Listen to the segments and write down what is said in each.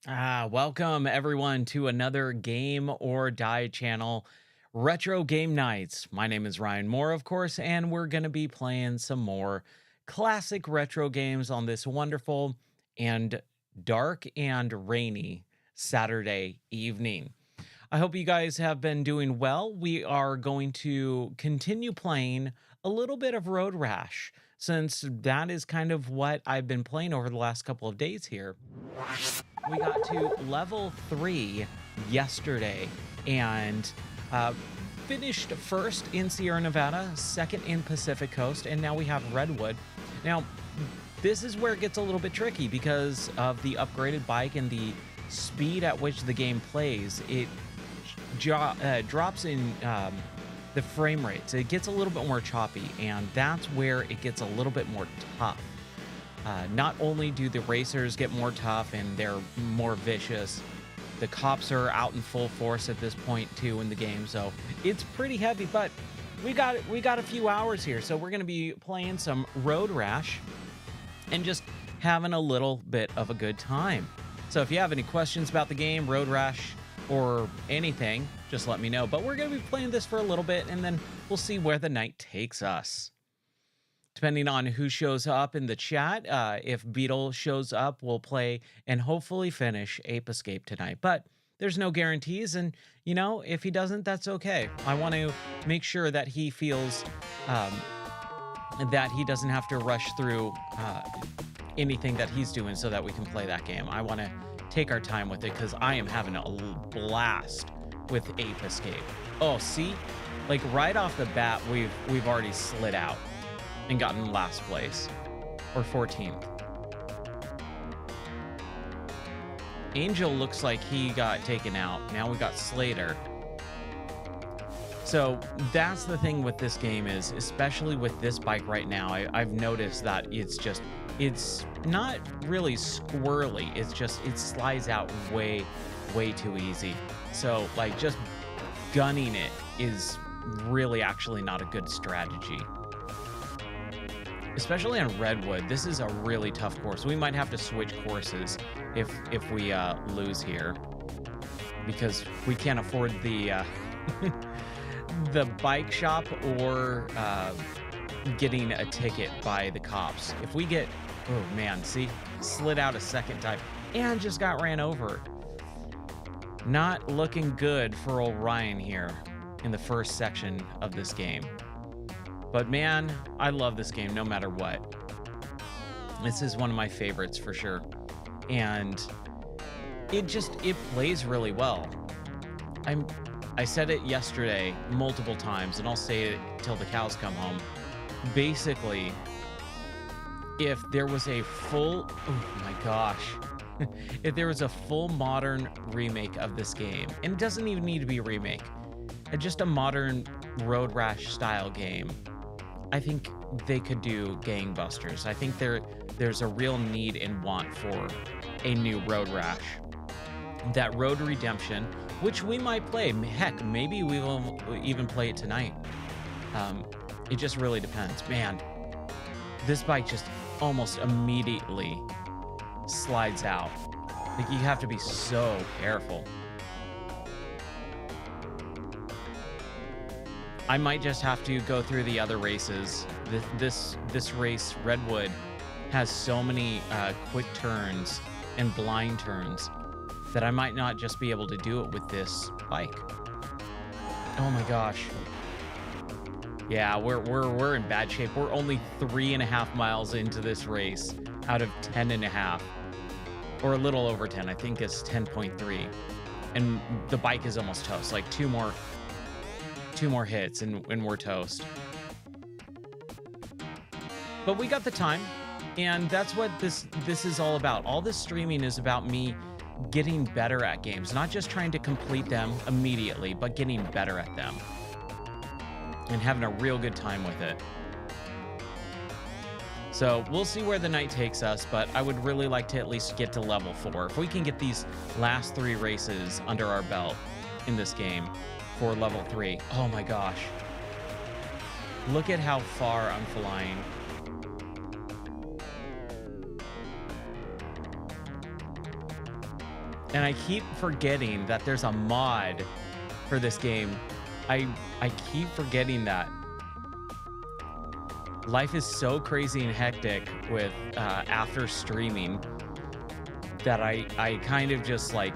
Welcome everyone to another Game or Die channel, Retro Game Nights. My name is Ryan Moore, of course, and we're going to be playing some more classic retro games on this wonderful and dark and rainy Saturday evening. I hope you guys have been doing well. We are going to continue playing a little bit of Road Rash, since that is kind of what I've been playing over the last couple of days here. We got to level 3 yesterday and finished first in Sierra Nevada, second in Pacific Coast, and now we have Redwood. Now, this is where it gets a little bit tricky because of the upgraded bike and the speed at which the game plays. It drops in the frame rates. It gets a little bit more choppy, and that's where it gets a little bit more tough. Not only do the racers get more tough and they're more vicious, the cops are out in full force at this point too in the game, so it's pretty heavy. But we got a few hours here, so we're going to be playing some Road Rash and just having a little bit of a good time. So if you have any questions about the game, Road Rash, or anything, just let me know. But we're going to be playing this for a little bit, and then we'll see where the night takes us. Depending on who shows up in the chat, if Beetle shows up, we'll play and hopefully finish Ape Escape tonight. But there's no guarantees, and, you know, if he doesn't, that's okay. I want to make sure that he feels that he doesn't have to rush through anything that he's doing so that we can play that game. I want to take our time with it because I am having a blast with Ape Escape. Oh, see? Like, right off the bat, we've already slid out and gotten last place, or 14th. Angel looks like he got taken out. Now we got Slater. So that's the thing with this game is, especially with this bike right now, I've noticed that it's not really squirrely. It's just, it slides out way too easy. So like just gunning it is really actually not a good strategy. Especially on Redwood, this is a really tough course. We might have to switch courses if we lose here, because we can't afford the the bike shop or getting a ticket by the cops. If we get, oh man, see, slid out a second time and just got ran over. Not looking good for old Ryan here in the first section of this game. But man, I love this game no matter what. This is one of my favorites for sure. And it plays really well. I said it yesterday multiple times, and I'll say it till the cows come home. Basically, if there was a full, oh my gosh, if there was a full modern remake of this game, and it doesn't even need to be a remake, just a modern Road Rash style game, I think they could do gangbusters. I think there's a real need and want for a new Road Rash. That Road Redemption, which we might play. Heck, maybe we will even play it tonight. It just really depends. Man, this bike just almost immediately slides out. Like, you have to be so careful. I might just have to go through the other races. This race, Redwood, has so many quick turns and blind turns that I might not just be able to do it with this bike. Oh my gosh. Yeah, we're in bad shape. We're only 3.5 miles into this race out of 10.5, or a little over 10. I think it's 10.3, and the bike is almost toast. Like two more hits and we're toast. But we got the time, and that's what this is all about. All this streaming is about me getting better at games, not just trying to complete them immediately, but getting better at them and having a real good time with it. So we'll see where the night takes us, but I would really like to at least get to level 4. If we can get these last 3 races under our belt in this game for level 3, oh my gosh. Look at how far I'm flying. And I keep forgetting that there's a mod for this game. I keep forgetting that. Life is so crazy and hectic with after streaming that I kind of just like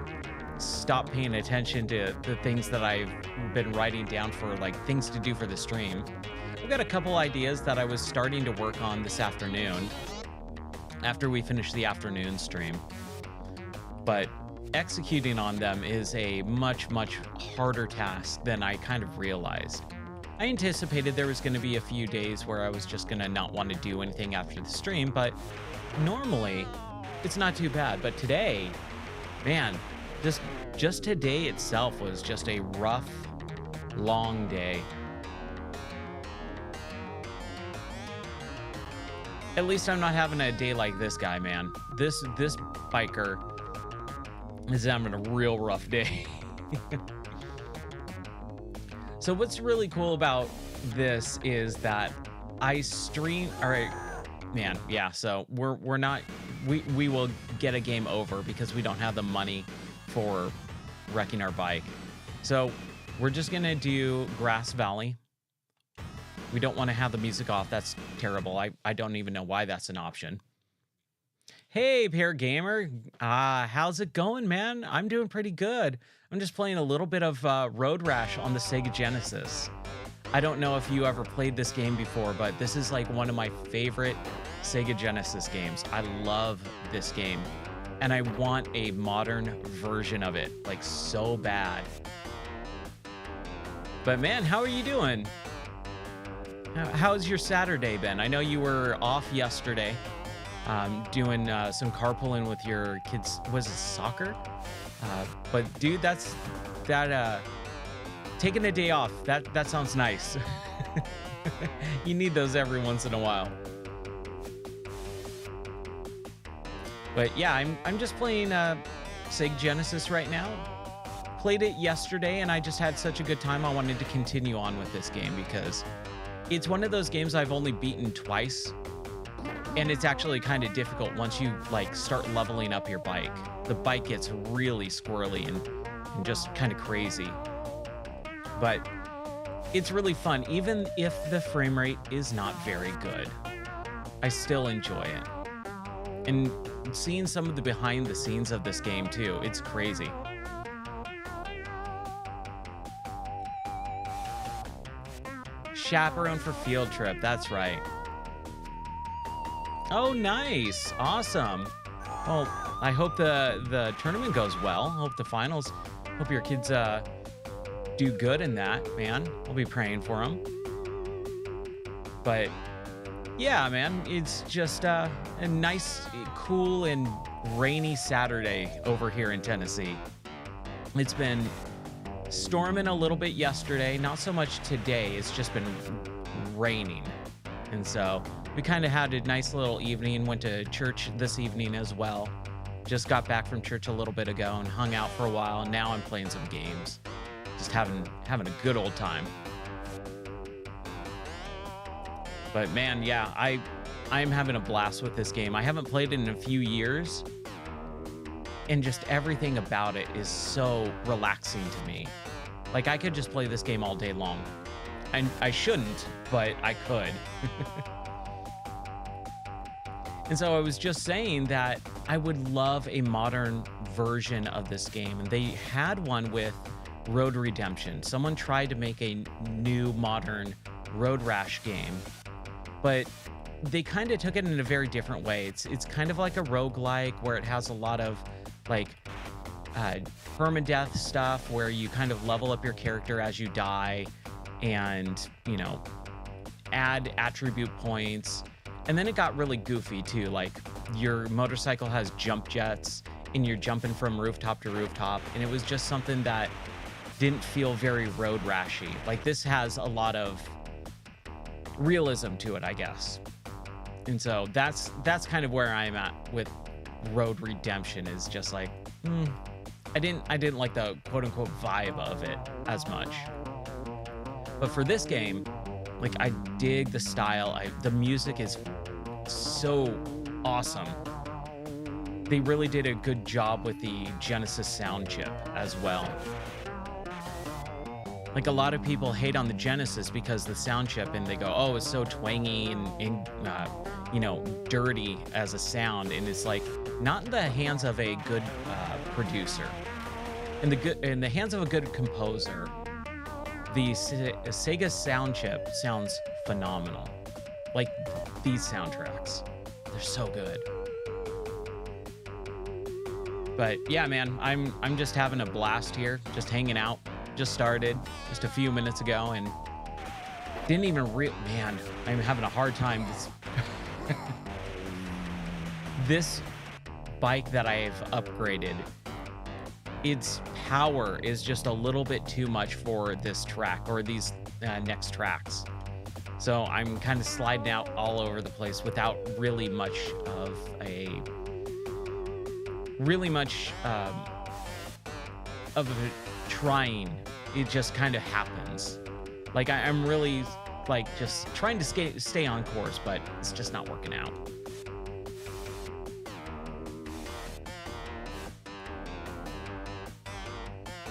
stop paying attention to the things that I've been writing down for like things to do for the stream. I've got a couple ideas that I was starting to work on this afternoon after we finish the afternoon stream. But executing on them is a much harder task than I kind of realized. I anticipated there was going to be a few days where I was just going to not want to do anything after the stream, but normally it's not too bad. But today, man, just today itself was just a rough, long day. At least I'm not having a day like this guy, man. This biker is having a real rough day. So what's really cool about this is that I stream. All right, man. Yeah. So we're not. We will get a game over because we don't have the money for wrecking our bike. So we're just gonna do Grass Valley. We don't want to have the music off. That's terrible. I don't even know why that's an option. Hey, Pear Gamer. How's it going, man? I'm doing pretty good. I'm just playing a little bit of Road Rash on the Sega Genesis. I don't know if you ever played this game before, but this is like one of my favorite Sega Genesis games. I love this game, and I want a modern version of it, like so bad. But man, how are you doing? How's your Saturday been? I know you were off yesterday, doing some carpooling with your kids. Was it soccer? But dude, taking a day off. That sounds nice. You need those every once in a while. But yeah, I'm just playing Sega Genesis right now. Played it yesterday, and I just had such a good time. I wanted to continue on with this game because it's one of those games I've only beaten twice, and it's actually kind of difficult once you like start leveling up your bike. The bike gets really squirrely and just kind of crazy. But it's really fun, even if the frame rate is not very good. I still enjoy it. And seeing some of the behind the scenes of this game too, it's crazy. Chaperone for field trip, that's right. Oh, nice. Awesome. Well, I hope the tournament goes well. I hope the finals, hope your kids do good in that, man. I'll be praying for them. But yeah, man, it's just a nice, cool, and rainy Saturday over here in Tennessee. It's been storming a little bit yesterday, not so much today. It's just been raining. And so we kind of had a nice little evening, went to church this evening as well. Just got back from church a little bit ago and hung out for a while, and now I'm playing some games. Just having a good old time. But man, yeah, I'm having a blast with this game. I haven't played it in a few years, and just everything about it is so relaxing to me. Like, I could just play this game all day long. And I shouldn't, but I could. And so I was just saying that I would love a modern version of this game. And they had one with Road Redemption. Someone tried to make a new modern Road Rash game, but they kind of took it in a very different way. It's kind of like a roguelike where it has a lot of like permadeath stuff where you kind of level up your character as you die and, you know, add attribute points. And then it got really goofy too. Like, your motorcycle has jump jets and you're jumping from rooftop to rooftop. And it was just something that didn't feel very road rashy. Like, this has a lot of realism to it, I guess. And so that's kind of where I'm at with Road Redemption, is just like, I didn't like the quote unquote vibe of it as much. But for this game, like, I dig the style. The music is so awesome. they really did a good job with the Genesis sound chip as well. Like, a lot of people hate on the Genesis because the sound chip, and they go, "Oh, it's so twangy and you know, dirty as a sound." And it's like, not in the hands of a good producer. In the hands of a good composer, the Sega sound chip sounds phenomenal. Like, these soundtracks, they're so good. But yeah, man, I'm just having a blast here, just hanging out. Just started just a few minutes ago and didn't even man, I'm having a hard time. This bike that I've upgraded, its power is just a little bit too much for this track or these next tracks. So I'm kind of sliding out all over the place without really much of trying. It just kind of happens. Like, I'm really like just trying to stay on course, but it's just not working out.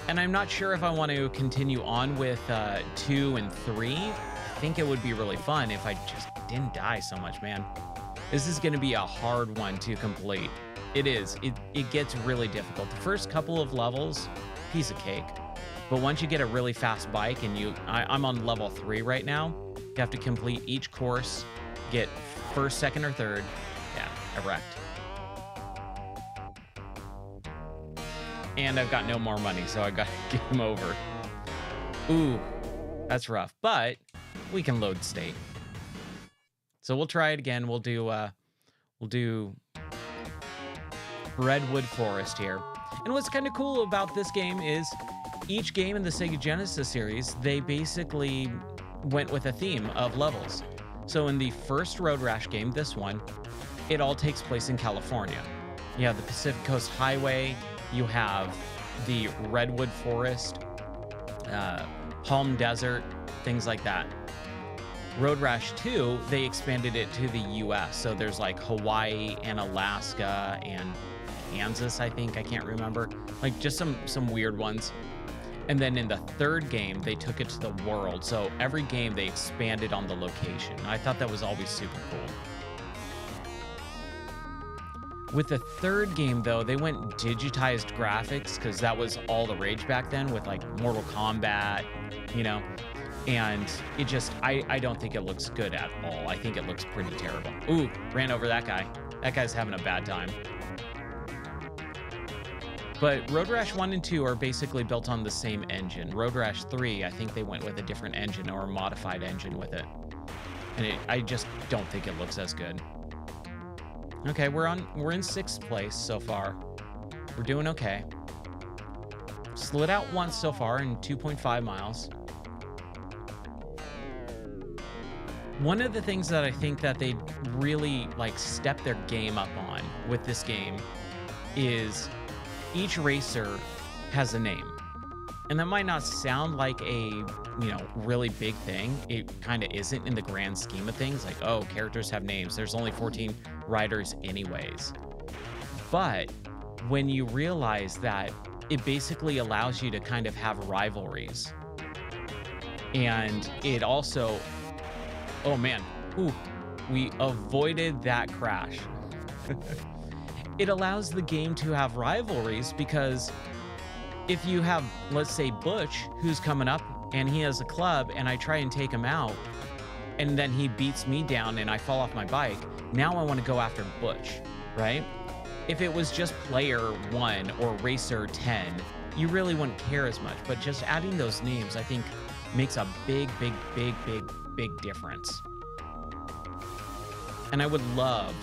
And I'm not sure if I want to continue on with 2 and 3. I think it would be really fun if I just didn't die so much, man. This is going to be a hard one to complete. It is. It gets really difficult. The first couple of levels, piece of cake. But once you get a really fast bike, and I'm on level 3 right now, you have to complete each course, get first, second, or third. Yeah, I wrecked. And I've got no more money, so I got game over. Ooh, that's rough, but we can load state. So we'll try it again. We'll do Redwood Forest here. And what's kind of cool about this game is each game in the Sega Genesis series, they basically went with a theme of levels. So in the first Road Rash game, this one, it all takes place in California. You have the Pacific Coast Highway, you have the Redwood Forest, Palm Desert, things like that. Road Rash 2, they expanded it to the US. So there's like Hawaii and Alaska and Kansas, I think, I can't remember. Like, just some weird ones. And then in the third game, they took it to the world. So every game, they expanded on the location. I thought that was always super cool. With the third game, though, they went digitized graphics because that was all the rage back then with, like, Mortal Kombat, you know? And it just, I don't think it looks good at all. I think it looks pretty terrible. Ooh, ran over that guy. That guy's having a bad time. But Road Rash 1 and 2 are basically built on the same engine. Road Rash 3, I think they went with a different engine or a modified engine with it. And I just don't think it looks as good. Okay, we're in 6th place so far. We're doing okay. Slid out once so far in 2.5 miles. One of the things that I think that they really like step their game up on with this game is each racer has a name. And that might not sound like a, really big thing. It kind of isn't in the grand scheme of things. Like, oh, characters have names. There's only 14 riders anyways. But when you realize that it basically allows you to kind of have rivalries. And it also, oh man, ooh, we avoided that crash. It allows the game to have rivalries because if you have, let's say, Butch, who's coming up and he has a club and I try and take him out and then he beats me down and I fall off my bike, now I want to go after Butch, right? If it was just player 1 or racer 10, you really wouldn't care as much. But just adding those names, I think, makes a big difference. And I would love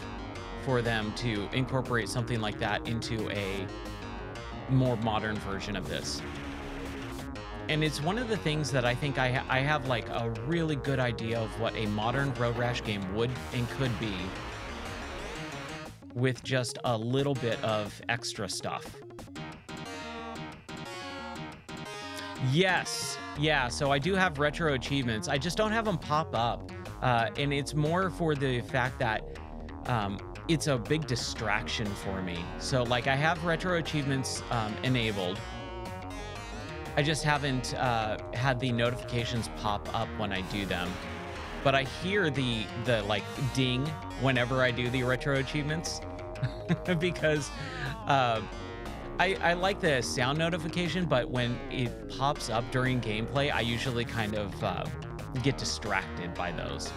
for them to incorporate something like that into a more modern version of this. And it's one of the things that I think I have like a really good idea of what a modern Road Rash game would and could be with just a little bit of extra stuff. Yes, yeah, so I do have retro achievements. I just don't have them pop up. And it's more for the fact that it's a big distraction for me. So like I have retro achievements enabled. I just haven't had the notifications pop up when I do them. But I hear the like ding whenever I do the retro achievements because I like the sound notification, but when it pops up during gameplay, I usually kind of get distracted by those.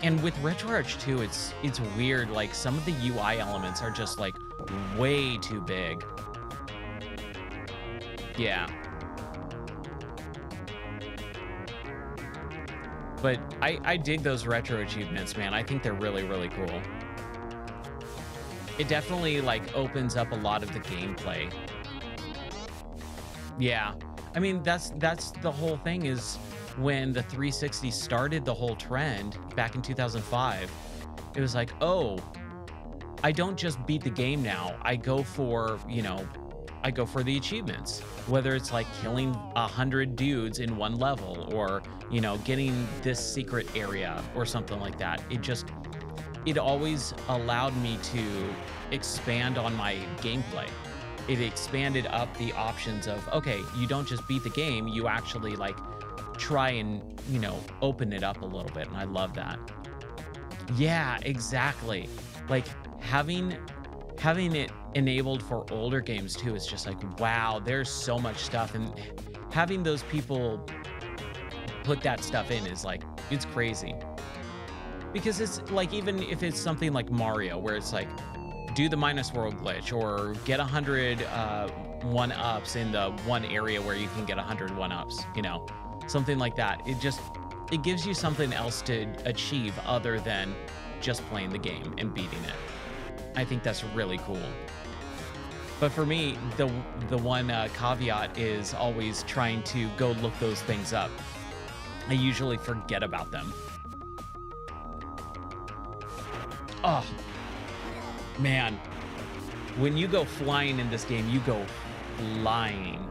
And with RetroArch 2, it's weird. Like some of the UI elements are just like way too big. Yeah. But I dig those retro achievements, man. I think they're really, really cool. It definitely like opens up a lot of the gameplay. Yeah. I mean, that's the whole thing is when the 360 started the whole trend back in 2005, it was like, oh, I don't just beat the game now. I go for, I go for the achievements, whether it's like killing 100 dudes in one level or, getting this secret area or something like that. It always allowed me to expand on my gameplay. It expanded up the options of, okay, you don't just beat the game, you actually like try and, open it up a little bit. And I love that. Yeah, exactly. Like having it enabled for older games too, is just like, wow, there's so much stuff. And having those people put that stuff in is like, it's crazy. Because it's like, even if it's something like Mario, where it's like, do the minus world glitch or get 100 one-ups in the one area where you can get 100 one-ups, something like that. It gives you something else to achieve other than just playing the game and beating it. I think that's really cool. But for me, the one caveat is always trying to go look those things up. I usually forget about them. Oh, man. When you go flying in this game, you go flying.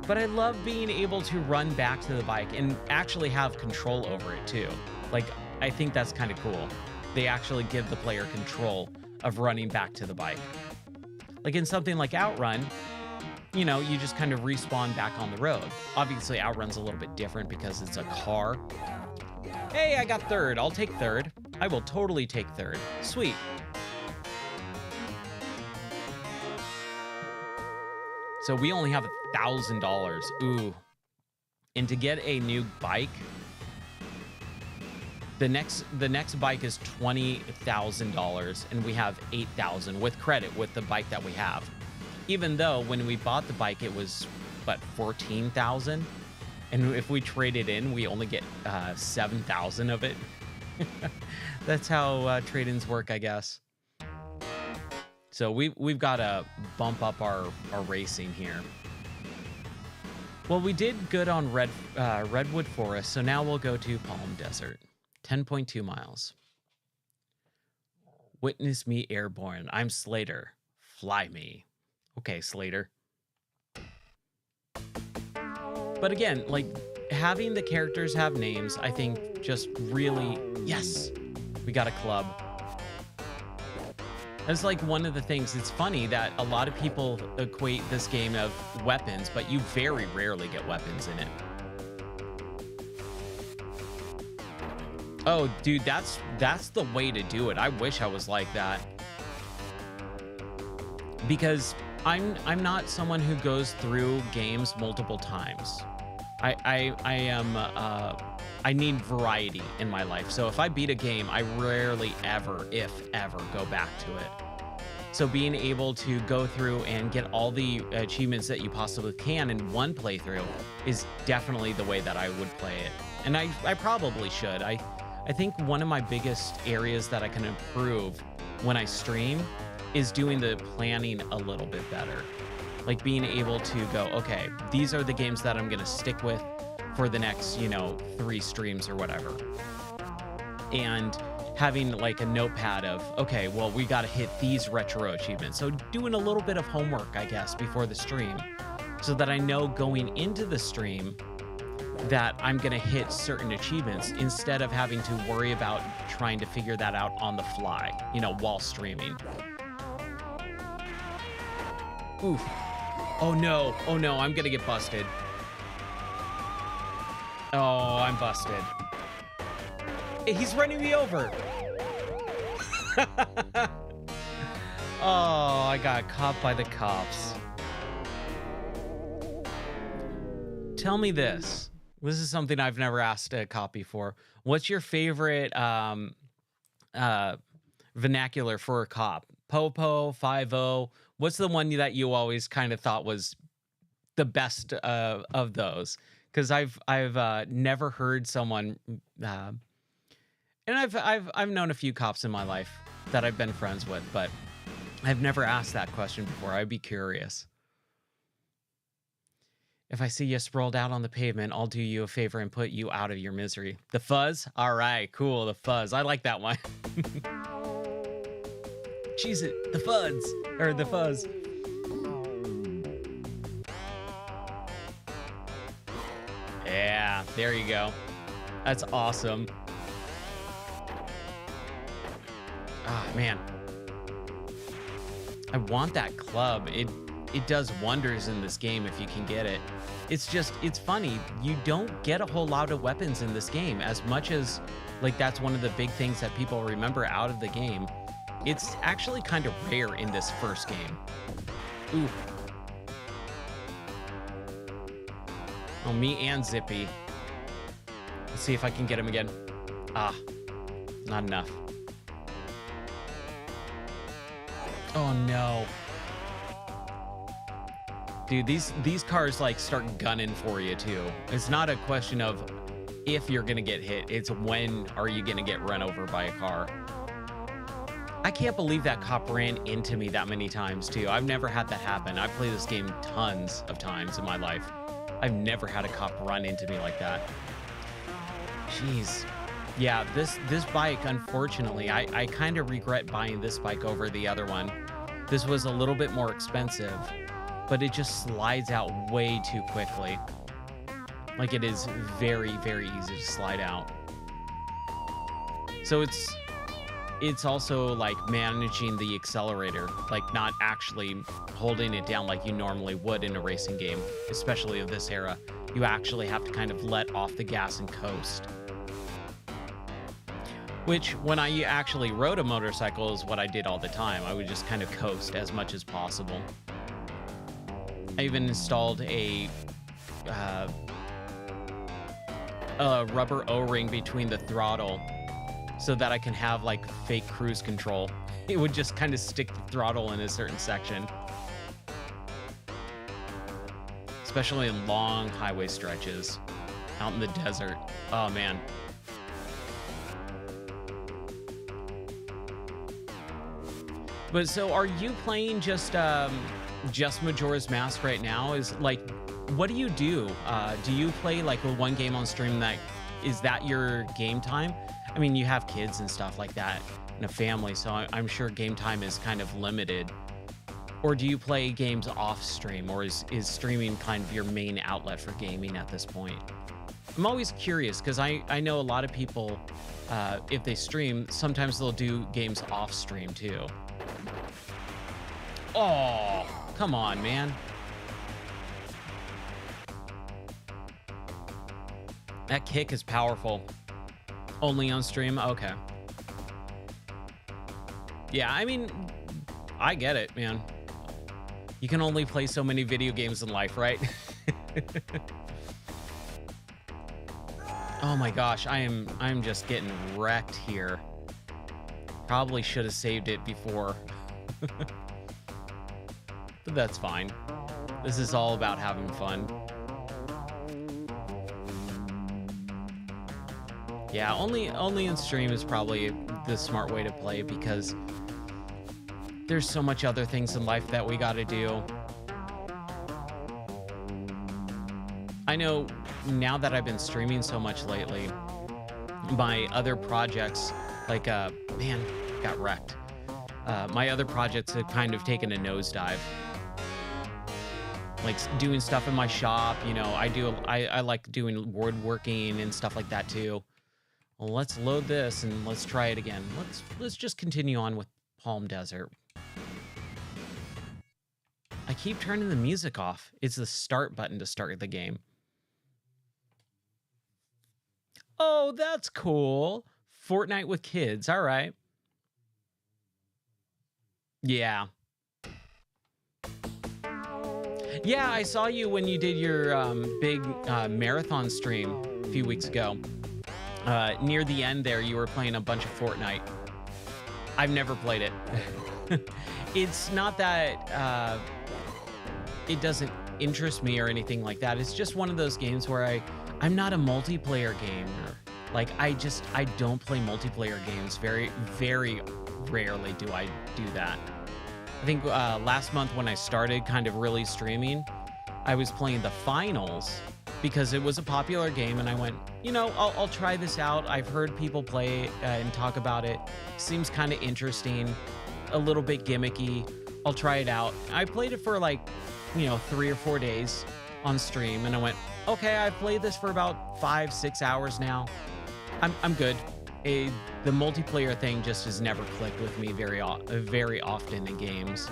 But I love being able to run back to the bike and actually have control over it too. Like, I think that's kind of cool. They actually give the player control of running back to the bike. Like in something like Outrun, you just kind of respawn back on the road. Obviously, Outrun's a little bit different because it's a car. Hey, I got third. I'll take third. I will totally take third. Sweet. So we only have $1,000. Ooh. And to get a new bike, the next bike is $20,000, and we have $8,000 with credit with the bike that we have. Even though when we bought the bike, it was what, $14,000, and if we trade it in, we only get $7,000 of it. That's how trade-ins work, I guess. So we've got to bump up our racing here. Well, we did good on Redwood Forest, so now we'll go to Palm Desert. 10.2 miles. Witness me airborne. I'm Slater. Fly me. Okay, Slater. But again, like having the characters have names, I think just really, yes, we got a club. That's like one of the things. It's funny that a lot of people equate this game of weapons, but you very rarely get weapons in it. Oh, dude, that's the way to do it. I wish I was like that. Because I'm not someone who goes through games multiple times. I need variety in my life. So if I beat a game, I rarely ever, if ever, go back to it. So being able to go through and get all the achievements that you possibly can in one playthrough is definitely the way that I would play it. And I probably should. I think one of my biggest areas that I can improve when I stream is doing the planning a little bit better. Like being able to go, okay, these are the games that I'm gonna stick with for the next, 3 streams or whatever. And having like a notepad of, okay, well, we gotta hit these retro achievements. So doing a little bit of homework, I guess, before the stream, so that I know going into the stream that I'm gonna hit certain achievements instead of having to worry about trying to figure that out on the fly, you know, while streaming. Oof. Oh no, I'm gonna get busted. Oh, I'm busted. He's running me over. Oh, I got caught by the cops. Tell me this. This is something I've never asked a cop before. What's your favorite vernacular for a cop? Popo, 5-0. What's the one that you always kind of thought was the best of those? Because I've never heard someone, and I've known a few cops in my life that I've been friends with, but I've never asked that question before. I'd be curious. If I see you sprawled out on the pavement, I'll do you a favor and put you out of your misery. The fuzz? All right, cool. The fuzz. I like that one. Cheese it. The fuzz. Or the fuzz. Yeah, there you go. That's awesome. Oh, man. I want that club. It does wonders in this game if you can get it. It's funny. You don't get a whole lot of weapons in this game, as much as, like, that's one of the big things that people remember out of the game. It's actually kind of rare in this first game. Ooh. Oh, me and Zippy. Let's see if I can get him again. Ah, not enough. Oh no. Dude, these cars like start gunning for you too. It's not a question of if you're gonna get hit, it's when are you gonna get run over by a car. I can't believe that cop ran into me that many times too. I've never had that happen. I've played this game tons of times in my life. I've never had a cop run into me like that. Jeez. Yeah, this bike, unfortunately, I kind of regret buying this bike over the other one. This was a little bit more expensive, but it just slides out way too quickly. Like, it is very, very easy to slide out. So it's also like managing the accelerator, like not actually holding it down like you normally would in a racing game, especially of this era. You actually have to kind of let off the gas and coast. Which, when I actually rode a motorcycle, is what I did all the time. I would just kind of coast as much as possible. I even installed a rubber O-ring between the throttle so that I can have like fake cruise control. It would just kind of stick the throttle in a certain section. Especially in long highway stretches out in the desert. Oh man. But so are you playing just Majora's Mask right now? Is like, what do you do? Do you play like one game on stream is that your game time? I mean, you have kids and stuff like that and a family, so I'm sure game time is kind of limited. Or do you play games off stream, or is streaming kind of your main outlet for gaming at this point? I'm always curious because I know a lot of people, if they stream, sometimes they'll do games off stream too. Oh, come on, man. That kick is powerful. Only on stream? Okay. Yeah, I mean, I get it, man. You can only play so many video games in life, right? Oh my gosh, I'm just getting wrecked here. Probably should have saved it before. But that's fine. This is all about having fun. Yeah, only in stream is probably the smart way to play because there's so much other things in life that we gotta do. I know now that I've been streaming so much lately, my other projects, like, man, got wrecked. My other projects have kind of taken a nosedive. like doing stuff in my shop. You know, I like doing woodworking and stuff like that too. Well, let's load this and let's try it again. Let's just continue on with Palm Desert. I keep turning the music off. It's the start button to start the game. Oh, that's cool. Fortnite with kids. All right. Yeah. Yeah, I saw you when you did your big marathon stream a few weeks ago. Near the end there, you were playing a bunch of Fortnite. I've never played it. It's not that it doesn't interest me or anything like that. It's just one of those games where I'm not a multiplayer gamer. Like, I don't play multiplayer games. Very, very rarely do I do that. I think last month when I started kind of really streaming, I was playing the finals because it was a popular game, and I went, you know, I'll try this out. I've heard people play and talk about it. Seems kind of interesting, a little bit gimmicky. I'll try it out. I played it for like, you know, 3 or 4 days on stream, and I went, okay, I've played this for about 5-6 hours now. I'm good. The multiplayer thing just has never clicked with me very often in games.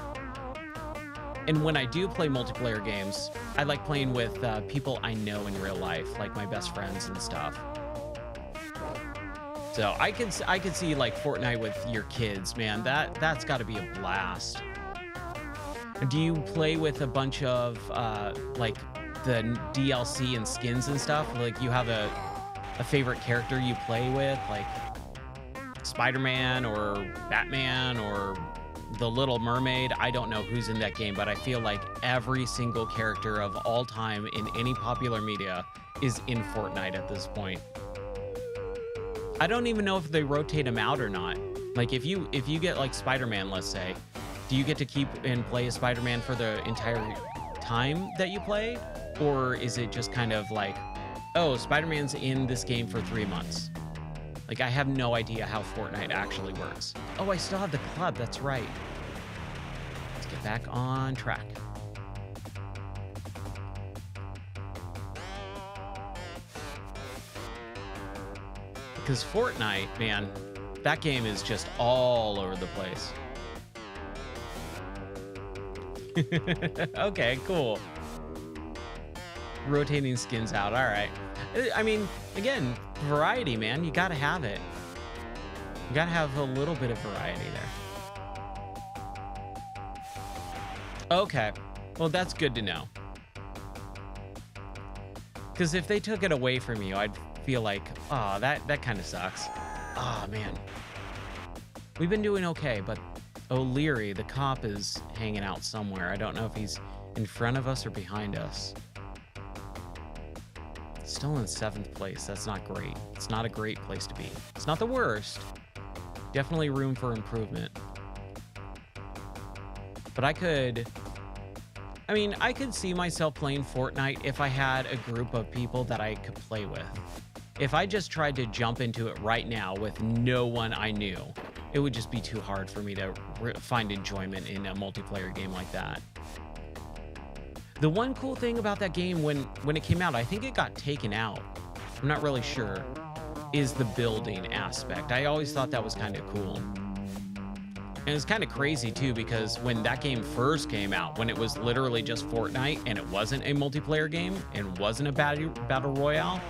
And when I do play multiplayer games, I like playing with people I know in real life, like my best friends and stuff. So I could see like Fortnite with your kids, man. That's got to be a blast. Do you play with a bunch of like the DLC and skins and stuff? Like, you have a favorite character you play with, like Spider-Man or Batman or the Little Mermaid? I don't know who's in that game, but I feel like every single character of all time in any popular media is in Fortnite at this point. I don't even know if they rotate them out or not. Like, if you get like Spider-Man, let's say, do you get to keep and play as Spider-Man for the entire time that you play? Or is it just kind of like, oh, Spider-Man's in this game for 3 months? Like, I have no idea how Fortnite actually works. Oh, I still have the club, that's right. Let's get back on track. Because Fortnite, man, that game is just all over the place. Okay, cool. Rotating skins out, all right. I mean, again, variety, man. You gotta have it. You gotta have a little bit of variety there. Okay, well, that's good to know. Because if they took it away from you, I'd feel like, oh, that kind of sucks. Oh, man. We've been doing okay, but O'Leary, the cop, is hanging out somewhere. I don't know if he's in front of us or behind us. Still in 7th place. That's not great. It's not a great place to be. It's not the worst. Definitely room for improvement. But I could see myself playing Fortnite if I had a group of people that I could play with. If I just tried to jump into it right now with no one I knew, it would just be too hard for me to find enjoyment in a multiplayer game like that. The one cool thing about that game when it came out, I think it got taken out, I'm not really sure, is the building aspect. I always thought that was kind of cool. And it's kind of crazy too, because when that game first came out, when it was literally just Fortnite and it wasn't a multiplayer game and wasn't a battle royale,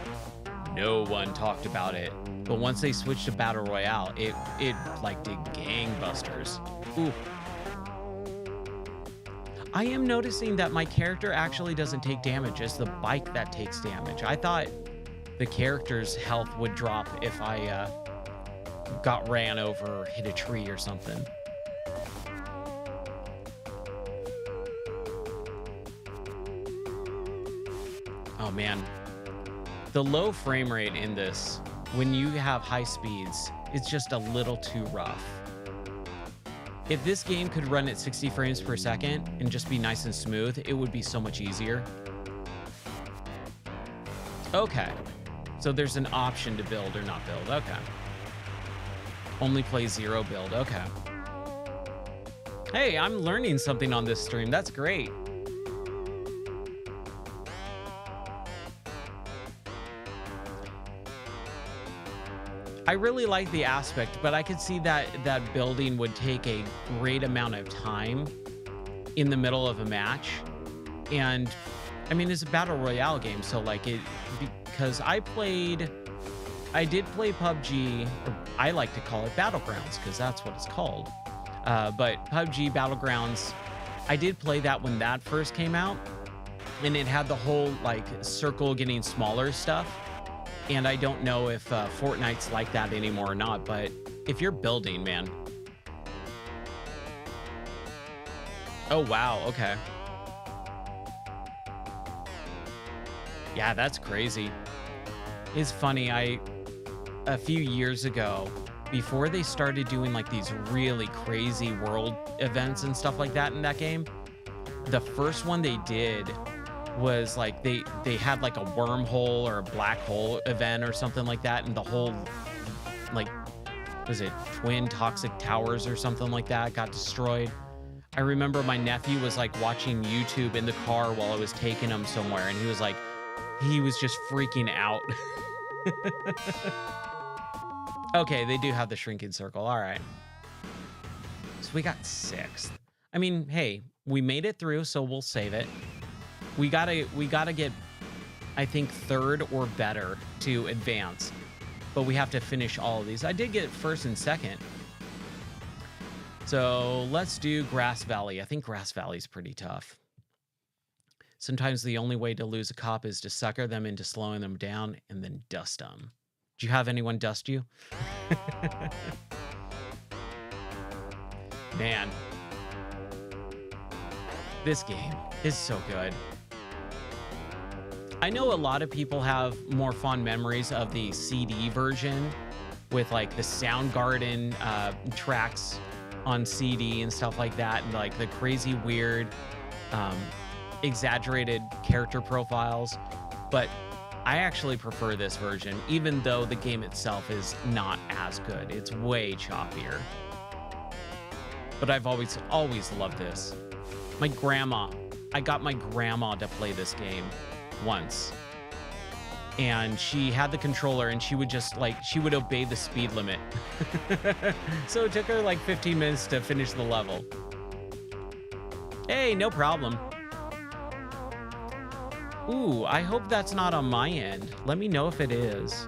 no one talked about it. But once they switched to battle royale, it like did gangbusters. Ooh. I am noticing that my character actually doesn't take damage. It's the bike that takes damage. I thought the character's health would drop if I got ran over or hit a tree or something. Oh man. The low frame rate in this, when you have high speeds, it's just a little too rough. If this game could run at 60 frames per second and just be nice and smooth, it would be so much easier. Okay. So there's an option to build or not build. Okay. Only play 0 build. Okay. Hey, I'm learning something on this stream. That's great. I really like the aspect, but I could see that that building would take a great amount of time in the middle of a match. And I mean, it's a battle royale game, so like it, because I did play PUBG, or I like to call it Battlegrounds because that's what it's called. But PUBG Battlegrounds, I did play that when that first came out, and it had the whole like circle getting smaller stuff. And I don't know if Fortnite's like that anymore or not, but if you're building, man. Oh, wow. Okay. Yeah, that's crazy. It's funny. A few years ago, before they started doing like these really crazy world events and stuff like that in that game, the first one they did was like they had like a wormhole or a black hole event or something like that, and the whole like, was it twin toxic towers or something like that got destroyed. I remember my nephew was like watching YouTube in the car while I was taking him somewhere, and he was just freaking out. Okay, they do have the shrinking circle. All right, so we got 6th. I mean, hey, we made it through, so we'll save it. We gotta get, I think, 3rd or better to advance, but we have to finish all of these. I did get 1st and 2nd. So let's do Grass Valley. I think Grass Valley's pretty tough. Sometimes the only way to lose a cop is to sucker them into slowing them down and then dust them. Do you have anyone dust you? Man, this game is so good. I know a lot of people have more fond memories of the CD version with like the Soundgarden tracks on CD and stuff like that, and like the crazy weird exaggerated character profiles, but I actually prefer this version, even though the game itself is not as good. It's way choppier, but I've always loved this. I got my grandma to play this game once, and she had the controller, and she would just like, she would obey the speed limit. So it took her like 15 minutes to finish the level. Hey, no problem. Ooh, I hope that's not on my end. Let me know if it is.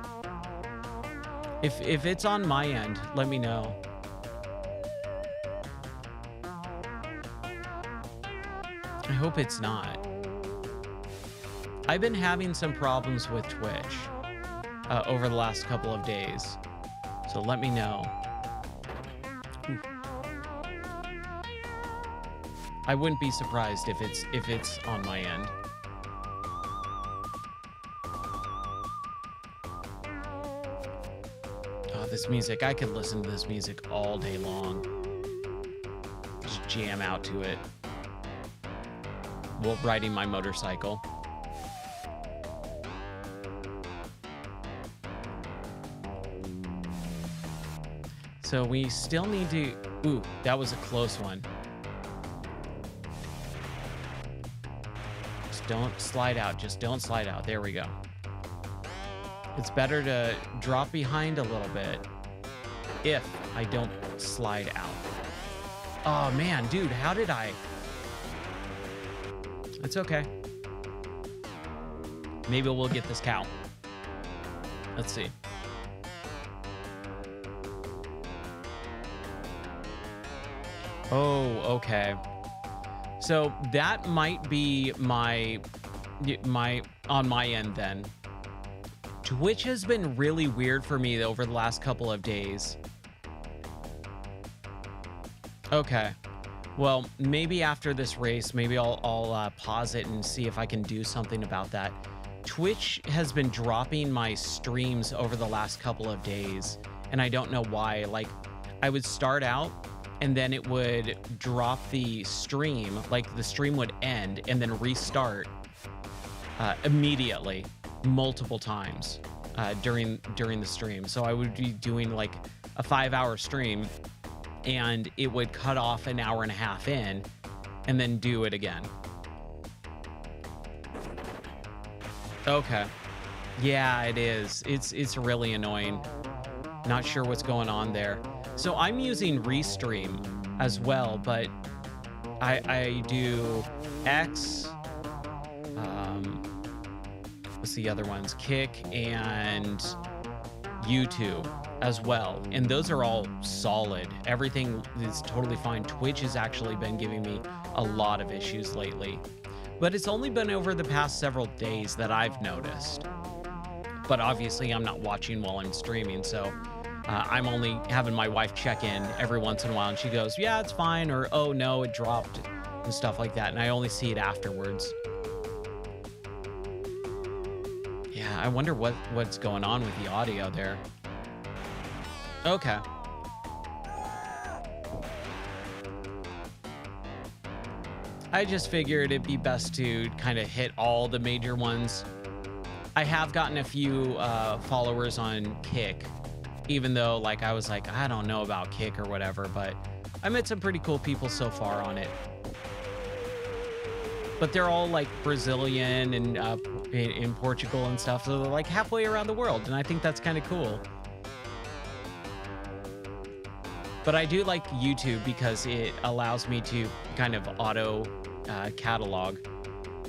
If it's on my end, let me know. I hope it's not. I've been having some problems with Twitch over the last couple of days, so let me know. Ooh. I wouldn't be surprised if it's on my end. Oh, this music, I could listen to this music all day long. Just jam out to it while riding my motorcycle. So we still need to... Ooh, that was a close one. Just don't slide out. Just don't slide out. There we go. It's better to drop behind a little bit if I don't slide out. Oh, man, dude, how did I... It's okay. Maybe we'll get this cow. Let's see. Oh, okay. So that might be my on my end then. Twitch has been really weird for me over the last couple of days. Okay. Well, maybe after this race, maybe I'll pause it and see if I can do something about that. Twitch has been dropping my streams over the last couple of days, and I don't know why. Like, I would start out, and then it would drop the stream, like the stream would end and then restart immediately, multiple times during the stream. So I would be doing like a 5-hour stream, and it would cut off an hour and a half in and then do it again. Okay. Yeah, it is. It's really annoying. Not sure what's going on there. So I'm using Restream as well, but I do X, what's the other ones? Kick and YouTube as well. And those are all solid. Everything is totally fine. Twitch has actually been giving me a lot of issues lately, but it's only been over the past several days that I've noticed. But obviously I'm not watching while I'm streaming, so I'm only having my wife check in every once in a while, and she goes, yeah, it's fine, or oh no, it dropped, and stuff like that, and I only see it afterwards. Yeah, I wonder what's going on with the audio there. Okay. I just figured it'd be best to kind of hit all the major ones. I have gotten a few followers on Kick, even though like I was like, I don't know about Kick or whatever, but I met some pretty cool people so far on it. But they're all like Brazilian and in Portugal and stuff, so they're like halfway around the world, and I think that's kind of cool. But I do like YouTube because it allows me to kind of auto catalog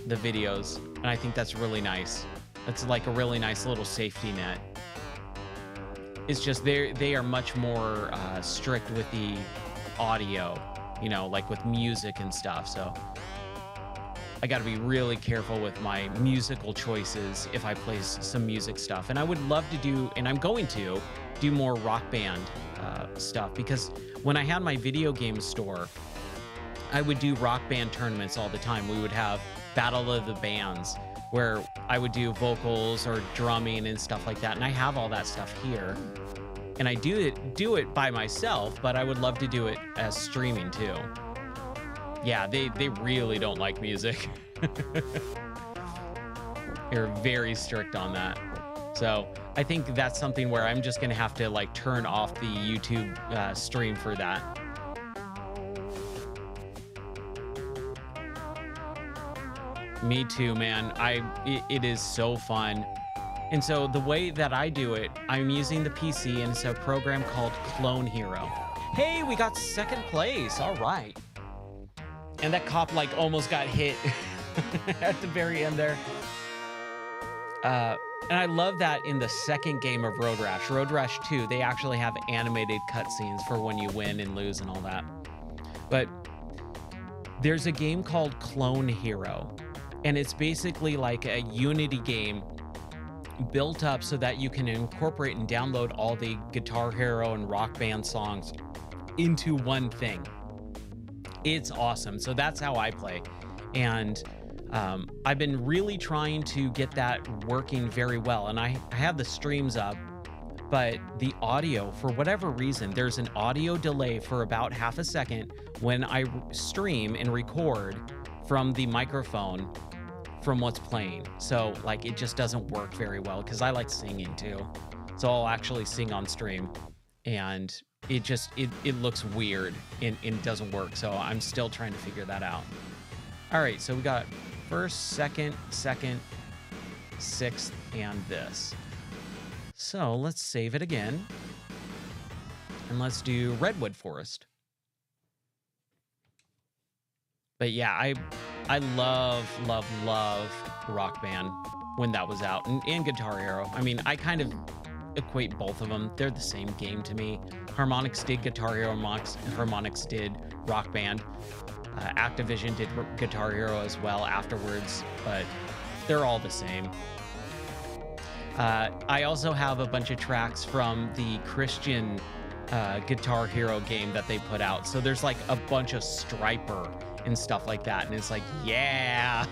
the videos, and I think that's really nice. That's like a really nice little safety net. It's just they are much more strict with the audio, you know, like with music and stuff. So I got to be really careful with my musical choices if I play some music stuff. And I would love to do, and I'm going to do more Rock Band stuff, because when I had my video game store, I would do Rock Band tournaments all the time. We would have Battle of the Bands, where I would do vocals or drumming and stuff like that. And I have all that stuff here. And I do it by myself, but I would love to do it as streaming too. Yeah, they really don't like music. They're very strict on that. So I think that's something where I'm just gonna have to like turn off the YouTube stream for that. Me too, man. It is so fun. And so the way that I do it, I'm using the PC, and it's a program called Clone Hero. Hey, we got second place. All right. And that cop like almost got hit at the very end there. And I love that in the second game of Road Rash 2, they actually have animated cutscenes for when you win and lose and all that. But there's a game called Clone Hero, and it's basically like a Unity game built up so that you can incorporate and download all the Guitar Hero and Rock Band songs into one thing. It's awesome. So that's how I play. And I've been really trying to get that working very well. And I have the streams up, but the audio, for whatever reason, there's an audio delay for about half a second when I stream and record from the microphone from what's playing. So like it just doesn't work very well, because I like singing too. So I'll actually sing on stream, and it looks weird and it doesn't work. So I'm still trying to figure that out. All right, so we got first, second, sixth, and this. So let's save it again, and let's do Redwood Forest. But yeah, I love Rock Band when that was out, and Guitar Hero. I mean, I kind of equate both of them. They're the same game to me. Harmonix did Guitar Hero, Harmonix did Rock Band. Activision did Guitar Hero as well afterwards, but they're all the same. I also have a bunch of tracks from the Christian Guitar Hero game that they put out. So there's like a bunch of Striper and stuff like that, and it's like, yeah.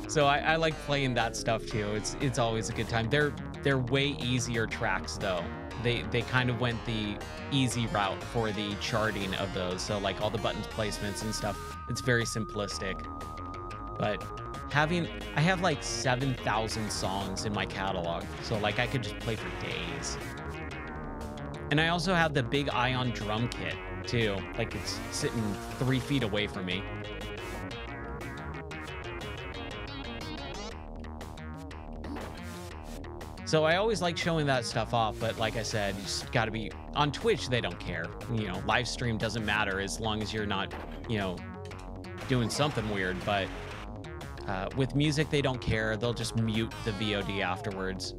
So I like playing that stuff too. It's always a good time. They're way easier tracks though. They kind of went the easy route for the charting of those. So like all the buttons placements and stuff, it's very simplistic. But I have like 7,000 songs in my catalog. So like I could just play for days. And I also have the big Ion drum kit too. Like it's sitting 3 feet away from me. So I always like showing that stuff off, but like I said, you just got to be on Twitch. They don't care. Live stream doesn't matter as long as you're not, doing something weird. But with music, they don't care. They'll just mute the VOD afterwards.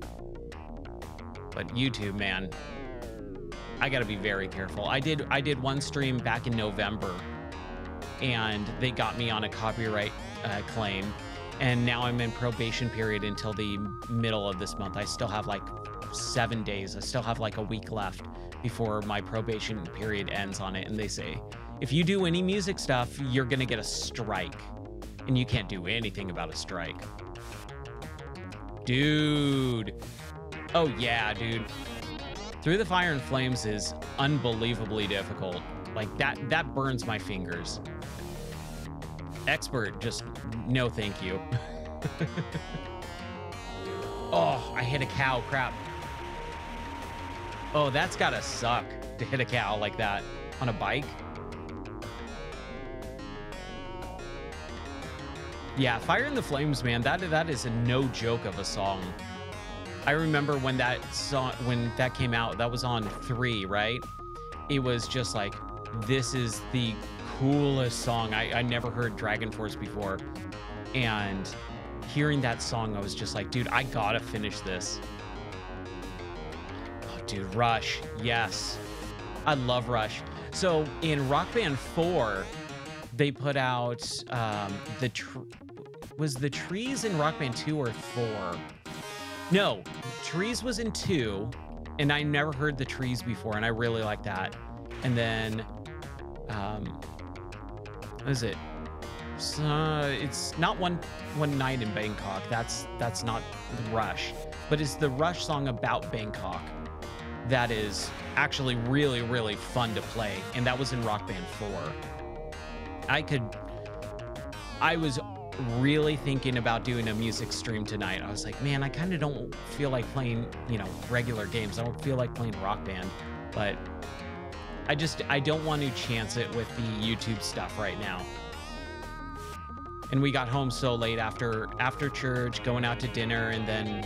But YouTube, man, I got to be very careful. I did one stream back in November, and they got me on a copyright claim. And now I'm in probation period until the middle of this month. I still have like 7 days. I still have like a week left before my probation period ends on it. And they say, if you do any music stuff, you're going to get a strike. And you can't do anything about a strike. Dude. Oh, yeah, dude. Through the Fire and Flames is unbelievably difficult. Like, that burns my fingers. Expert, just no thank you. Oh, I hit a cow, crap. Oh, that's gotta suck to hit a cow like that on a bike. Yeah, Fire in the Flames, man, that is a no joke of a song. I remember when that came out, that was on 3, right? It was just like, this is the coolest song. I never heard Dragon Force before, and hearing that song, I was just like, dude, I gotta finish this. Oh, dude, Rush, yes, I love Rush. So in Rock Band 4, they put out was the Trees in Rock Band 2 or 4? No, Trees was in 2, and I never heard the Trees before, and I really like that. And then what is it? It's not one night in Bangkok. That's not Rush, but it's the Rush song about Bangkok that is actually really, really fun to play, and that was in Rock Band 4. I was really thinking about doing a music stream tonight. I was like, man, I kind of don't feel like playing, regular games. I don't feel like playing Rock Band, but I don't want to chance it with the YouTube stuff right now. And we got home so late after church, going out to dinner, and then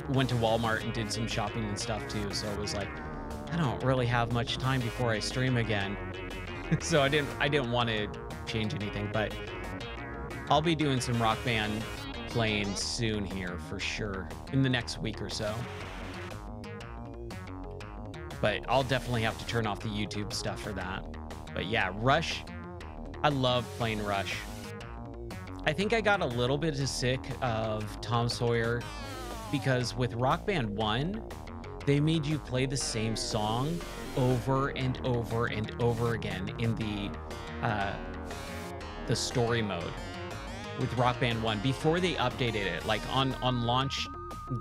went to Walmart and did some shopping and stuff too. So it was like, I don't really have much time before I stream again. So I didn't want to change anything, but I'll be doing some Rock Band playing soon here for sure in the next week or so. But I'll definitely have to turn off the YouTube stuff for that. But yeah, Rush, I love playing Rush. I think I got a little bit sick of Tom Sawyer because with Rock Band 1, they made you play the same song over and over and over again in the story mode with Rock Band 1 before they updated it, like on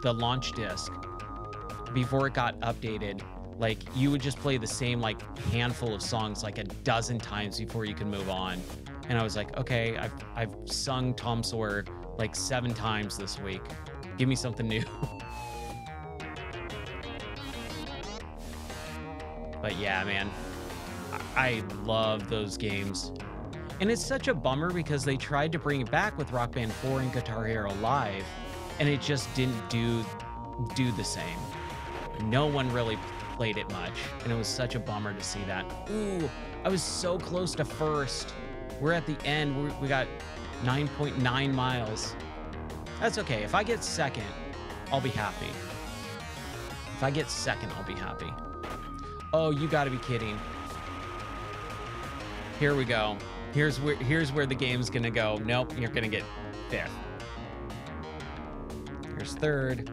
the launch disc, before it got updated. Like, you would just play the same, like, handful of songs like a dozen times before you can move on. And I was like, okay, I've sung Tom Sawyer like 7 times this week. Give me something new. But yeah, man, I love those games. And it's such a bummer because they tried to bring it back with Rock Band 4 and Guitar Hero Live, and it just didn't do the same. No one really played it much, and it was such a bummer to see that. Ooh, I was so close to first. We're at the end. We got 9.9 miles. That's okay. If I get second, I'll be happy. If I get second, I'll be happy. Oh, you gotta be kidding. Here we go. Here's where the game's gonna go. Nope, you're gonna get 5th. Here's 3rd.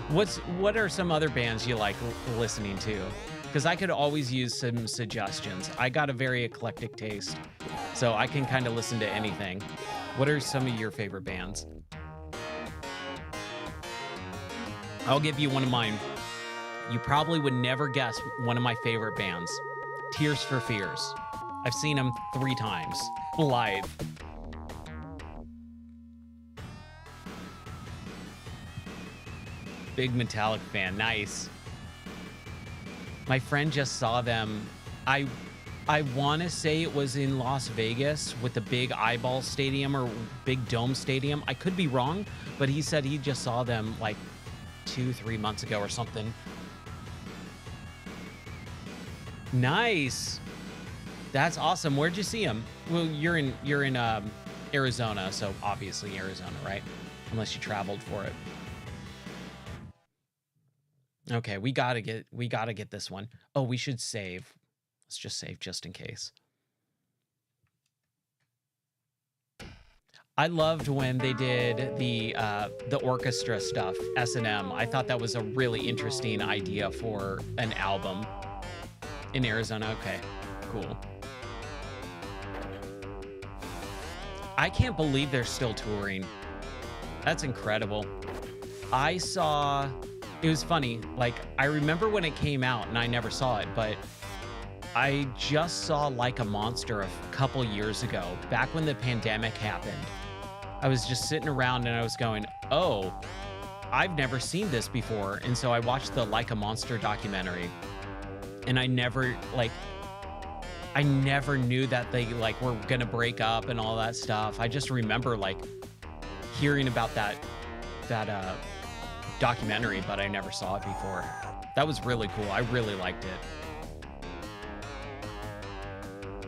What are some other bands you like listening to? Because I could always use some suggestions. I got a very eclectic taste, so I can kind of listen to anything. What are some of your favorite bands? I'll give you one of mine. You probably would never guess one of my favorite bands, Tears for Fears. I've seen them 3 times live. Big Metallic fan, nice. My friend just saw them. I I want to say it was in Las Vegas with the big eyeball stadium or big dome stadium. I could be wrong, but he said he just saw them like 2-3 months ago or something. Nice. That's awesome. Where'd you see him? Well, you're in Arizona, so obviously Arizona, right? Unless you traveled for it. Okay, we gotta get this one. Oh, we should save. Let's just save just in case. I loved when they did the orchestra stuff, S&M. I thought that was a really interesting idea for an album in Arizona. Okay, cool. I can't believe they're still touring. That's incredible. I saw, it was funny, like I remember when it came out and I never saw it, but I just saw Like a Monster a couple years ago, back when the pandemic happened. I was just sitting around and I was going, oh, I've never seen this before. And so I watched the Like a Monster documentary, and I never knew that they like were gonna break up and all that stuff. I just remember like hearing about that documentary, but I never saw it before. That was really cool. I really liked it.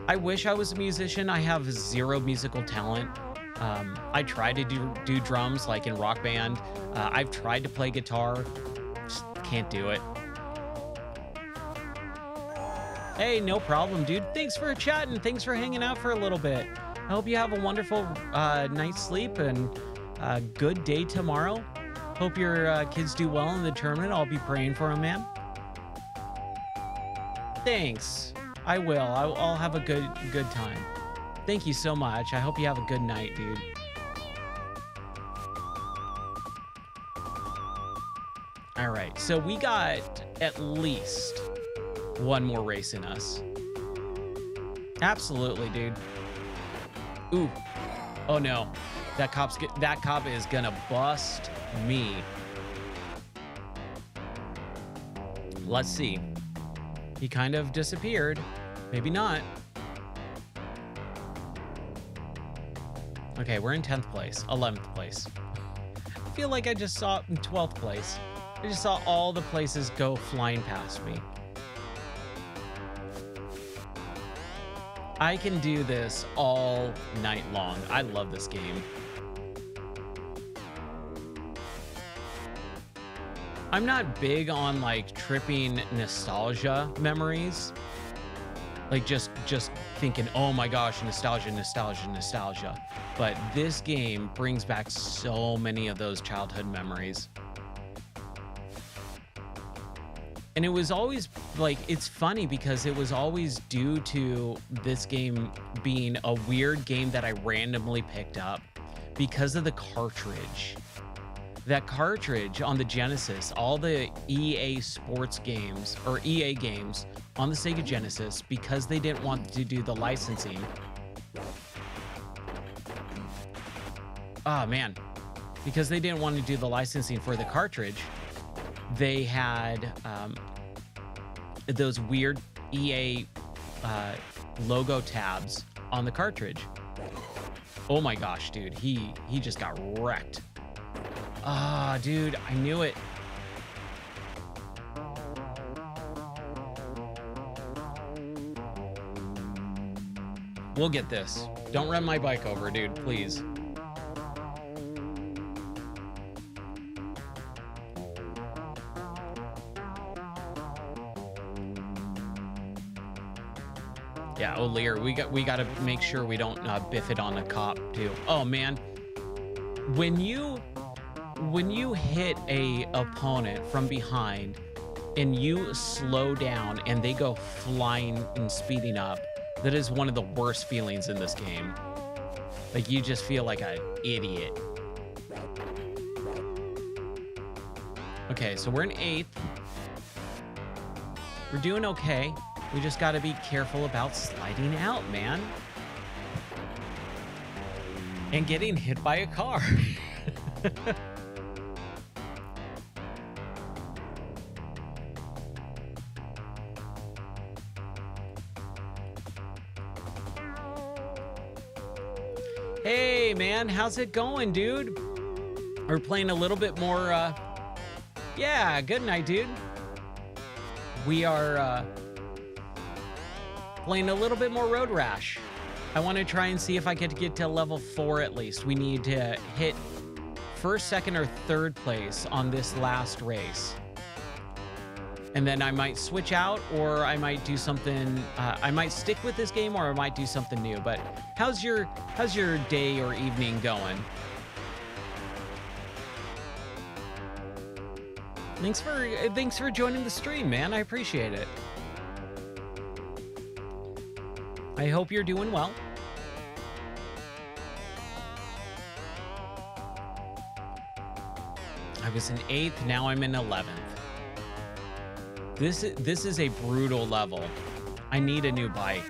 I wish I was a musician. I have zero musical talent. I tried to do drums like in Rock Band. I've tried to play guitar, just can't do it. Hey, no problem, dude. Thanks for chatting. Thanks for hanging out for a little bit. I hope you have a wonderful night's sleep and a good day tomorrow. Hope your kids do well in the tournament. I'll be praying for them, man. Thanks. I will. I'll have a good time. Thank you so much. I hope you have a good night, dude. All right, so we got at least one more race in us. Absolutely, dude. Ooh. Oh no. That cop is gonna bust me. Let's see. He kind of disappeared. Maybe not. Okay, we're in 10th place, 11th place. I feel like I just saw 12th place. I just saw all the places go flying past me. I can do this all night long. I love this game. I'm not big on like tripping nostalgia memories. Like just thinking, oh my gosh, nostalgia. But this game brings back so many of those childhood memories. And it was always like, it's funny because it was always due to this game being a weird game that I randomly picked up because of the cartridge. That cartridge on the Genesis, all the EA sports games or EA games on the Sega Genesis, because they didn't want to do the licensing. Oh man, because they didn't want to do the licensing for the cartridge, they had those weird EA logo tabs on the cartridge. Oh my gosh, dude, he just got wrecked. Ah, dude, I knew it. We'll get this. Don't run my bike over, dude, please. Yeah, oh, Lear, we got to make sure we don't biff it on a cop too. Oh man, when you hit a opponent from behind and you slow down and they go flying and speeding up, that is one of the worst feelings in this game. Like you just feel like an idiot. Okay, so we're in 8th. We're doing okay. We just got to be careful about sliding out, man. And getting hit by a car. Hey, man, how's it going, dude? We're playing a little bit more, yeah, good night, dude. We are, playing a little bit more Road Rash. I want to try and see if I get to get to level 4 at least. We need to hit first, second, or third place on this last race. And then I might switch out, or I might do something, I might stick with this game, or I might do something new. But how's your day or evening going? Thanks for joining the stream, man. I appreciate it. I hope you're doing well. I was in 8th, now I'm in 11th. This is a brutal level. I need a new bike.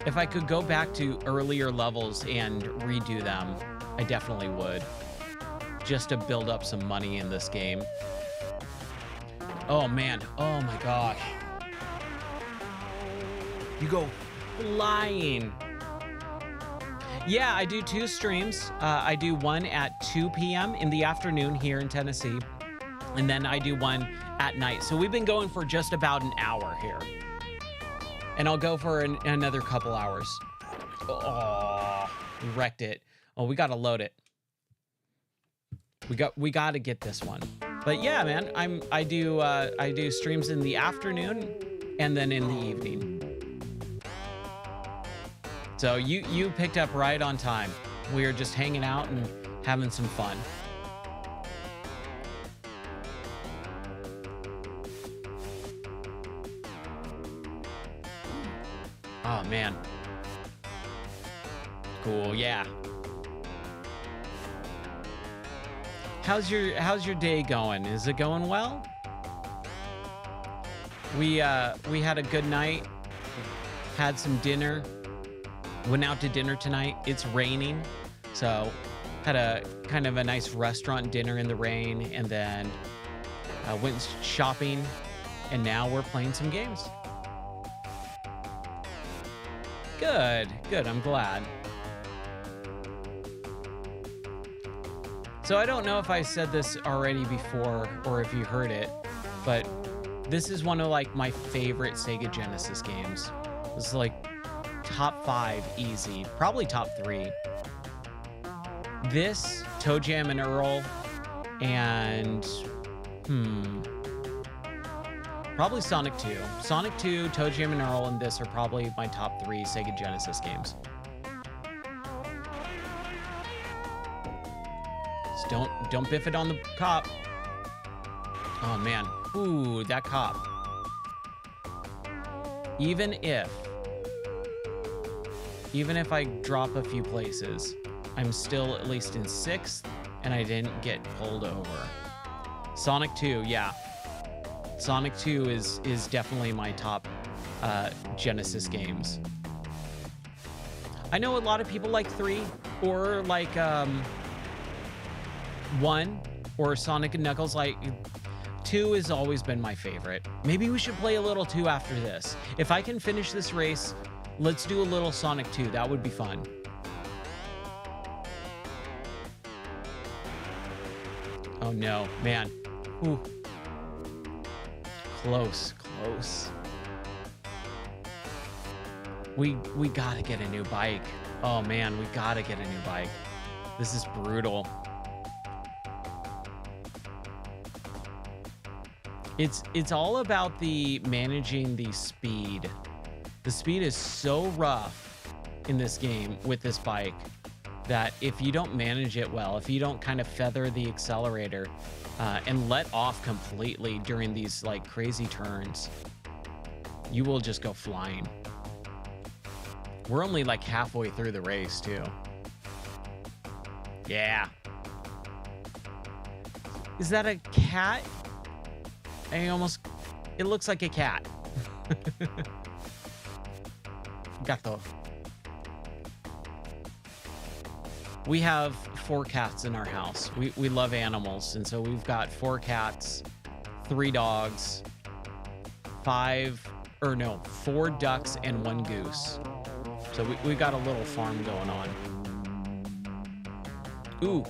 If I could go back to earlier levels and redo them, I definitely would. Just to build up some money in this game. Oh man, oh my gosh. You go flying. Yeah, I do 2 streams. I do one at 2 p.m. in the afternoon here in Tennessee. And then I do one at night. So we've been going for just about an hour here. And I'll go for another couple hours. Oh, we wrecked it. Oh, we got to load it. We got to get this one. But yeah, man, I do streams in the afternoon and then in the evening. So you picked up right on time. We were just hanging out and having some fun. Oh man. Cool, yeah. How's your day going? Is it going well? We had a good night. Had some dinner. Went out to dinner tonight. It's raining, so had a kind of a nice restaurant dinner in the rain, and then went shopping, and now we're playing some games. Good, I'm glad. So I don't know if I said this already before or if you heard it, but this is one of like my favorite Sega Genesis games. This is like top 5 easy, probably top 3. This, Toe Jam and Earl, and probably Sonic 2. Sonic 2, Toe Jam and Earl, and this are probably my top 3 Sega Genesis games. Just don't biff it on the cop. Oh man, ooh, that cop. Even if I drop a few places, I'm still at least in 6th, and I didn't get pulled over. Sonic 2, yeah. Sonic 2 is definitely my top Genesis games. I know a lot of people like 3, or like 1, or Sonic and Knuckles. Like 2 has always been my favorite. Maybe we should play a little 2 after this. If I can finish this race, let's do a little Sonic 2. That would be fun. Oh no, man. Ooh. Close. We gotta get a new bike. Oh man, we gotta get a new bike. This is brutal. It's all about the managing the speed. The speed is so rough in this game with this bike that if you don't manage it well, if you don't kind of feather the accelerator and let off completely during these like crazy turns, you will just go flying. We're only like halfway through the race too. Yeah. Is that a cat? It looks like a cat. Gato. We have 4 cats in our house. We love animals, and so we've got 4 cats, 3 dogs, 4 ducks, and 1 goose. So we got a little farm going on. Ooh.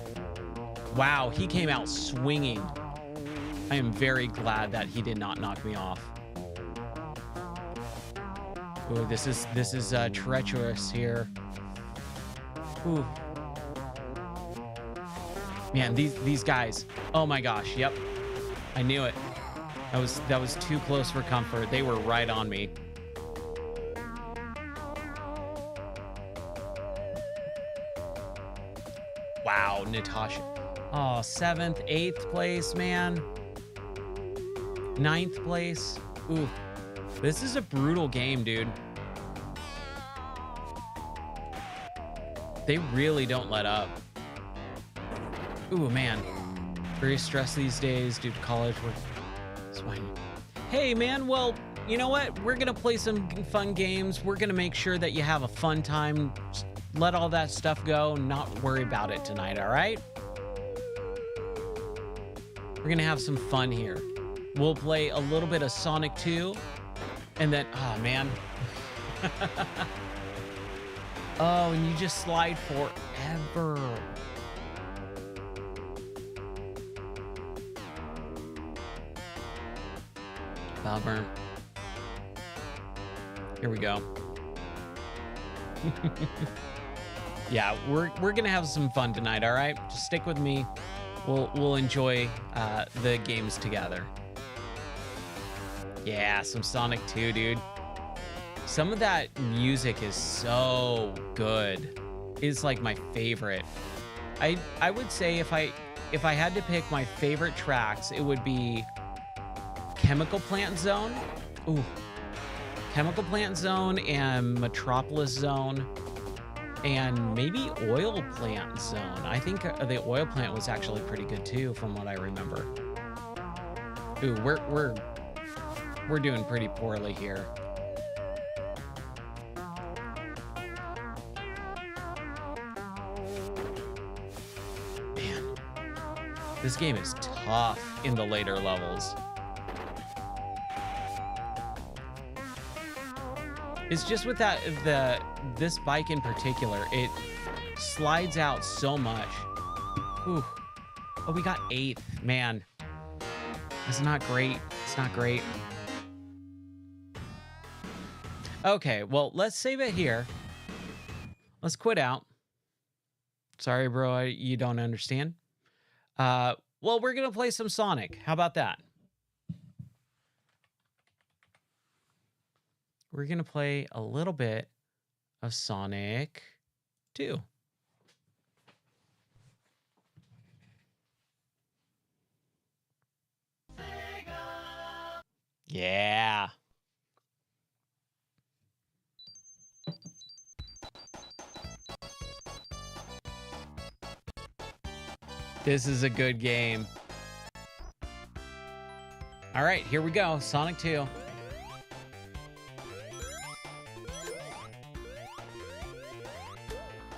Wow, he came out swinging. I am very glad that he did not knock me off. Ooh, this is treacherous here. Ooh. Man, these guys. Oh my gosh, yep. I knew it. That was too close for comfort. They were right on me. Wow, Natasha. Oh, 7th, 8th place, man. 9th place. Ooh. This is a brutal game, dude. They really don't let up. Ooh, man. Very stressed these days due to college work. It's fine. Hey, man, well, you know what? We're going to play some fun games. We're going to make sure that you have a fun time. Just let all that stuff go and not worry about it tonight, all right? We're going to have some fun here. We'll play a little bit of Sonic 2. And then, oh, man. Oh, and you just slide forever. Bummer. Here we go. Yeah, we're gonna have some fun tonight, all right? Just stick with me. We'll enjoy the games together. Yeah, some Sonic 2, dude. Some of that music is so good. It's like my favorite. I would say if I had to pick my favorite tracks, it would be Chemical Plant Zone. Ooh. Chemical Plant Zone and Metropolis Zone. And maybe Oil Plant Zone. I think the Oil Plant was actually pretty good too, from what I remember. Ooh, we're doing pretty poorly here. Man, this game is tough in the later levels. It's just with this bike in particular, it slides out so much. Ooh. Oh, we got 8th. Man, it's not great. It's not great. Okay, well, let's save it here. Let's quit out. Sorry, bro, you don't understand. Well, we're gonna play some Sonic. How about that? We're going to play a little bit of Sonic 2. Yeah. This is a good game. All right, here we go. Sonic 2.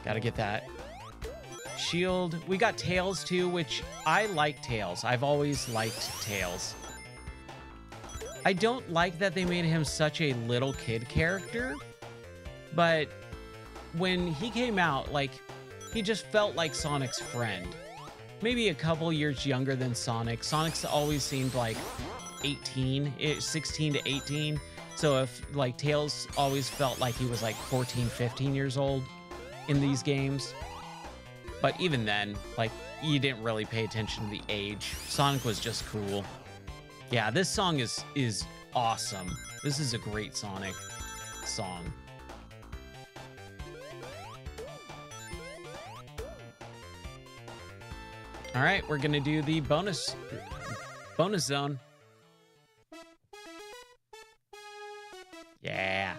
Gotta get that shield. We got Tails too, which I like Tails. I've always liked Tails. I don't like that they made him such a little kid character, but when he came out, like, he just felt like Sonic's friend. Maybe a couple years younger than Sonic. Sonic's always seemed like 16 to 18. So if, like, Tails always felt like he was like 14, 15 years old in these games. But even then, like, you didn't really pay attention to the age. Sonic was just cool. Yeah, this song is awesome. This is a great Sonic song. All right, we're gonna do the bonus zone. Yeah.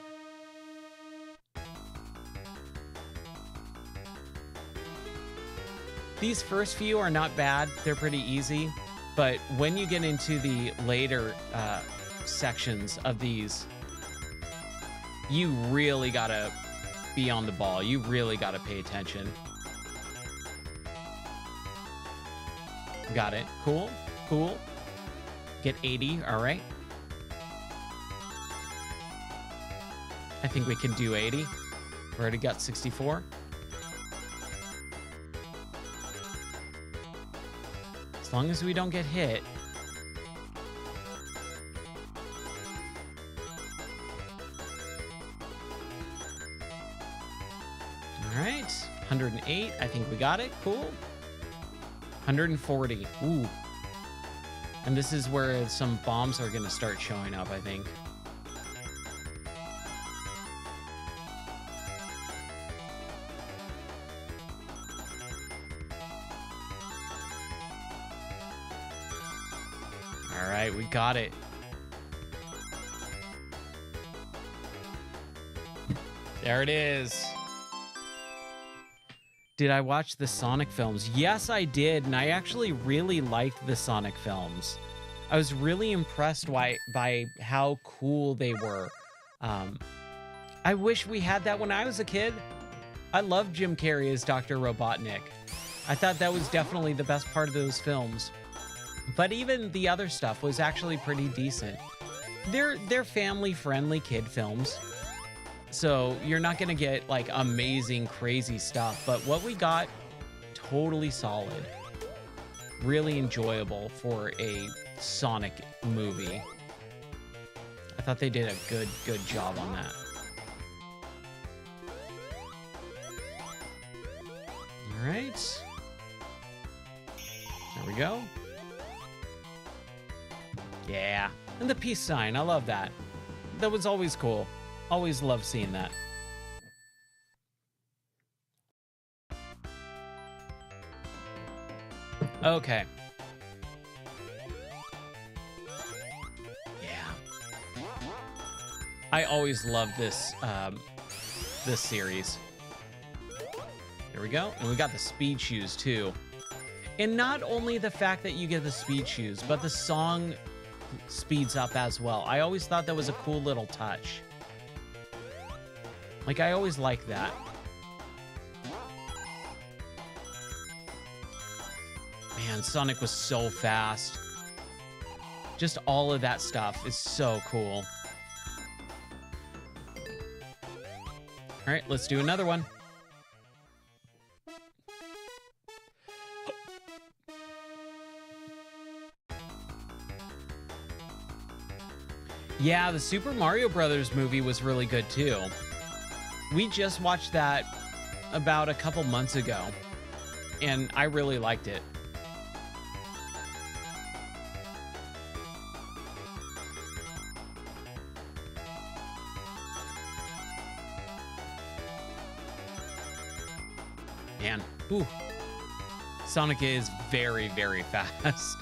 These first few are not bad. They're pretty easy. But when you get into the later sections of these, you really gotta be on the ball. You really gotta pay attention. Got it. Cool. Cool. Get 80. All right. I think we can do 80. We already got 64. As long as we don't get hit. All right, 108. I think we got it. Cool. 140. Ooh. And this is where some bombs are going to start showing up, I think. All right, we got it. There it is. Did I watch the Sonic films? Yes, I did, and I actually really liked the Sonic films. I was really impressed by how cool they were. I wish we had that when I was a kid. I loved Jim Carrey as Dr. Robotnik. I thought that was definitely the best part of those films. But even the other stuff was actually pretty decent. They're family-friendly kid films. So you're not going to get like amazing, crazy stuff. But what we got, totally solid. Really enjoyable for a Sonic movie. I thought they did a good job on that. All right. There we go. Yeah. And the peace sign. I love that. That was always cool. Always love seeing that. Okay. Yeah. I always love this this series. There we go. And we got the speed shoes too. And not only the fact that you get the speed shoes, but the song speeds up as well. I always thought that was a cool little touch. Like, I always liked that. Man, Sonic was so fast. Just all of that stuff is so cool. All right, let's do another one. Yeah, the Super Mario Brothers movie was really good too. We just watched that about a couple months ago, and I really liked it. Man, ooh. Sonic is very, very fast.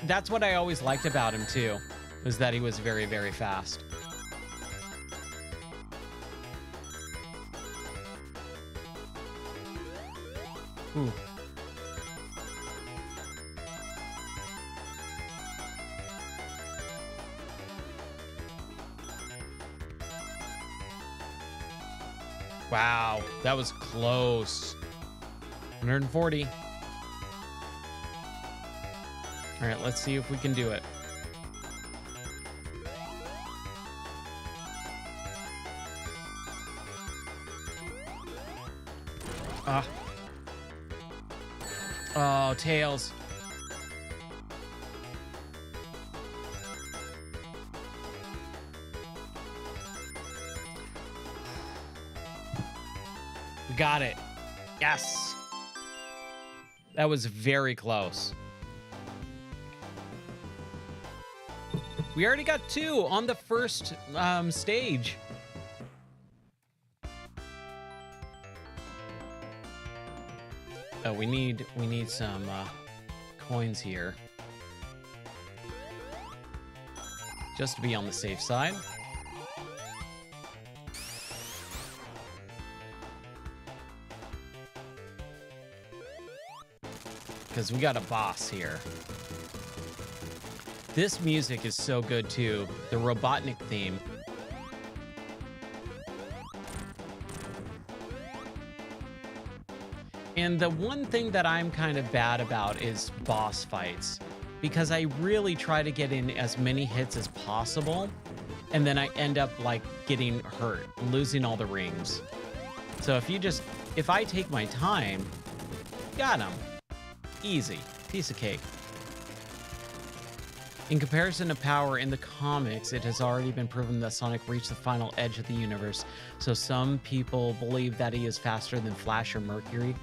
That's what I always liked about him too, was that he was very, very fast. Ooh. Wow, that was close. 140. All right, let's see if we can do it. Ah. Oh, Tails. We got it. Yes. That was very close. We already got 2 on the first stage. Oh, we need some coins here, just to be on the safe side. Because we got a boss here. This music is so good too, the Robotnik theme. And the one thing that I'm kind of bad about is boss fights, because I really try to get in as many hits as possible. and then I end up like getting hurt, losing all the rings. So if I take my time, got him. Easy. Piece of cake. In comparison to power in the comics, it has already been proven that Sonic reached the final edge of the universe. So some people believe that he is faster than Flash or Mercury.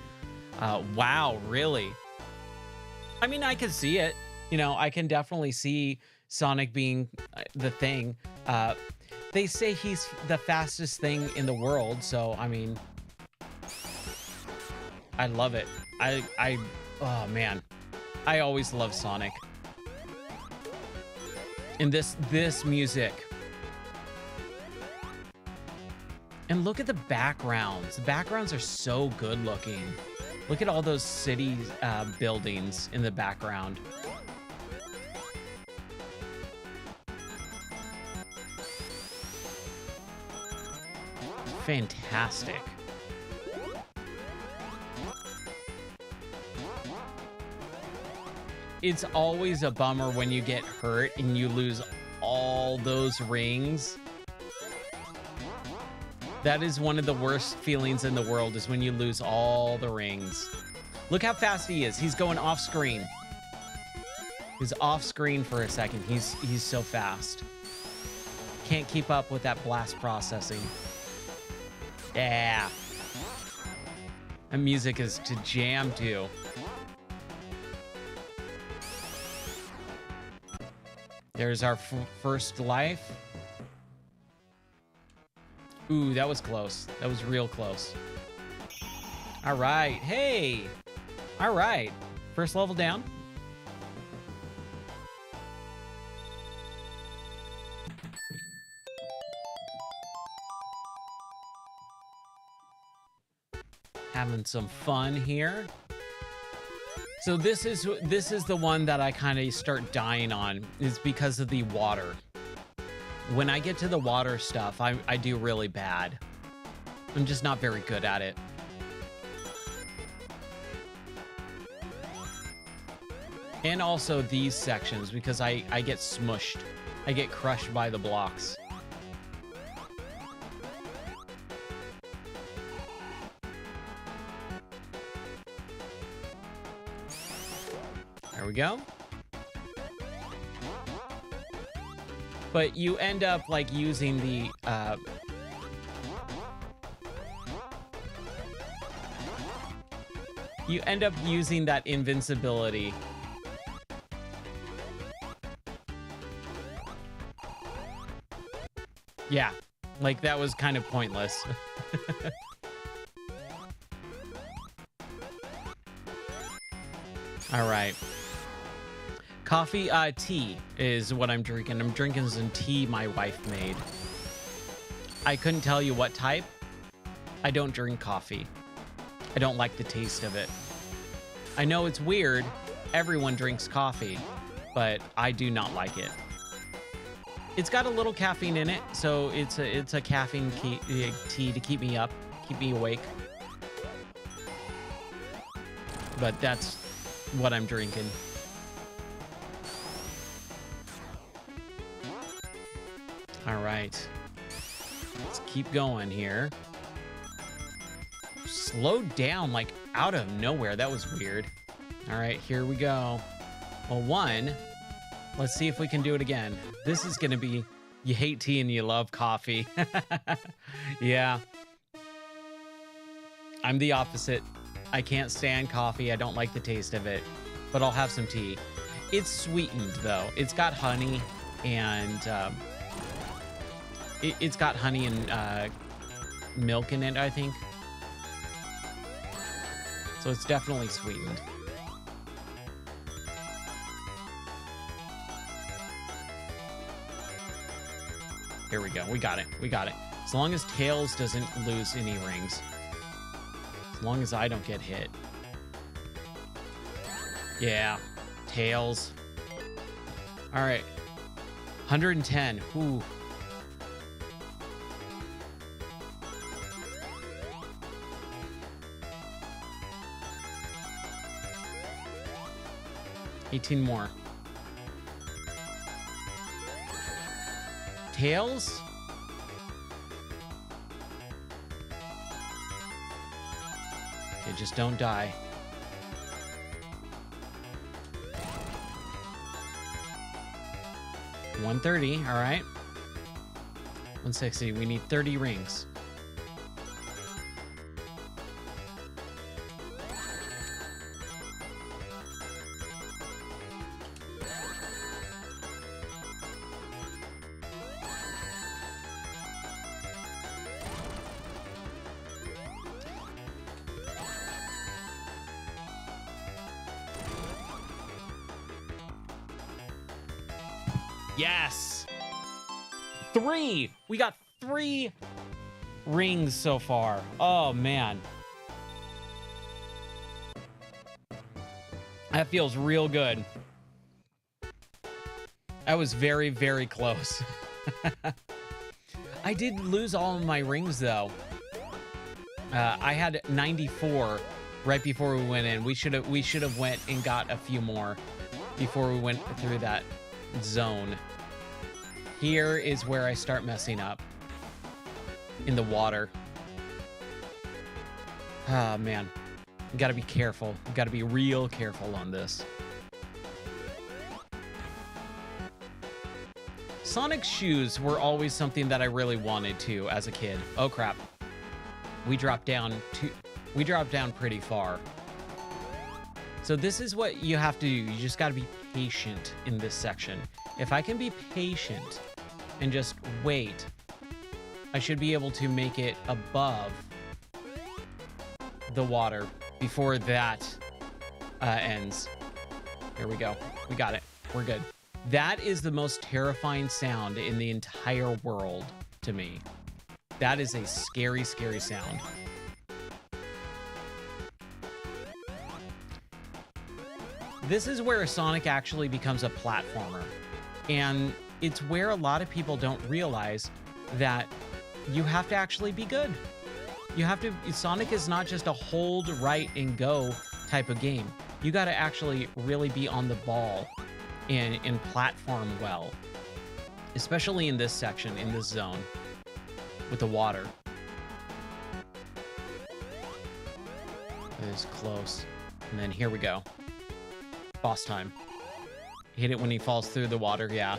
Wow, really? I mean, I can see it. You know, I can definitely see Sonic being the thing. They say he's the fastest thing in the world. So, I mean, I love it. Oh man, I always love Sonic. And this music. And look at the backgrounds. The backgrounds are so good looking. Look at all those city buildings in the background. Fantastic. It's always a bummer when you get hurt and you lose all those rings. That is one of the worst feelings in the world, is when you lose all the rings. Look how fast he is. He's going off screen. He's off screen for a second. He's so fast. Can't keep up with that blast processing. Yeah. That music is to jam to. There's our first life. Ooh, that was close. That was real close. All right. Hey. All right. First level down. Having some fun here. So this is the one that I kind of start dying on, is because of the water. When I get to the water stuff, I do really bad. I'm just not very good at it. And also these sections, because I get smushed. I get crushed by the blocks. There we go. But you end up like using the you end up using that invincibility. Yeah, like that was kind of pointless. All right. Coffee, tea is what I'm drinking. I'm drinking some tea my wife made. I couldn't tell you what type. I don't drink coffee. I don't like the taste of it. I know it's weird. Everyone drinks coffee, but I do not like it. It's got a little caffeine in it, so it's a caffeine tea to keep me up, keep me awake. But that's what I'm drinking. All right, let's keep going here. Slowed down like out of nowhere. That was weird. All right, here we go. Well, one, let's see if we can do it again. This is gonna be, you hate tea and you love coffee. Yeah, I'm the opposite. I can't stand coffee. I don't like the taste of it, but I'll have some tea. It's sweetened though. It's got honey and it's got honey and milk in it, I think. So it's definitely sweetened. Here we go. We got it. We got it. As long as Tails doesn't lose any rings. As long as I don't get hit. Yeah. Tails. All right. 110. Ooh. $18 more. Tails? Okay, just don't die. $130, all right. $160, we need 30 rings. Yes! 3! We got 3 rings so far. Oh, man. That feels real good. That was very, very close. I did lose all of my rings, though. I had 94 right before we went in. We should have went and got a few more before we went through that zone. Here is where I start messing up. In the water. Oh, man. You gotta be careful. You gotta be real careful on this. Sonic's shoes were always something that I really wanted to as a kid. Oh, crap. We dropped down pretty far. So this is what you have to do. You just gotta be patient in this section. If I can be patient and just wait, I should be able to make it above the water before that ends. Here we go. We got it. We're good. That is the most terrifying sound in the entire world to me. That is a scary, scary sound. This is where Sonic actually becomes a platformer. And it's where a lot of people don't realize that you have to actually be good. You have to, Sonic is not just a hold, right, and go type of game. You got to actually really be on the ball and platform well. Especially in this section, in this zone, with the water. It is close. And then here we go. Boss time. Hit it when he falls through the water, yeah.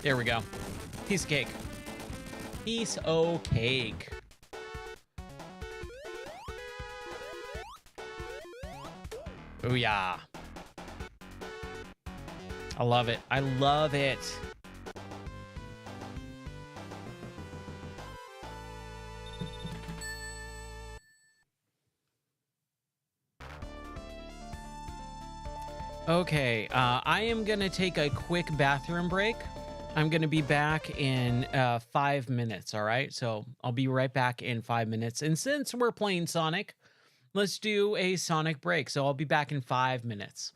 There we go. Piece of cake. Piece of cake. Oh yeah. I love it. I love it. Okay, I am gonna take a quick bathroom break. I'm gonna be back in 5 minutes, all right? So I'll be right back in 5 minutes. And since we're playing Sonic, let's do a Sonic break. So I'll be back in 5 minutes.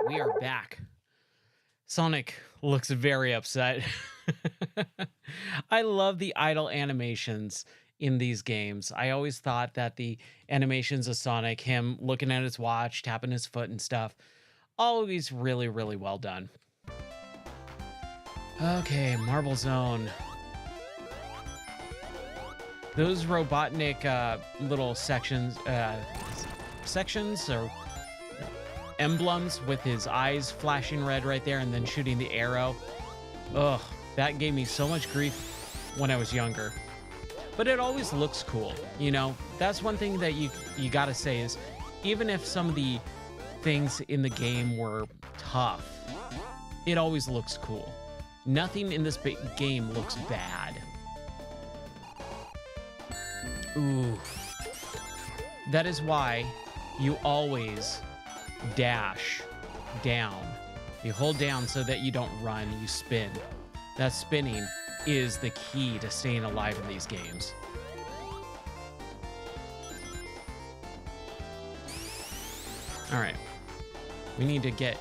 we are back. Sonic looks very upset. I love the idle animations in these games. I always thought that the animations of Sonic, him looking at his watch, tapping his foot and stuff, always really, really well done. Okay, Marble Zone. Those Robotnik little sections or emblems with his eyes flashing red right there and then shooting the arrow. Ugh, that gave me so much grief when I was younger. But it always looks cool, you know? That's one thing that you gotta say is, even if some of the things in the game were tough, it always looks cool. Nothing in this game looks bad. Ooh. That is why you always dash down. You hold down so that you don't run, you spin. That spinning is the key to staying alive in these games. All right. We need to get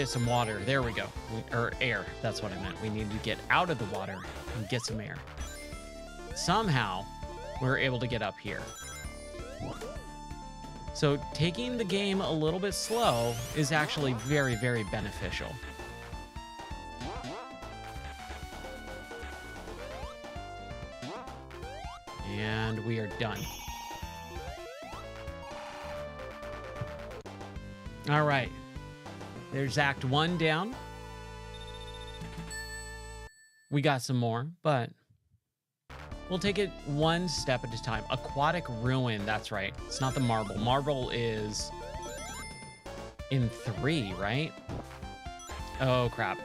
some water. There we go. Or air. That's what I meant. We need to get out of the water and get some air. Somehow, we're able to get up here. So taking the game a little bit slow is actually very, very beneficial. And we are done. All right. There's Act 1 down. We got some more, but we'll take it one step at a time. Aquatic Ruin, that's right. It's not the marble. Marble is in 3, right? Oh, crap.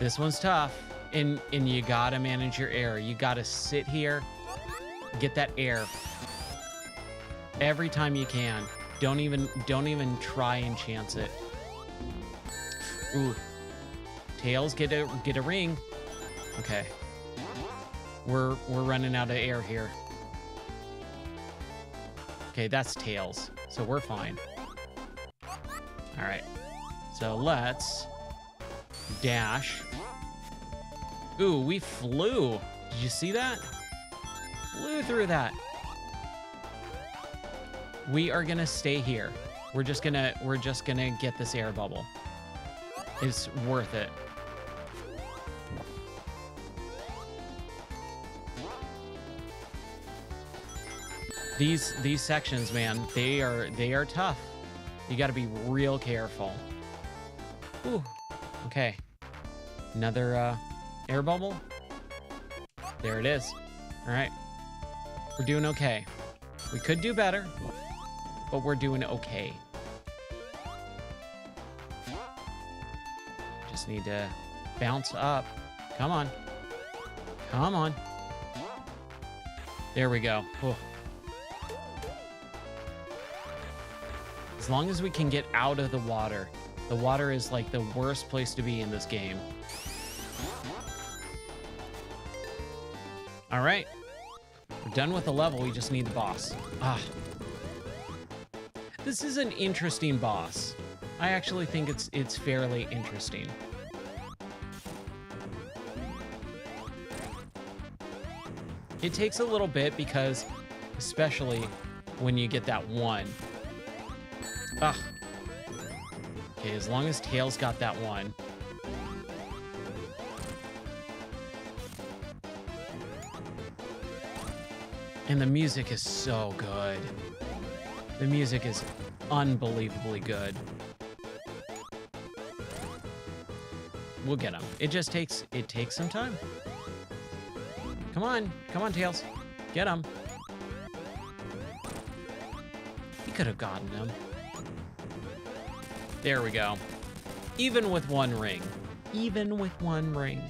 This one's tough. And you gotta manage your air. You gotta sit here, get that air every time you can. Don't even try and chance it. Ooh. Tails, get a ring. Okay. We're running out of air here. Okay, that's Tails. So we're fine. All right. So let's dash. Ooh, we flew. Did you see that? Flew through that. We are gonna stay here. We're just gonna get this air bubble. It's worth it. These sections, man, they are tough. You got to be real careful. Ooh. Okay. Another air bubble. There it is. All right. We're doing okay. We could do better, but we're doing okay. Just need to bounce up. Come on. Come on. There we go. Ooh. As long as we can get out of the water. The water is like the worst place to be in this game. All right. We're done with the level. We just need the boss. Ah. This is an interesting boss. I actually think it's fairly interesting. It takes a little bit because, especially when you get that one. Ugh. Okay, as long as Tails got that one. And the music is so good. The music is unbelievably good. We'll get him. It takes some time. Come on, Tails. Get him. He could have gotten him. There we go. Even with one ring. Even with one ring.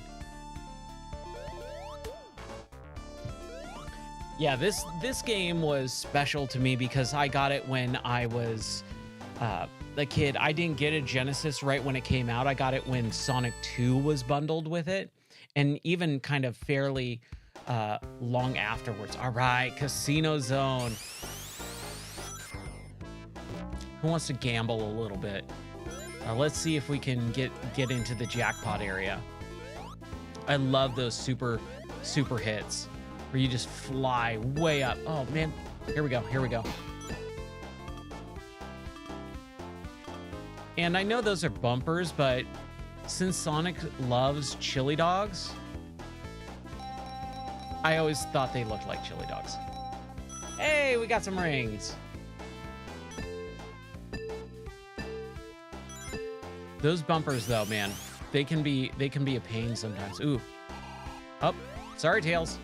Yeah, this game was special to me because I got it when I was a kid. I didn't get a Genesis right when it came out. I got it when Sonic 2 was bundled with it. And even kind of fairly long afterwards. All right, Casino Zone. Who wants to gamble a little bit? Let's see if we can get into the jackpot area. I love those super hits where you just fly way up. Oh man, here we go. And I know those are bumpers, but since Sonic loves chili dogs, I always thought they looked like chili dogs. Hey, we got some rings. Those bumpers though, man, they can be a pain sometimes. Ooh. Oh, sorry, Tails.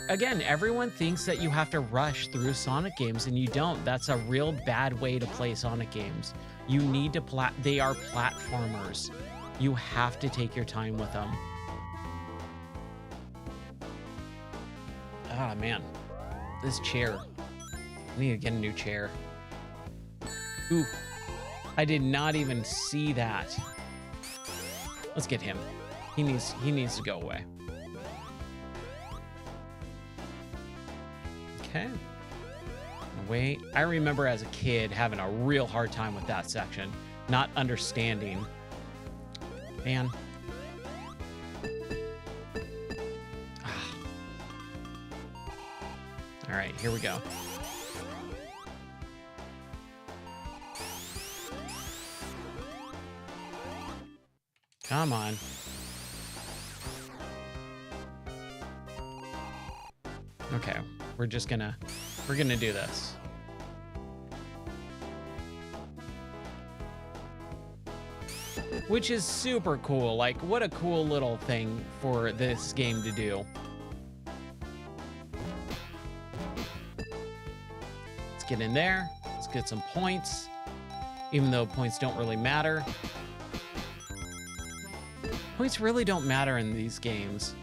Again, everyone thinks that you have to rush through Sonic games, and you don't. That's a real bad way to play Sonic games. You need to they are platformers. You have to take your time with them. Ah, man. This chair. I need to get a new chair. Ooh. I did not even see that. Let's get him. He needs to go away. Okay. Wait. I remember as a kid having a real hard time with that section. Not understanding. Man. All right, here we go. Come on. Okay, we're gonna do this. Which is super cool. Like, what a cool little thing for this game to do. Let's get in there. Let's get some points. Even though points don't really matter. Points really don't matter in these games.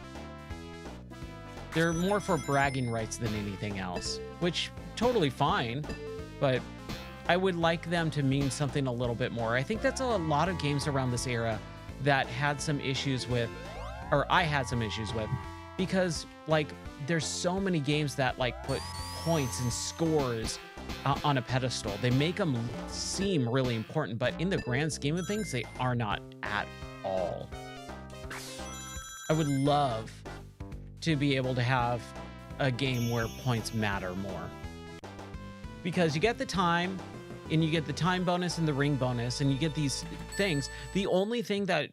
They're more for bragging rights than anything else, which totally fine, but I would like them to mean something a little bit more. I think that's a lot of games around this era that had some issues with, or I had some issues with, because like there's so many games that like put points and scores on a pedestal. They make them seem really important, but in the grand scheme of things, they are not at all. I would love to be able to have a game where points matter more, because you get the time, and you get the time bonus and the ring bonus, and you get these things. The only thing that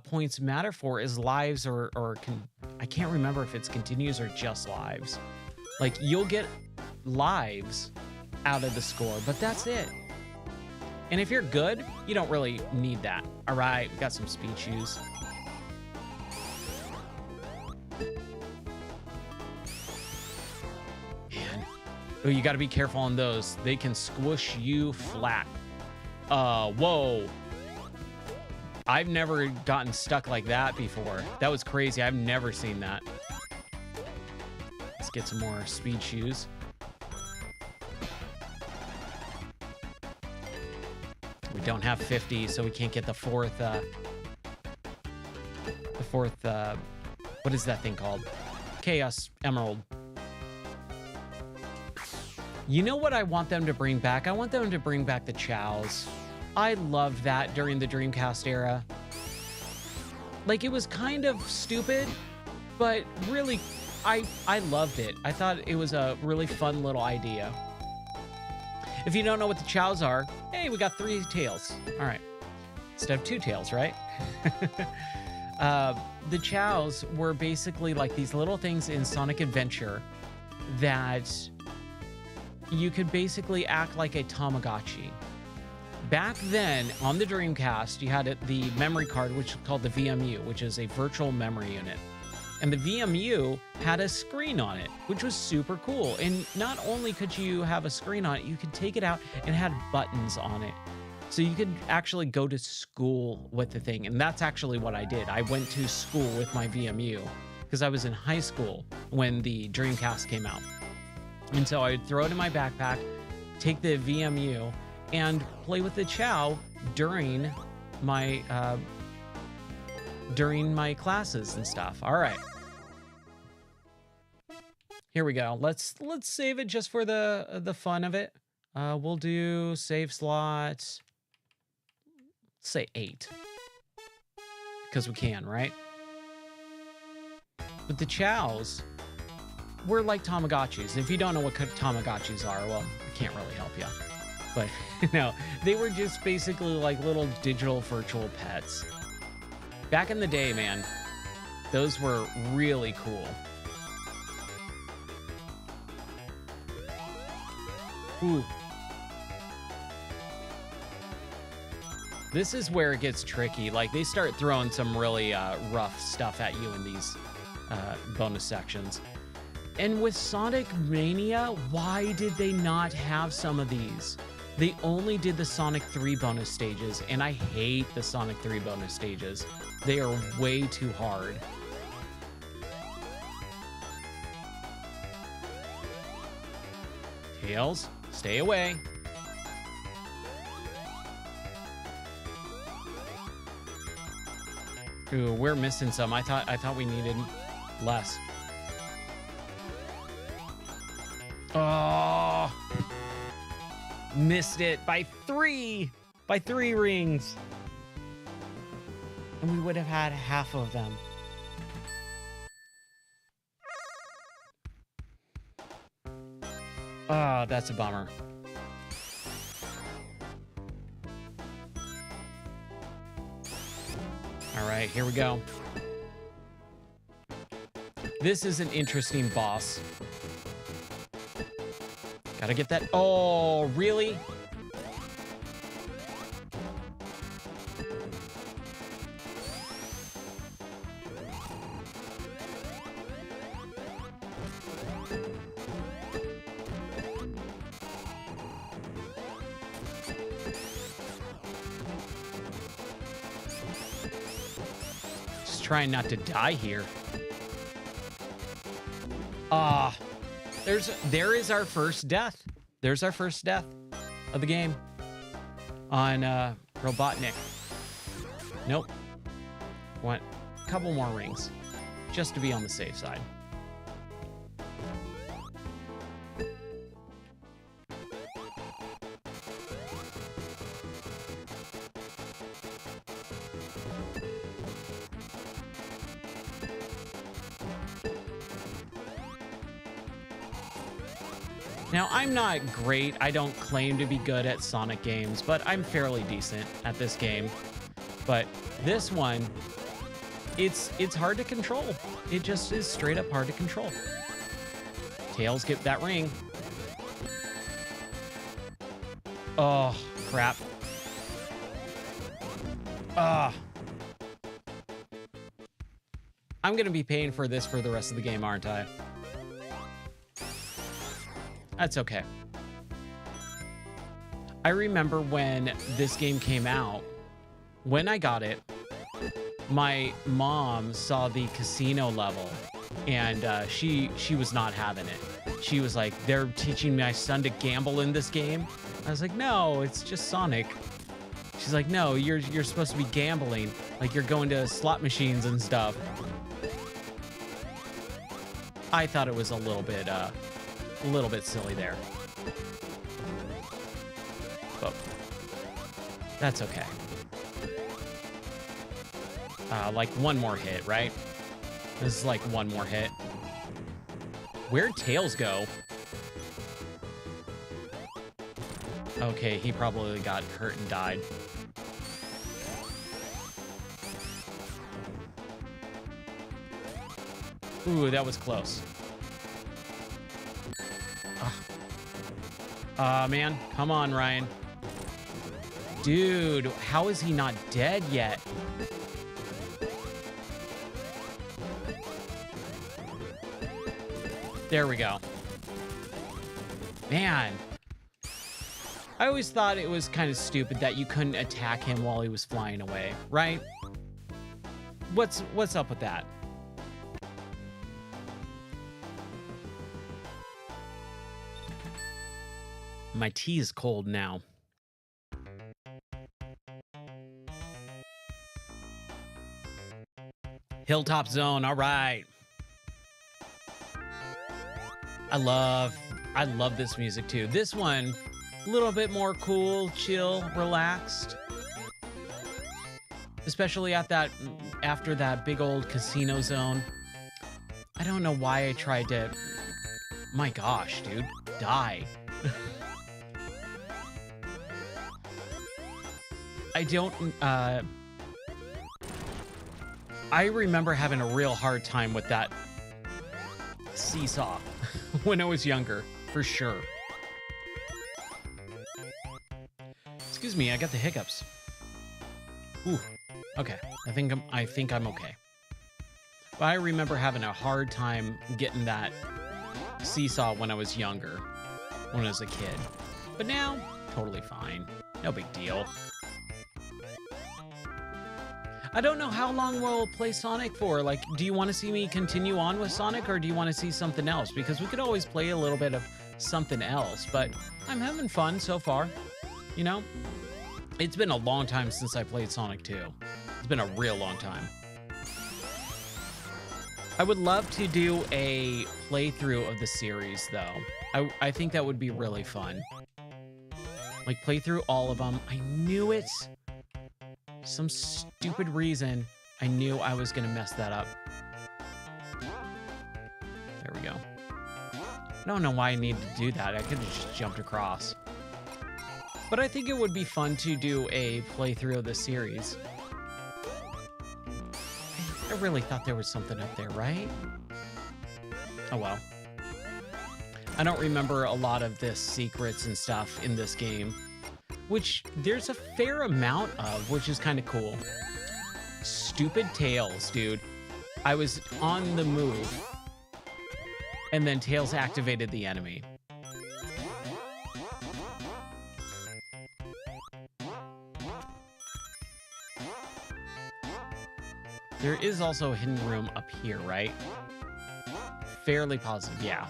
points matter for is lives, I can't remember if it's continues or just lives. Like, you'll get lives out of the score, but that's it. And if you're good, you don't really need that. All right, we got some speed shoes. Oh, you got to be careful on those. They can squish you flat. Whoa. I've never gotten stuck like that before. That was crazy. I've never seen that. Let's get some more speed shoes. We don't have 50, so we can't get the fourth, what is that thing called? Chaos Emerald. You know what I want them to bring back? I want them to bring back the chows. I loved that during the Dreamcast era. Like, it was kind of stupid, but really, I loved it. I thought it was a really fun little idea. If you don't know what the chows are, hey, we got 3 tails. All right. Instead of 2 tails, right? The chows were basically like these little things in Sonic Adventure that you could basically act like a Tamagotchi. Back then, on the Dreamcast, you had the memory card, which is called the VMU, which is a virtual memory unit. And the VMU had a screen on it, which was super cool. And not only could you have a screen on it, you could take it out and it had buttons on it. So you could actually go to school with the thing. And that's actually what I did. I went to school with my VMU because I was in high school when the Dreamcast came out. And so I would throw it in my backpack, take the VMU, and play with the chow during my classes and stuff. All right. Here we go. Let's save it just for the fun of it. We'll do save slots. Say 8. Because we can, right? But the chows, we're like Tamagotchis. If you don't know what Tamagotchis are, well, I can't really help you. But, no, they were just basically like little digital virtual pets. Back in the day, man, those were really cool. Ooh. This is where it gets tricky. Like, they start throwing some really rough stuff at you in these bonus sections. And with Sonic Mania, why did they not have some of these? They only did the Sonic 3 bonus stages, and I hate the Sonic 3 bonus stages. They are way too hard. Tails, stay away. Ooh, we're missing some. I thought we needed less. Oh, missed it by 3 rings, and we would have had half of them. Ah, that's a bummer. All right, here we go. This is an interesting boss. Gotta get that. Oh, really? Just trying not to die here. Ah. There is our first death. There's our first death of the game on Robotnik. Nope. Want a couple more rings just to be on the safe side. Now, I'm not great. I don't claim to be good at Sonic games, but I'm fairly decent at this game. But this one, it's hard to control. It just is straight up hard to control. Tails, get that ring. Oh, crap. Ah. I'm going to be paying for this for the rest of the game, aren't I? That's okay. I remember when this game came out, when I got it, my mom saw the casino level, and she was not having it. She was like, they're teaching my son to gamble in this game? I was like, no, it's just Sonic. She's like, no, you're supposed to be gambling. Like, you're going to slot machines and stuff. I thought it was a little bit silly there. But that's okay. Like one more hit, right? This is like one more hit. Where'd Tails go? Okay, he probably got hurt and died. Ooh, that was close. Man, come on, Ryan. Dude, how is he not dead yet? There we go. Man. I always thought it was kind of stupid that you couldn't attack him while he was flying away, right? What's up with that? My tea is cold now. Hilltop Zone, all right. I love I love this music too. This one, a little bit more cool, chill, relaxed. Especially at that after that big old casino zone. I don't know why I tried to. My gosh, dude, die. I don't. I remember having a real hard time with that seesaw when I was younger, for sure. Excuse me, I got the hiccups. Ooh, okay. I think I'm okay. But I remember having a hard time getting that seesaw when I was younger, when I was a kid. But now, totally fine. No big deal. I don't know how long we'll play Sonic for. Like, do you want to see me continue on with Sonic, or do you want to see something else? Because we could always play a little bit of something else, but I'm having fun so far. You know? It's been a long time since I played Sonic 2. It's been a real long time. I would love to do a playthrough of the series, though. I think that would be really fun. Like, play through all of them. I knew it. Some stupid reason, I knew I was going to mess that up. There we go. I don't know why I needed to do that. I could have just jumped across. But I think it would be fun to do a playthrough of the series. I really thought there was something up there, right? Oh well. I don't remember a lot of the secrets and stuff in this game, which there's a fair amount of, which is kind of cool. Stupid Tails, dude. I was on the move, and then Tails activated the enemy. There is also a hidden room up here, right? Fairly positive, yeah.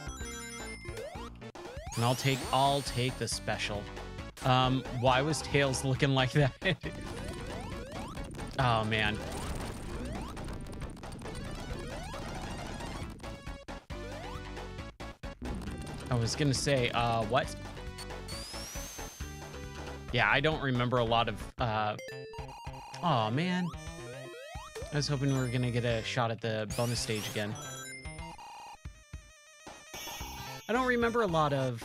And I'll take the special. Why was Tails looking like that? Oh, man. I was gonna say, what? Yeah, I don't remember a lot of, oh, man. I was hoping we were gonna get a shot at the bonus stage again. I don't remember a lot of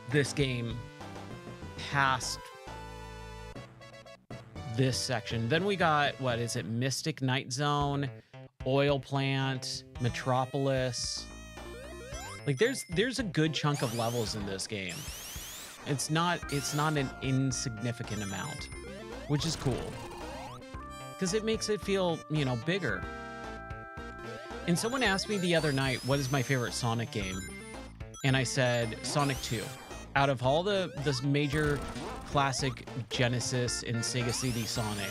this game past this section. Then we got, what is it, Mystic Night Zone, Oil Plant, Metropolis. Like there's a good chunk of levels in this game. It's not an insignificant amount, which is cool. Because it makes it feel, you know, bigger. And someone asked me the other night, what is my favorite Sonic game? And I said, Sonic 2. Out of all the major classic Genesis and Sega CD Sonic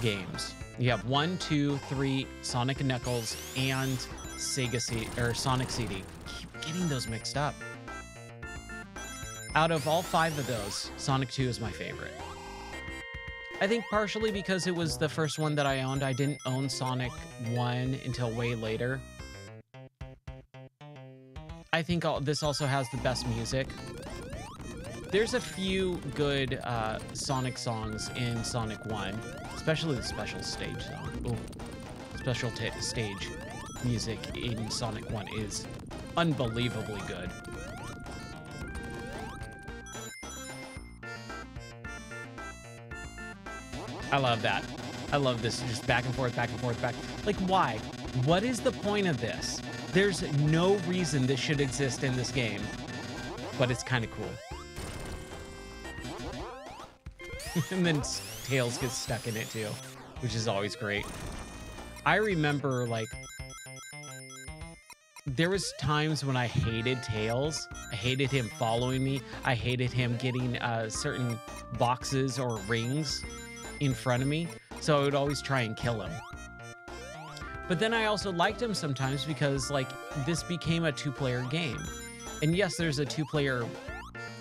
games, you have 1, 2, 3, Sonic and Knuckles, and Sega CD, or Sonic CD. Keep getting those mixed up. Out of all 5 of those, Sonic 2 is my favorite. I think partially because it was the first one that I owned. I didn't own Sonic 1 until way later. I think this also has the best music. There's a few good Sonic songs in Sonic 1, especially the special stage song. Ooh. Special stage music in Sonic 1 is unbelievably good. I love that. I love this just back and forth, back and forth, back. Like, why? What is the point of this? There's no reason this should exist in this game, but it's kind of cool. And then Tails gets stuck in it too, which is always great. I remember, like, there was times when I hated Tails. I hated him following me. I hated him getting certain boxes or rings in front of me, so I would always try and kill him. But then I also liked him sometimes because, like, this became a 2-player game. And yes, there's a 2-player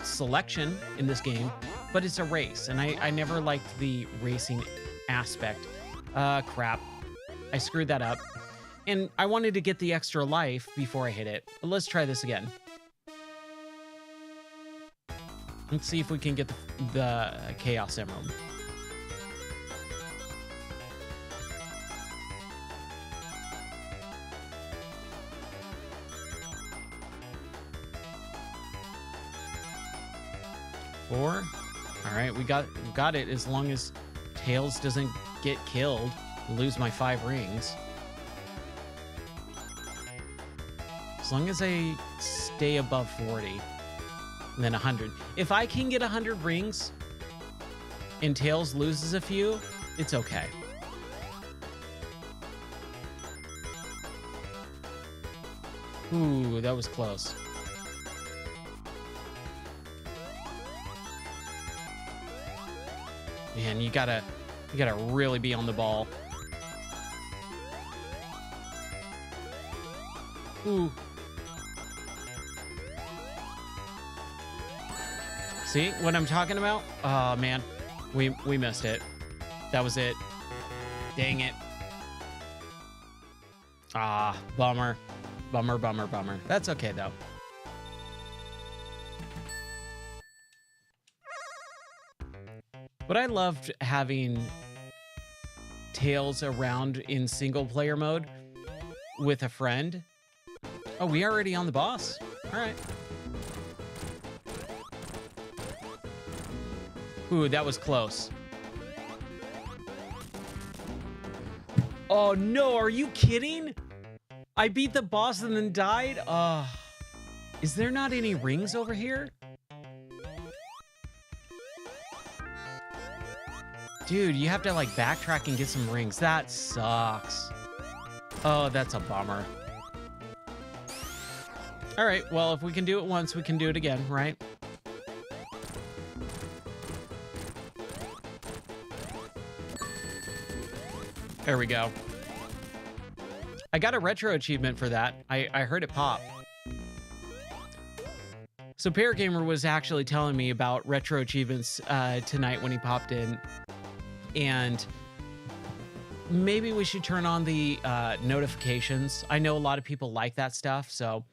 selection in this game, but it's a race, and I never liked the racing aspect. Crap. I screwed that up. And I wanted to get the extra life before I hit it. But let's try this again. Let's see if we can get the Chaos Emerald. Four. All right, we got it. As long as Tails doesn't get killed, lose my 5 rings. As long as I stay above 40, and then 100. If I can get 100 rings and Tails loses a few, it's okay. Ooh, that was close. Man, you gotta really be on the ball. Ooh. See what I'm talking about? Oh man, we missed it. That was it. Dang it. Ah, bummer. Bummer, bummer, bummer. That's okay though. But I loved having Tails around in single player mode with a friend. Oh, we already on the boss. All right. Ooh, that was close. Oh no, are you kidding? I beat the boss and then died? Is there not any rings over here? Dude, you have to like backtrack and get some rings. That sucks. Oh, that's a bummer. All right, well, if we can do it once, we can do it again, right? There we go. I got a retro achievement for that. I heard it pop. So Paragamer was actually telling me about retro achievements tonight when he popped in. And maybe we should turn on the notifications. I know a lot of people like that stuff, so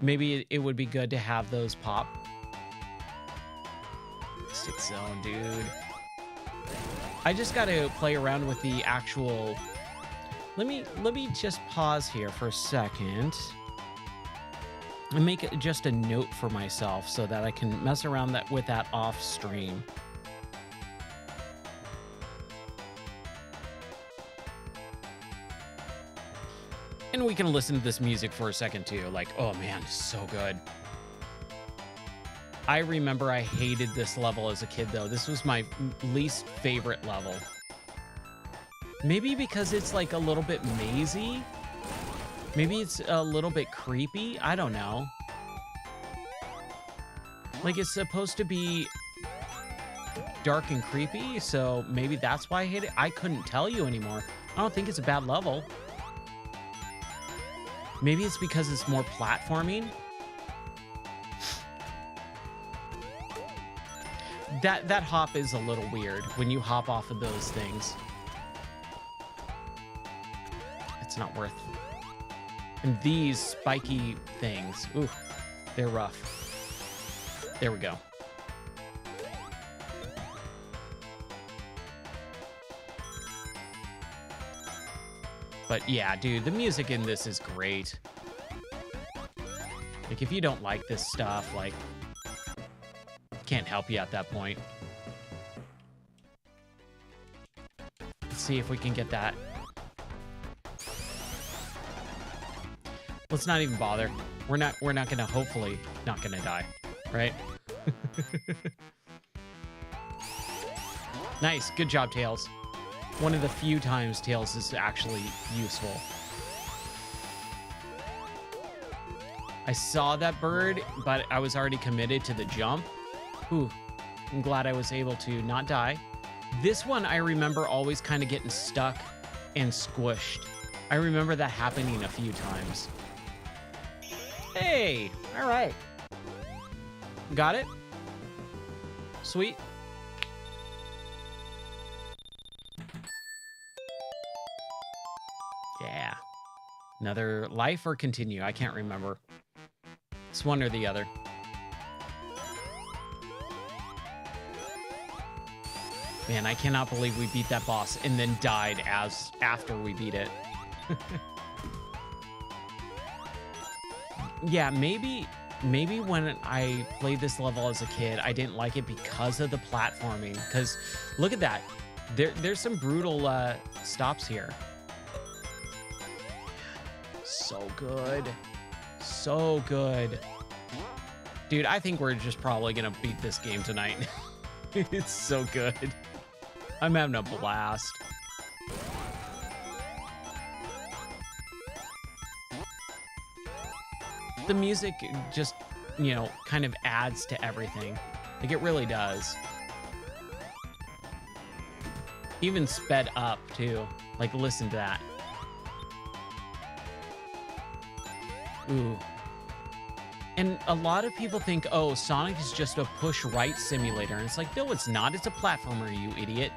maybe it would be good to have those pop. Stick zone, dude. I just got to play around with the actual... Let me just pause here for a second and make it just a note for myself so that I can mess around with that off stream. And we can listen to this music for a second too. Like, oh man, so good. I remember I hated this level as a kid though. This was my least favorite level. Maybe because it's like a little bit mazy. Maybe it's a little bit creepy. I don't know. Like it's supposed to be dark and creepy, so maybe that's why I hate it. I couldn't tell you anymore. I don't think it's a bad level. Maybe it's because it's more platforming. That hop is a little weird when you hop off of those things. It's not worth it. And these spiky things, ooh, they're rough. There we go. But yeah, dude, the music in this is great. Like, if you don't like this stuff, like, can't help you at that point. Let's see if we can get that. Let's not even bother. We're not gonna, hopefully, not gonna die, right? Nice, good job, Tails. One of the few times Tails is actually useful. I saw that bird, but I was already committed to the jump. Ooh, I'm glad I was able to not die. This one, I remember always kind of getting stuck and squished. I remember that happening a few times. Hey, all right. Got it? Sweet. Yeah. Another life or continue? I can't remember. It's one or the other. Man, I cannot believe we beat that boss and then died after we beat it. Yeah, maybe when I played this level as a kid, I didn't like it because of the platforming. Because look at that. There's some brutal stops here. So good. So good. Dude, I think we're just probably going to beat this game tonight. It's so good. I'm having a blast. The music just, you know, kind of adds to everything. Like, it really does. Even sped up, too. Like, listen to that. Ooh. And a lot of people think, oh, Sonic is just a push-right simulator. And it's like, no, it's not. It's a platformer, you idiot.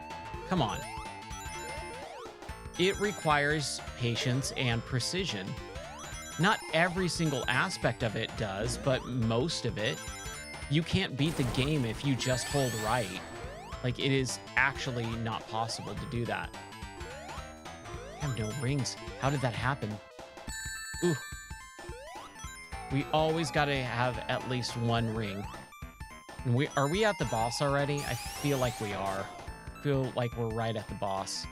Come on. It requires patience and precision. Not every single aspect of it does, but most of it. You can't beat the game if you just hold right. Like, it is actually not possible to do that. I have no rings. How did that happen? Ooh. We always got to have at least one ring. And are we at the boss already? I feel like we are. I feel like we're right at the boss.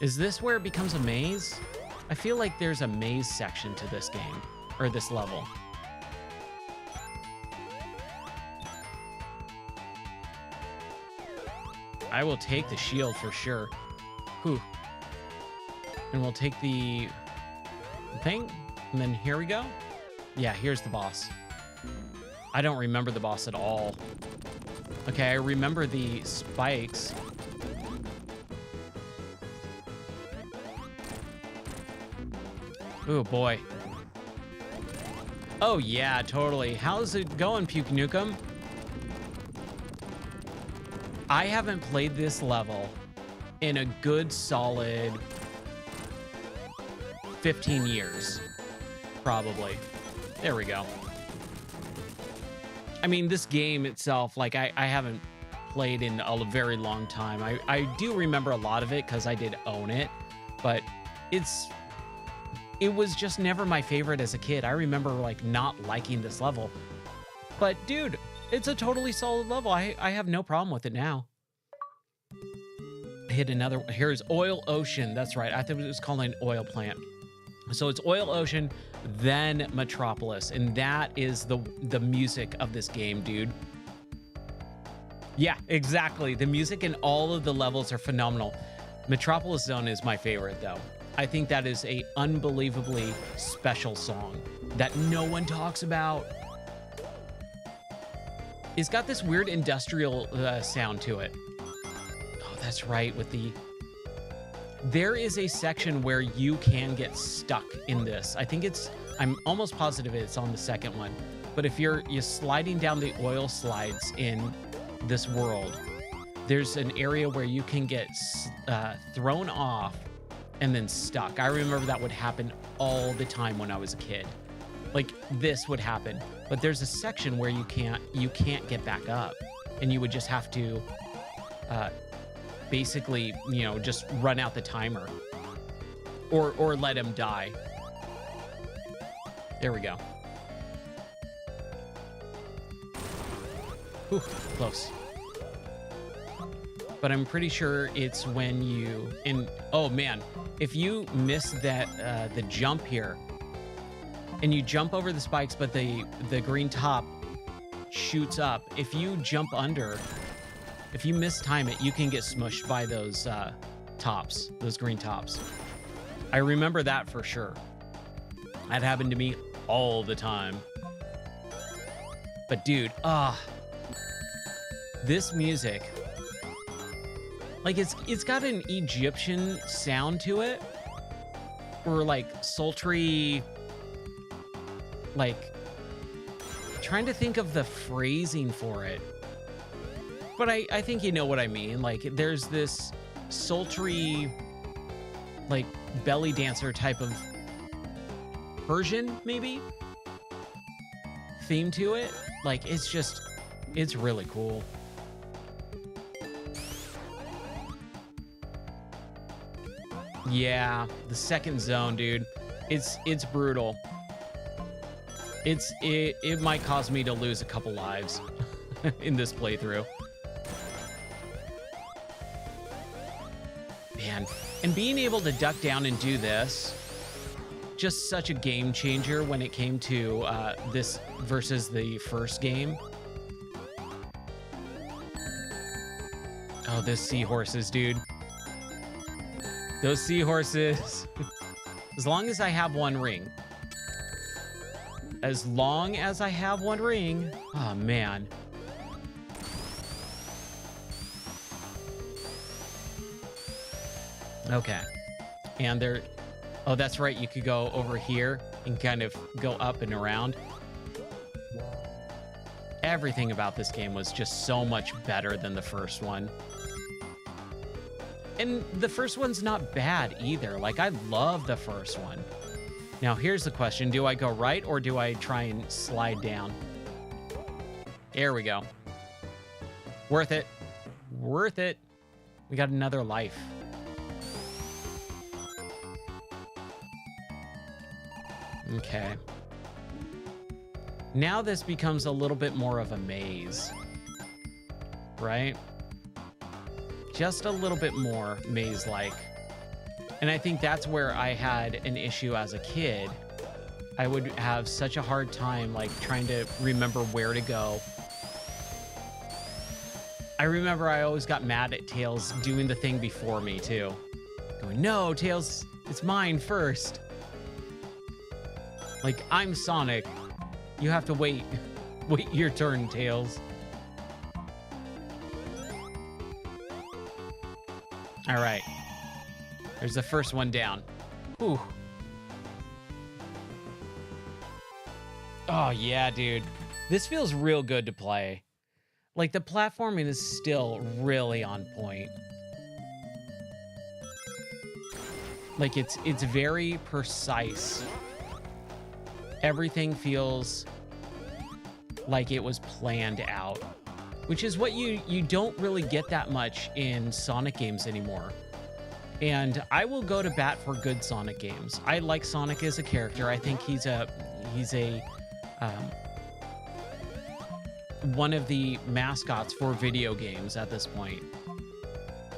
Is this where it becomes a maze? I feel like there's a maze section to this game, or this level. I will take the shield for sure. Whew. And we'll take the thing, and then here we go. Yeah, here's the boss. I don't remember the boss at all. Okay, I remember the spikes. Oh boy. Oh yeah, totally. How's it going, Puke Nukem? I haven't played this level in a good solid 15 years, probably. There we go. I mean, this game itself, like, I haven't played in a very long time. I do remember a lot of it because I did own it, but it was just never my favorite as a kid. I remember, like, not liking this level. But, dude, it's a totally solid level. I have no problem with it now. I hit another. Here's Oil Ocean. That's right. I thought it was called an oil plant. So it's Oil Ocean, then Metropolis, and that is the music of this game, dude. Yeah, exactly. The music in all of the levels are phenomenal. Metropolis Zone is my favorite, though. I think that is a unbelievably special song that no one talks about. It's got this weird industrial sound to it. Oh, that's right, with the... There is a section where you can get stuck in this. I think I'm almost positive it's on the second one. But if you're sliding down the oil slides in this world, there's an area where you can get thrown off and then stuck. I remember that would happen all the time when I was a kid. Like, this would happen. But there's a section where you can't get back up, and you would just have to basically, you know, just run out the timer or let him die. There we go. Whew, close. But I'm pretty sure it's when you... Oh, man. If you miss that the jump here, and you jump over the spikes, but the green top shoots up, if you jump under, if you mistime it, you can get smushed by those tops, those green tops. I remember that for sure. That happened to me all the time. But dude, this music... Like, it's got an Egyptian sound to it, or like sultry, like, trying to think of the phrasing for it. But I think you know what I mean. Like, there's this sultry, like belly dancer type of Persian, maybe, theme to it. Like, it's really cool. Yeah, the second zone, dude. It's brutal. It might cause me to lose a couple lives in this playthrough. Man, and being able to duck down and do this, just such a game changer when it came to this versus the first game. Oh, those seahorses, dude. Those seahorses. As long as I have one ring. As long as I have one ring. Oh, man. Okay. And there... Oh, that's right. You could go over here and kind of go up and around. Everything about this game was just so much better than the first one. And the first one's not bad either. Like, I love the first one. Now, here's the question. Do I go right or do I try and slide down? There we go. Worth it. Worth it. We got another life. Okay. Now this becomes a little bit more of a maze. Right? Just a little bit more maze-like. And I think that's where I had an issue as a kid. I would have such a hard time, like, trying to remember where to go. I remember I always got mad at Tails doing the thing before me, too. Going, no, Tails, it's mine first. Like, I'm Sonic. You have to wait. Wait your turn, Tails. All right. There's the first one down. Ooh. Oh, yeah, dude. This feels real good to play. Like, the platforming is still really on point. Like, it's very precise. Everything feels like it was planned out, which is what you don't really get that much in Sonic games anymore. And I will go to bat for good Sonic games. I like Sonic as a character. I think he's one of the mascots for video games at this point.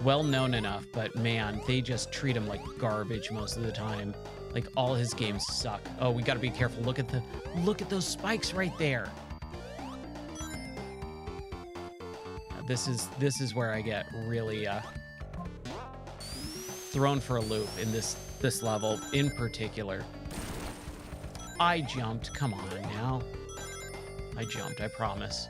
Well known enough, but man, they just treat him like garbage most of the time. Like, all his games suck. Oh, we gotta be careful. Look at those spikes right there. This is where I get really thrown for a loop in this level in particular. I jumped. Come on now. I jumped, I promise.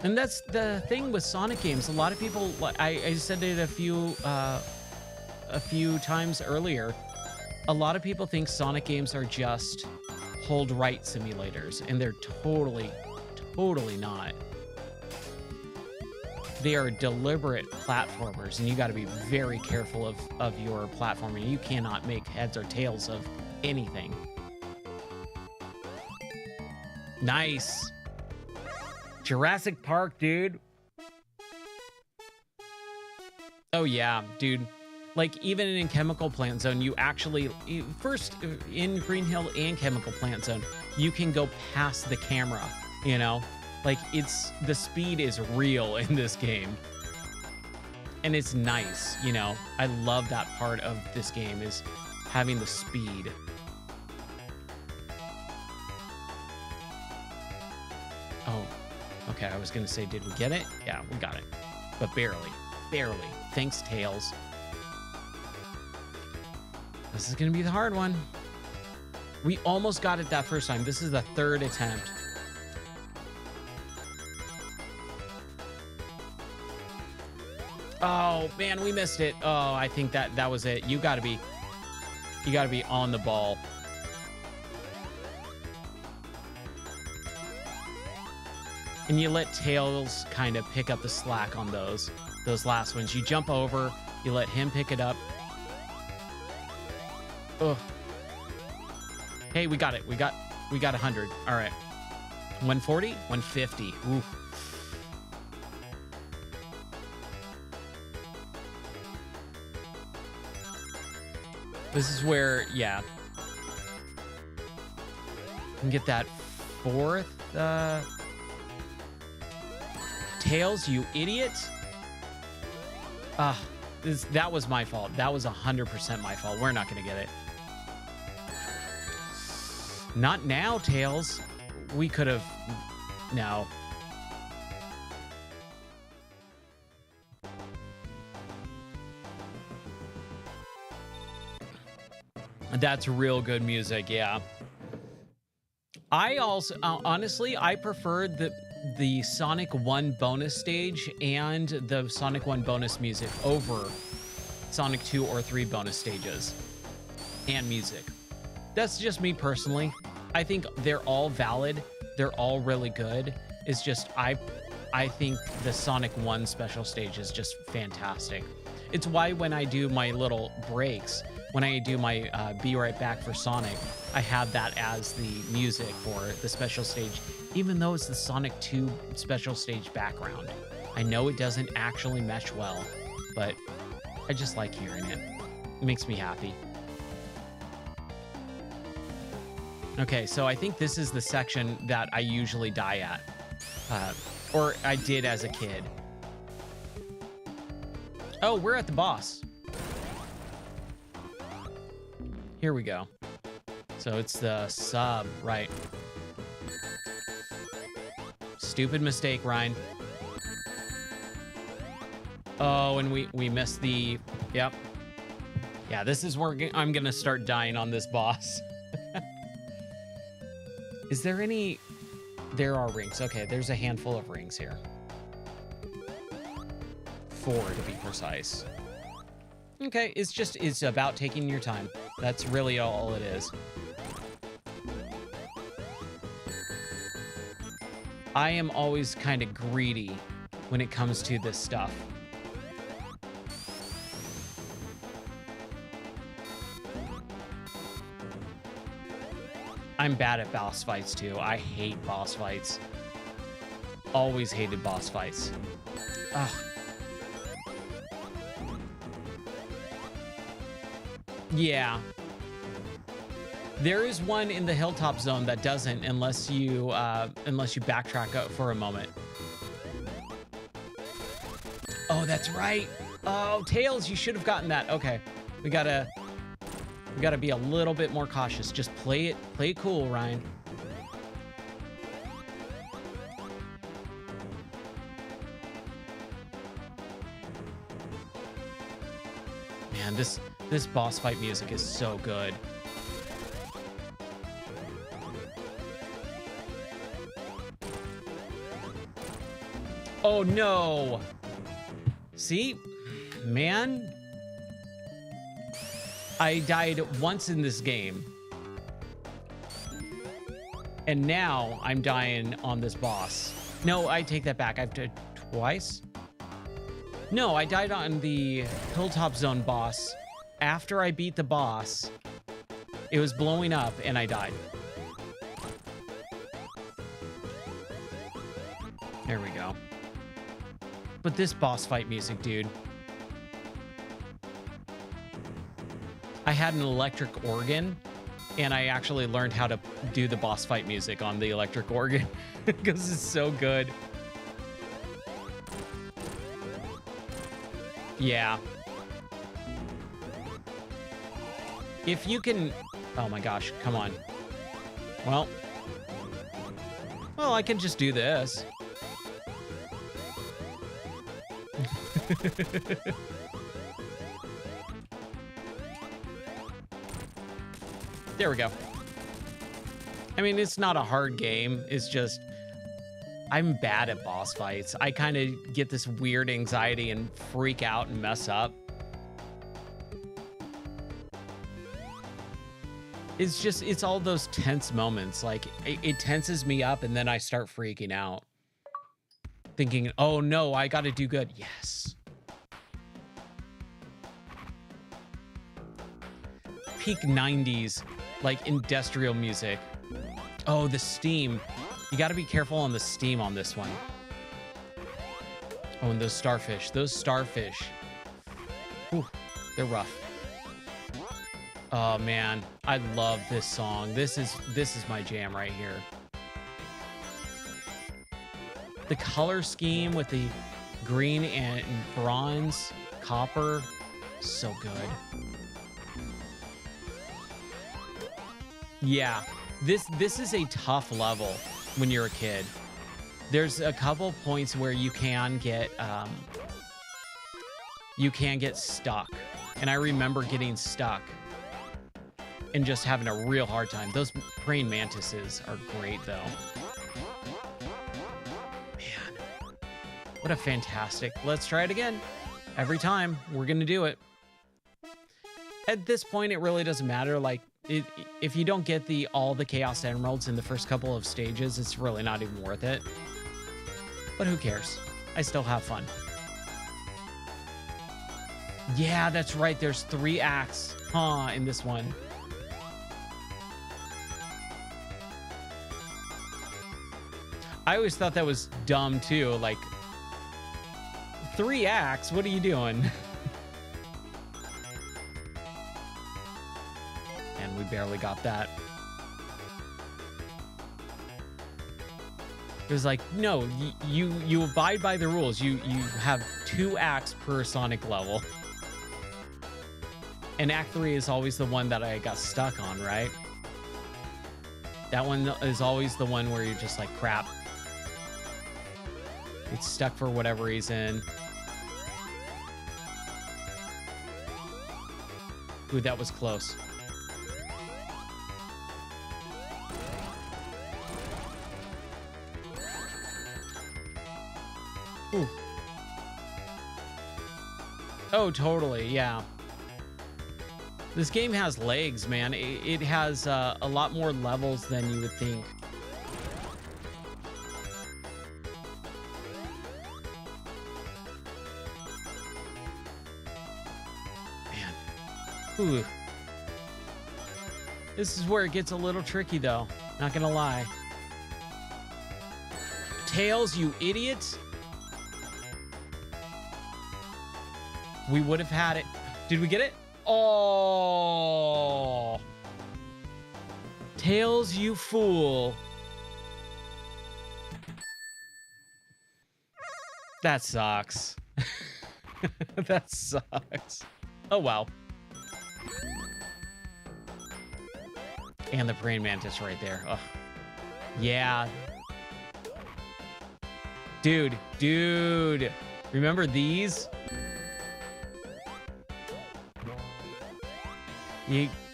And that's the thing with Sonic games. A lot of people, I said it a few times earlier, a lot of people think Sonic games are just hold right simulators, and they're totally not. They are deliberate platformers, and you got to be very careful of your platforming. You cannot make heads or tails of anything. Nice. Jurassic Park, dude. Oh yeah, dude. Like, even in Chemical Plant Zone, you actually, first in Green Hill and Chemical Plant Zone, you can go past the camera, you know? Like, the speed is real in this game. And it's nice, you know? I love that part of this game, is having the speed. Oh, okay, I was gonna say, did we get it? Yeah, we got it. But barely. Thanks, Tails. This is gonna be the hard one. We almost got it that first time. This is the third attempt. Oh man, we missed it. Oh, I think that was it. You gotta be on the ball. And you let Tails kind of pick up the slack on those. those last ones. You jump over, you let him pick it up. Ugh. Hey, we got it. We got 100. All right. 140, 150. Ooh. This is where, yeah. You can get that fourth. Tails, you idiot. That was my fault. That was 100% my fault. We're not going to get it. Not now, Tails. We could have... No. That's real good music, yeah. I also, honestly, I preferred the Sonic 1 bonus stage and the Sonic 1 bonus music over Sonic 2 or 3 bonus stages and music. That's just me personally. I think they're all valid. They're all really good. It's just, I think the Sonic 1 special stage is just fantastic. It's why when I do my little breaks, when I do my Be Right Back for Sonic, I have that as the music for the special stage, even though it's the Sonic 2 special stage background. I know it doesn't actually mesh well, but I just like hearing it. It makes me happy. Okay, so I think this is the section that I usually die at, or I did as a kid. Oh, we're at the boss. Here we go. So it's the sub, right? Stupid mistake, Ryan. Oh, and we missed the... Yep. Yeah, this is where I'm gonna start dying on this boss. Is there any... There are rings. Okay, there's a handful of rings here. 4 to be precise. Okay, it's about taking your time. That's really all it is. I am always kind of greedy when it comes to this stuff. I'm bad at boss fights too. I hate boss fights. Always hated boss fights. Ugh. Yeah. There is one in the Hilltop Zone that doesn't unless you backtrack up for a moment. Oh, that's right. Oh, Tails, you should have gotten that. Okay. We gotta be a little bit more cautious. Just play it cool, Ryan. Man, this boss fight music is so good. Oh no. See? Man. I died once in this game. And now I'm dying on this boss. No, I take that back. I've died twice? No, I died on the Hilltop Zone boss. After I beat the boss, it was blowing up and I died. There we go. But this boss fight music, dude. I had an electric organ, and I actually learned how to do the boss fight music on the electric organ because it's so good. Yeah. If you can... Oh my gosh, come on. Well, I can just do this. There we go. I mean, it's not a hard game. It's just, I'm bad at boss fights. I kind of get this weird anxiety and freak out and mess up. It's just, it's all those tense moments. Like, it tenses me up and then I start freaking out. Thinking, oh no, I gotta do good. Yes. peak 90s, like industrial music. Oh, the steam. You got to be careful on the steam on this one. Oh, and those starfish. Those starfish. Whew, they're rough. Oh man, I love this song. This is my jam right here. The color scheme with the green and bronze, copper, so good. Yeah, this is a tough level when you're a kid. There's a couple points where you can get stuck, and I remember getting stuck and just having a real hard time. Those praying mantises are great though. Man, what a fantastic. Let's try it again. Every time we're gonna do it. At this point, it really doesn't matter. Like, if you don't get all the Chaos Emeralds in the first couple of stages, it's really not even worth it. But who cares? I still have fun. Yeah, that's right. There's 3 acts, in this one. I always thought that was dumb too. Like, 3 acts? What are you doing? And we barely got that. It was like, no, you abide by the rules. You have 2 acts per Sonic level. And Act 3 is always the one that I got stuck on, right? That one is always the one where you're just like, crap. It's stuck for whatever reason. Ooh, that was close. Ooh. Oh, totally, yeah. This game has legs, man. It has a lot more levels than you would think. Man. Ooh. This is where it gets a little tricky, though. Not gonna lie. Tails, you idiot! We would have had it. Did we get it? Oh! Tails, you fool. That sucks. That sucks. Oh, well. And the praying mantis right there. Ugh. Yeah. Dude. Remember these?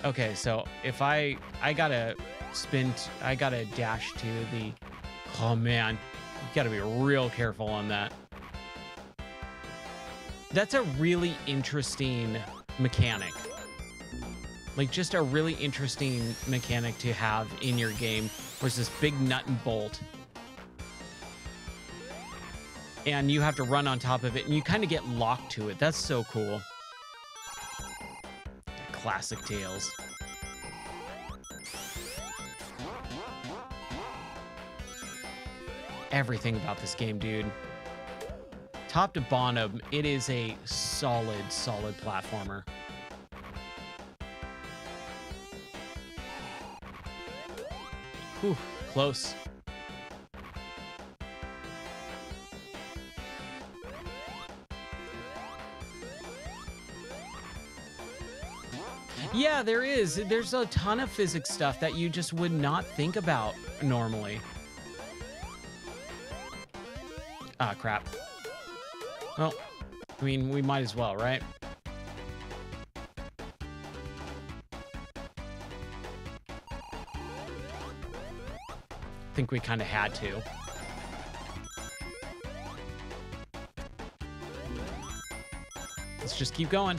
Okay, so if I gotta I gotta dash to the, oh man, you gotta be real careful on that. That's a really interesting mechanic. Like, just a really interesting mechanic to have in your game, where it's this big nut and bolt. And you have to run on top of it, and you kind of get locked to it. That's so cool. Classic Tails. Everything about this game, dude. Top to bottom, it is a solid platformer. Whew, close. Yeah, there is. There's a ton of physics stuff that you just would not think about normally. Ah, crap. Well, I mean, we might as well, right? I think we kind of had to. Let's just keep going.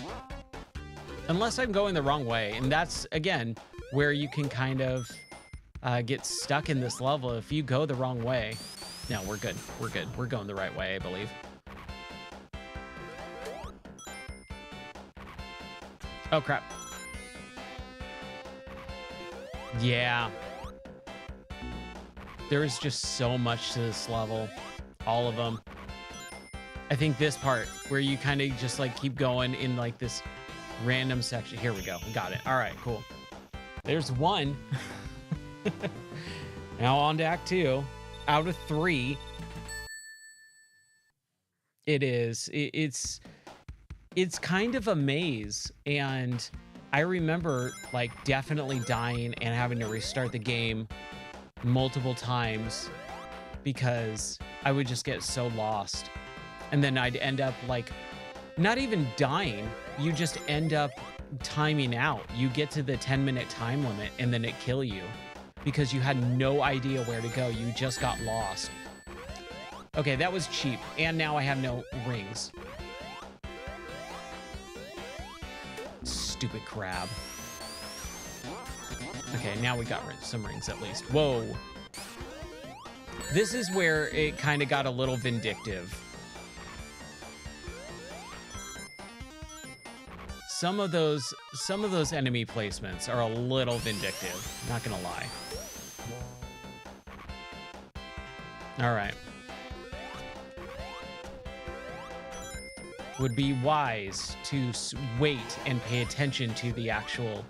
Unless I'm going the wrong way. And that's, again, where you can kind of get stuck in this level. If you go the wrong way. No, we're good. We're good. We're going the right way, I believe. Oh, crap. Yeah. There is just so much to this level. All of them. I think this part where you kind of just like keep going in like this random section. Here we go. We got it. All right, cool. There's one. Now on to Act 2. Out of 3. It is. It's kind of a maze, and I remember like definitely dying and having to restart the game multiple times because I would just get so lost. And then I'd end up like not even dying. You just end up timing out. You get to the 10-minute time limit and then it kill you because you had no idea where to go. You just got lost. Okay, that was cheap. And now I have no rings. Stupid crab. Okay, now we got some rings at least. Whoa. This is where it kind of got a little vindictive. Some of those enemy placements are a little vindictive, not gonna lie. All right. Would be wise to wait and pay attention to the actual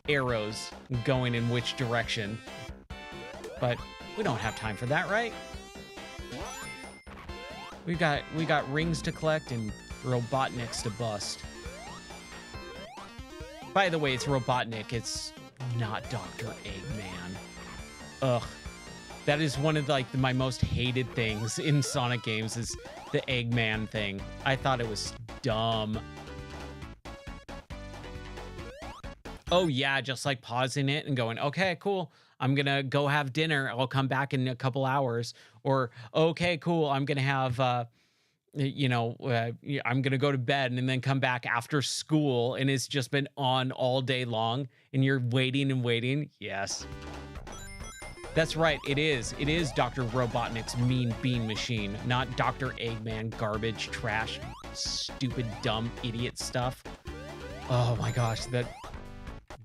arrows going in which direction. But we don't have time for that, right? We got rings to collect and Robotniks to bust. By the way, it's Robotnik. It's not Dr. Eggman. Ugh. That is one of like my most hated things in Sonic games is the Eggman thing. I thought it was dumb. Oh yeah, just like pausing it and going, okay, cool. I'm gonna go have dinner. I'll come back in a couple hours. Or okay, cool. I'm gonna have, I'm gonna go to bed and then come back after school, and it's just been on all day long, and you're waiting and waiting. Yes. That's right, it is. It is Dr. Robotnik's Mean Bean Machine, not Dr. Eggman garbage, trash, stupid, dumb, idiot stuff. Oh my gosh, that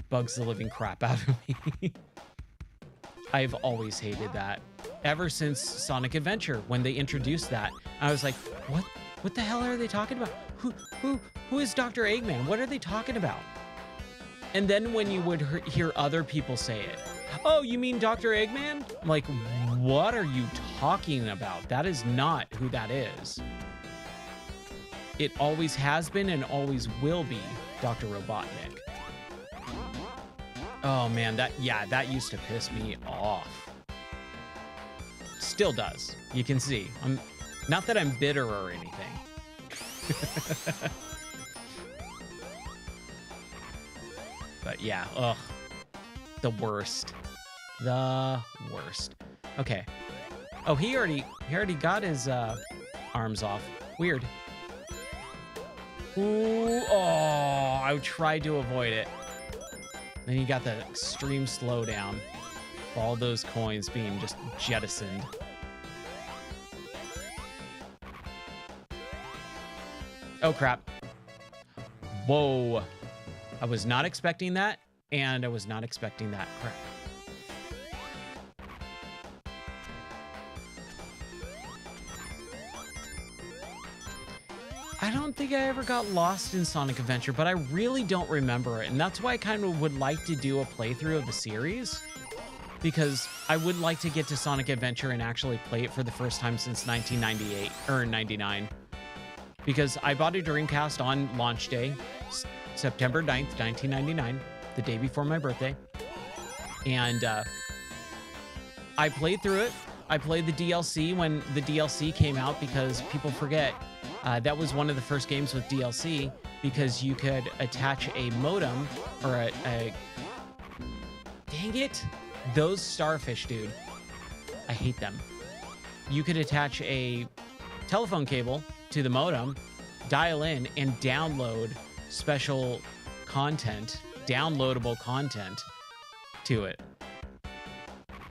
bugs the living crap out of me. I've always hated that. Ever since Sonic Adventure, when they introduced that, I was like, what the hell are they talking about? Who is Dr. Eggman? What are they talking about? And then when you would hear other people say it, oh, you mean Dr. Eggman? I'm like, what are you talking about? That is not who that is. It always has been and always will be Dr. Robotnik. Oh man, that used to piss me off. Still does. You can see. Not that I'm bitter or anything. But yeah, ugh. The worst. The worst. Okay. Oh, he already got his arms off. Weird. Ooh, oh, I tried to avoid it. Then you got the extreme slowdown. All those coins being just jettisoned. Oh, crap. Whoa. I was not expecting that, and I was not expecting that. Crap. I don't think I ever got lost in Sonic Adventure, but I really don't remember it. And that's why I kind of would like to do a playthrough of the series, because I would like to get to Sonic Adventure and actually play it for the first time since 1998 or 99. Because I bought a Dreamcast on launch day, September 9th, 1999, the day before my birthday. And I played through it. I played the DLC when the DLC came out, because people forget that was one of the first games with DLC, because you could attach a modem or a dang it, those starfish, dude. I hate them. You could attach a telephone cable to the modem, dial in, and download special content, downloadable content to it.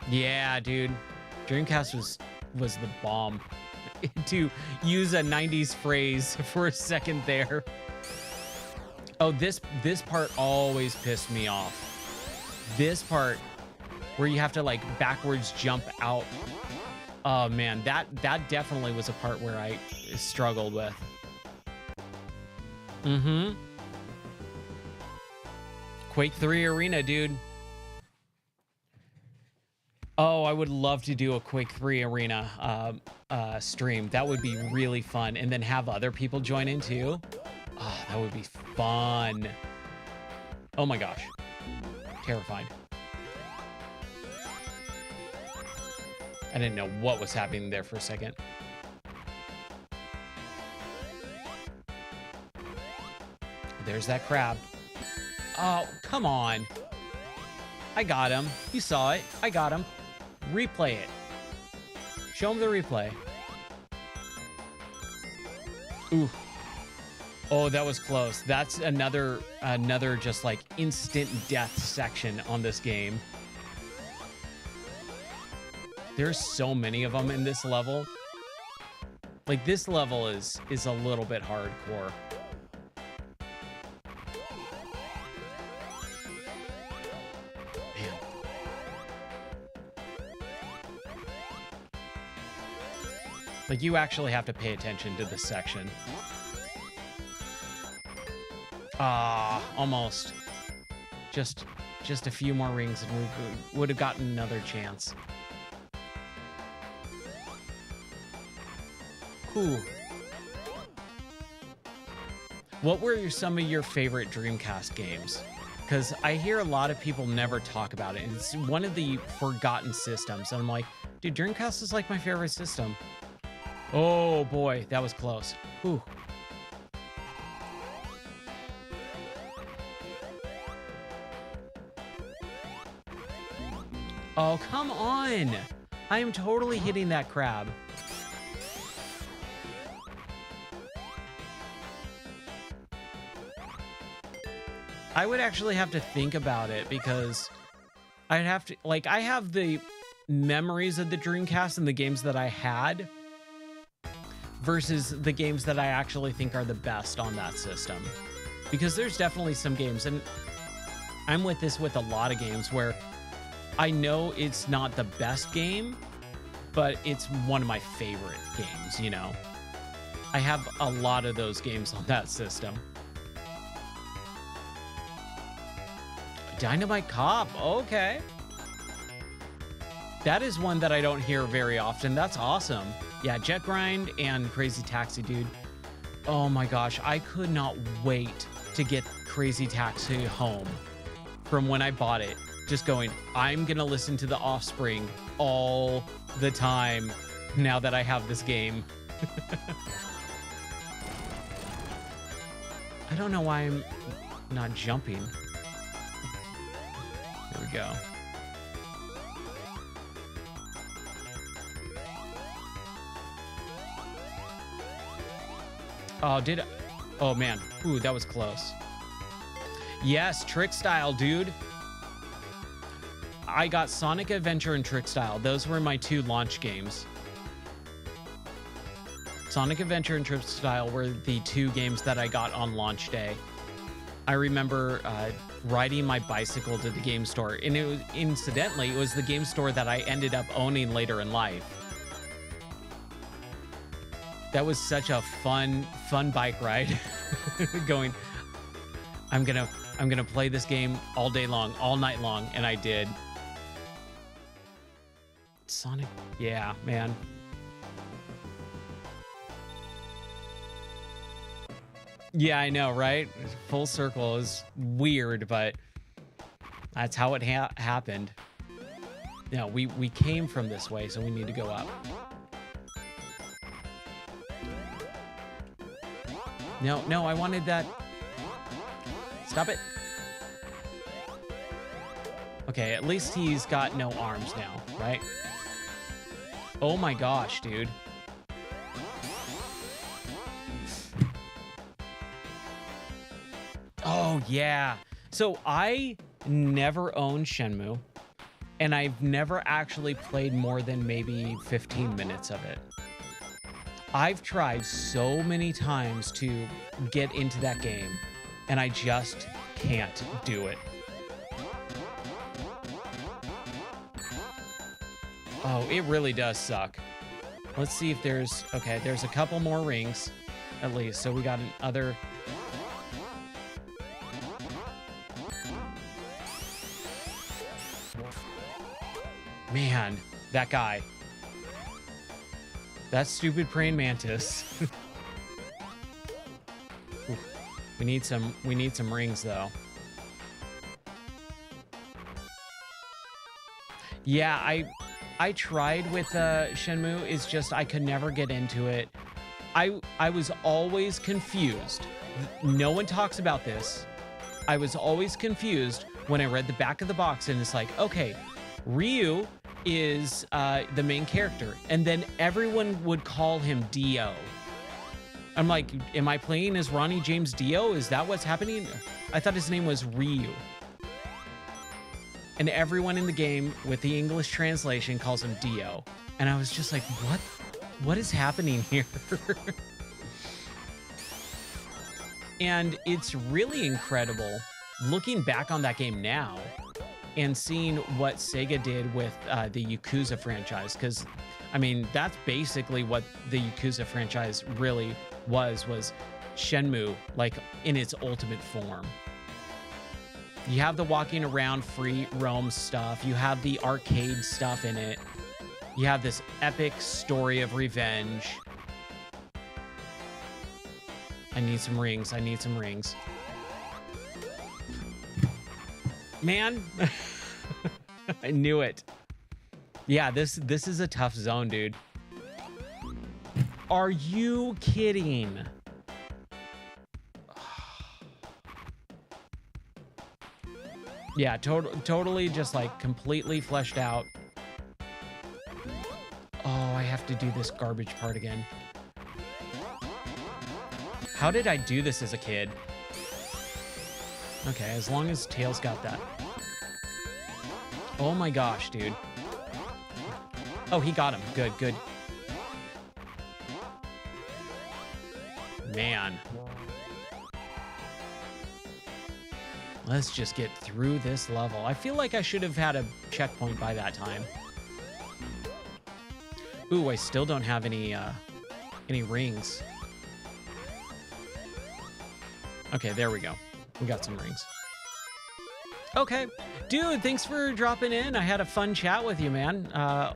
Yeah, dude. Dreamcast was the bomb. To use a 90s phrase for a second there. Oh, this part always pissed me off. This part where you have to like backwards jump out. Oh man, that definitely was a part where I struggled with. Mm-hmm. Quake 3 Arena, dude. Oh, I would love to do a Quake 3 Arena stream. That would be really fun. And then have other people join in too. Oh, that would be fun. Oh my gosh. Terrified. I didn't know what was happening there for a second. There's that crab. Oh, come on. I got him. You saw it. I got him. Replay it. Show him the replay. Ooh. Oh, that was close. That's another just like instant death section on this game. There's so many of them in this level. Like this level is a little bit hardcore. Man. Like you actually have to pay attention to this section. Ah, almost. Just a few more rings and we would have gotten another chance. Ooh. What were some of your favorite Dreamcast games? Because I hear a lot of people never talk about it. It's one of the forgotten systems. And I'm like, dude, Dreamcast is like my favorite system. Oh boy, that was close. Ooh. Oh, come on. I am totally hitting that crab. I would actually have to think about it because I'd have to, like, I have the memories of the Dreamcast and the games that I had versus the games that I actually think are the best on that system. Because there's definitely some games, and I'm with this with a lot of games where I know it's not the best game, but it's one of my favorite games, you know? I have a lot of those games on that system. Dynamite Cop, okay. That is one that I don't hear very often. That's awesome. Yeah, Jet Grind and Crazy Taxi, dude. Oh my gosh, I could not wait to get Crazy Taxi home from when I bought it. Just going, I'm gonna listen to The Offspring all the time now that I have this game. I don't know why I'm not jumping. There we go. Oh, did I? Oh man, ooh, that was close. Yes, Trick Style, dude. I got Sonic Adventure and Trick Style. Those were my two launch games. Sonic Adventure and Trick Style were the two games that I got on launch day. I remember riding my bicycle to the game store, and it was, incidentally, it was the game store that I ended up owning later in life. That was such a fun bike ride. Going, I'm gonna play this game all day long, all night long, and I did. Sonic, yeah, man. Yeah, I know, right? Full circle is weird, but that's how it happened. You know, we came from this way, so we need to go up. No, I wanted that. Stop it. Okay, at least he's got no arms now, right? Oh my gosh, dude. Oh, yeah. So I never owned Shenmue, and I've never actually played more than maybe 15 minutes of it. I've tried so many times to get into that game, and I just can't do it. Oh, it really does suck. Let's see if there's... Okay, there's a couple more rings, at least. So we got another... Man, that guy. That stupid praying mantis. We need some rings though. Yeah, I tried with Shenmue. It's just I could never get into it. I was always confused. No one talks about this. I was always confused when I read the back of the box, and it's like, okay, Ryu is the main character, and then everyone would call him Dio. I'm like, am I playing as Ronnie James Dio? Is that what's happening? I thought his name was Ryu. And everyone in the game with the English translation calls him Dio. And I was just like, what is happening here? And it's really incredible looking back on that game now and seeing what Sega did with the Yakuza franchise. Because, I mean, that's basically what the Yakuza franchise really was Shenmue, like, in its ultimate form. You have the walking around free roam stuff. You have the arcade stuff in it. You have this epic story of revenge. I need some rings. I need some rings. Man, I knew it. Yeah, this is a tough zone, dude. Are you kidding? Yeah, totally just like completely fleshed out. Oh, I have to do this garbage part again. How did I do this as a kid? Okay, as long as Tails got that. Oh my gosh, dude. Oh, he got him. Good, good. Man. Let's just get through this level. I feel like I should have had a checkpoint by that time. Ooh, I still don't have any rings. Okay, there we go. We got some rings. Okay. Dude, thanks for dropping in. I had a fun chat with you, man.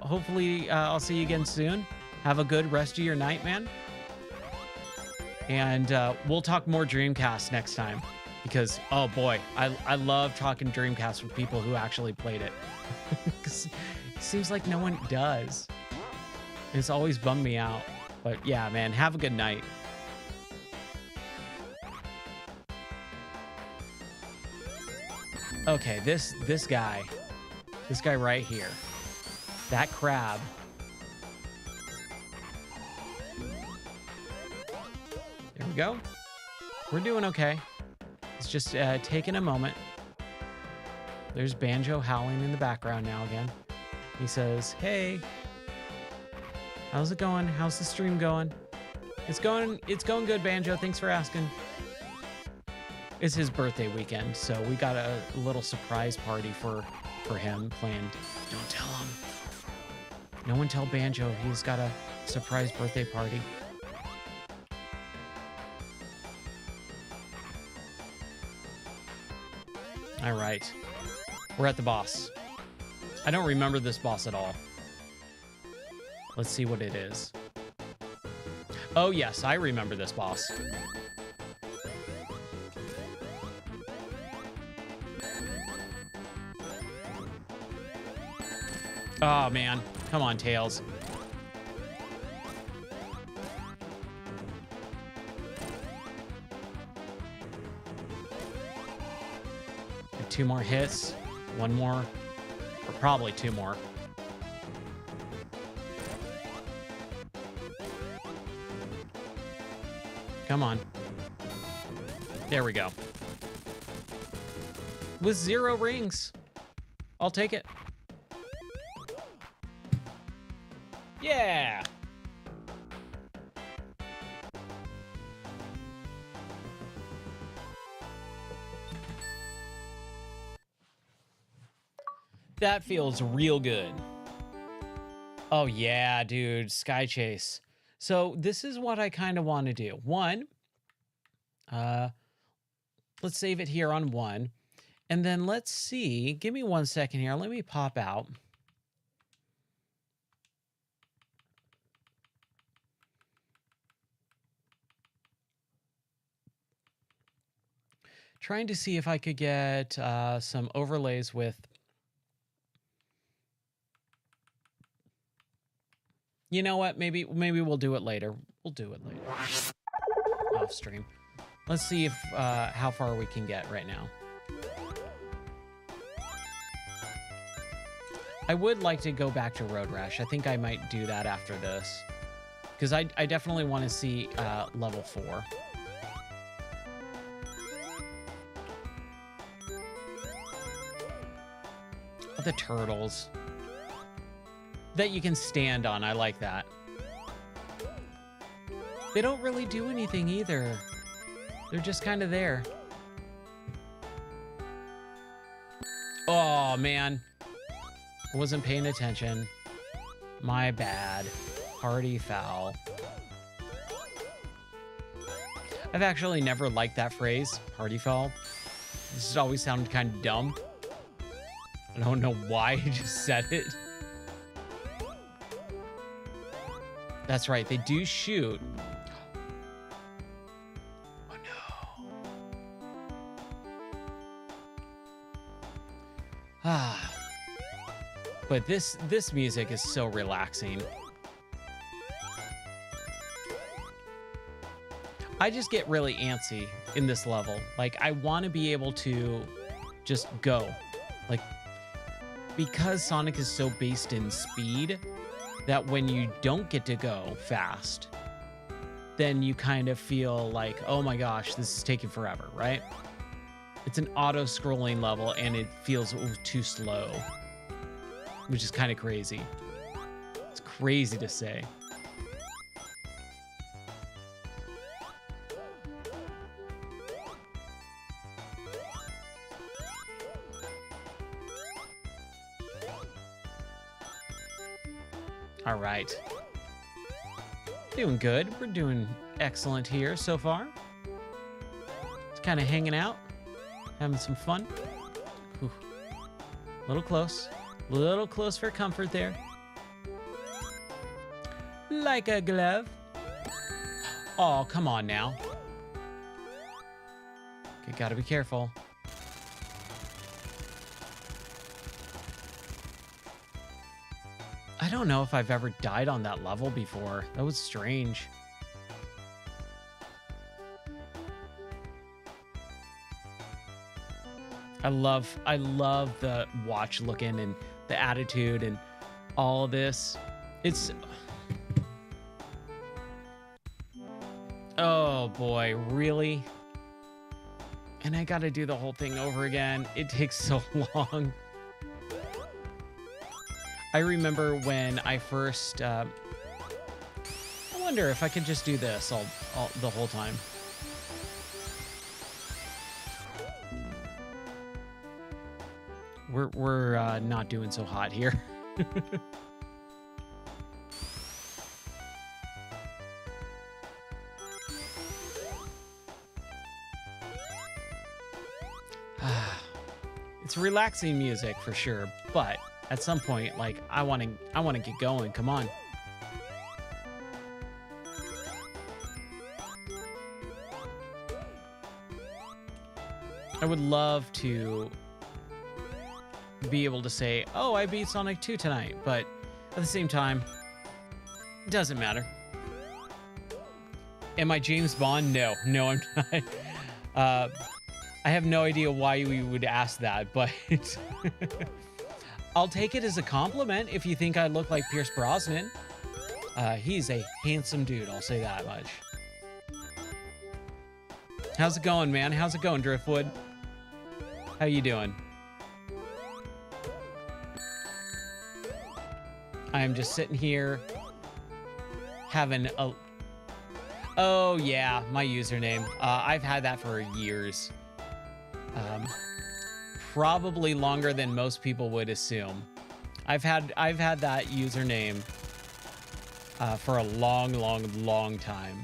Hopefully, I'll see you again soon. Have a good rest of your night, man. And we'll talk more Dreamcast next time. Because, oh boy, I love talking Dreamcast with people who actually played it. Because it seems like no one does. It's always bummed me out. But yeah, man, have a good night. Okay, this guy right here, that crab. There we go. We're doing okay. It's just taking a moment. There's Banjo howling in the background now again. He says, "Hey, how's it going? How's the stream going?" It's going good, Banjo. Thanks for asking. It's his birthday weekend, so we got a little surprise party for him planned. Don't tell him. No one tell Banjo he's got a surprise birthday party. All right. We're at the boss. I don't remember this boss at all. Let's see what it is. Oh, yes, I remember this boss. Oh, man. Come on, Tails. Got 2 more hits. 1 more. Or probably 2 more. Come on. There we go. With 0 rings. I'll take it. Yeah. That feels real good. Oh yeah, dude, Sky Chase. So this is what I kind of want to do. One, uh, let's save it here on one. And then let's see. Give me 1 second here. Let me pop out. Trying to see if I could get some overlays with... You know what? Maybe we'll do it later. We'll do it later. Off stream. Let's see if how far we can get right now. I would like to go back to Road Rash. I think I might do that after this. Because I definitely want to see level 4. The turtles. That you can stand on. I like that. They don't really do anything either. They're just kind of there. Oh, man. I wasn't paying attention. My bad. Party foul. I've actually never liked that phrase, party foul. This has always sounded kind of dumb. I don't know why I just said it. That's right, they do shoot. Oh no. Ah. But this music is so relaxing. I just get really antsy in this level. Like, I want to be able to just go. Like, because Sonic is so based in speed, that when you don't get to go fast, then you kind of feel like, oh my gosh, this is taking forever, right? It's an auto-scrolling level, and it feels too slow, which is kind of crazy. It's crazy to say. All right. Doing good. We're doing excellent here so far. Just kind of hanging out, having some fun. Whew. Little close for comfort there. Like a glove. Oh, come on now. Okay, gotta be careful. I don't know if I've ever died on that level before. That was strange. I love the watch looking and the attitude and all this. It's... Oh boy, really? And I gotta do the whole thing over again. It takes so long. I remember when I first, I wonder if I could just do this all the whole time. We're not doing so hot here. It's relaxing music for sure, but at some point, like, I want to get going. Come on. I would love to be able to say, oh, I beat Sonic 2 tonight, but at the same time, it doesn't matter. Am I James Bond? No, I'm not. I have no idea why you would ask that, but I'll take it as a compliment if you think I look like Pierce Brosnan. He's a handsome dude, I'll say that much. How's it going, man? How's it going, Driftwood? How you doing? I am just sitting here having a... Oh, yeah, my username. I've had that for years. probably longer than most people would assume. I've had that username for a long time.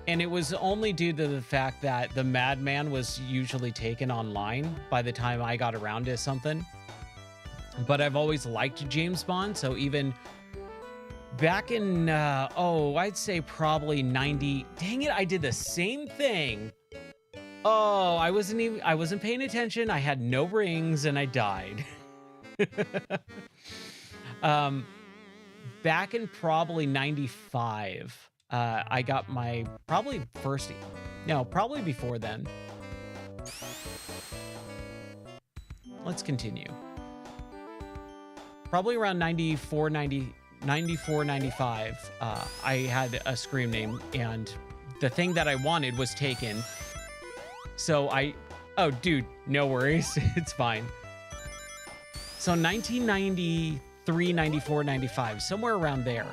And it was only due to the fact that the Madman was usually taken online by the time I got around to something. But I've always liked James Bond, so even back in, I'd say probably 90. Dang it, I did the same thing. Oh, I wasn't paying attention. I had no rings and I died. Back in probably 95, I got my probably before then. Let's continue. Probably around 94, 95, I had a scream name, and the thing that I wanted was taken. So oh, dude, no worries. It's fine. So 1993, 94, 95, somewhere around there,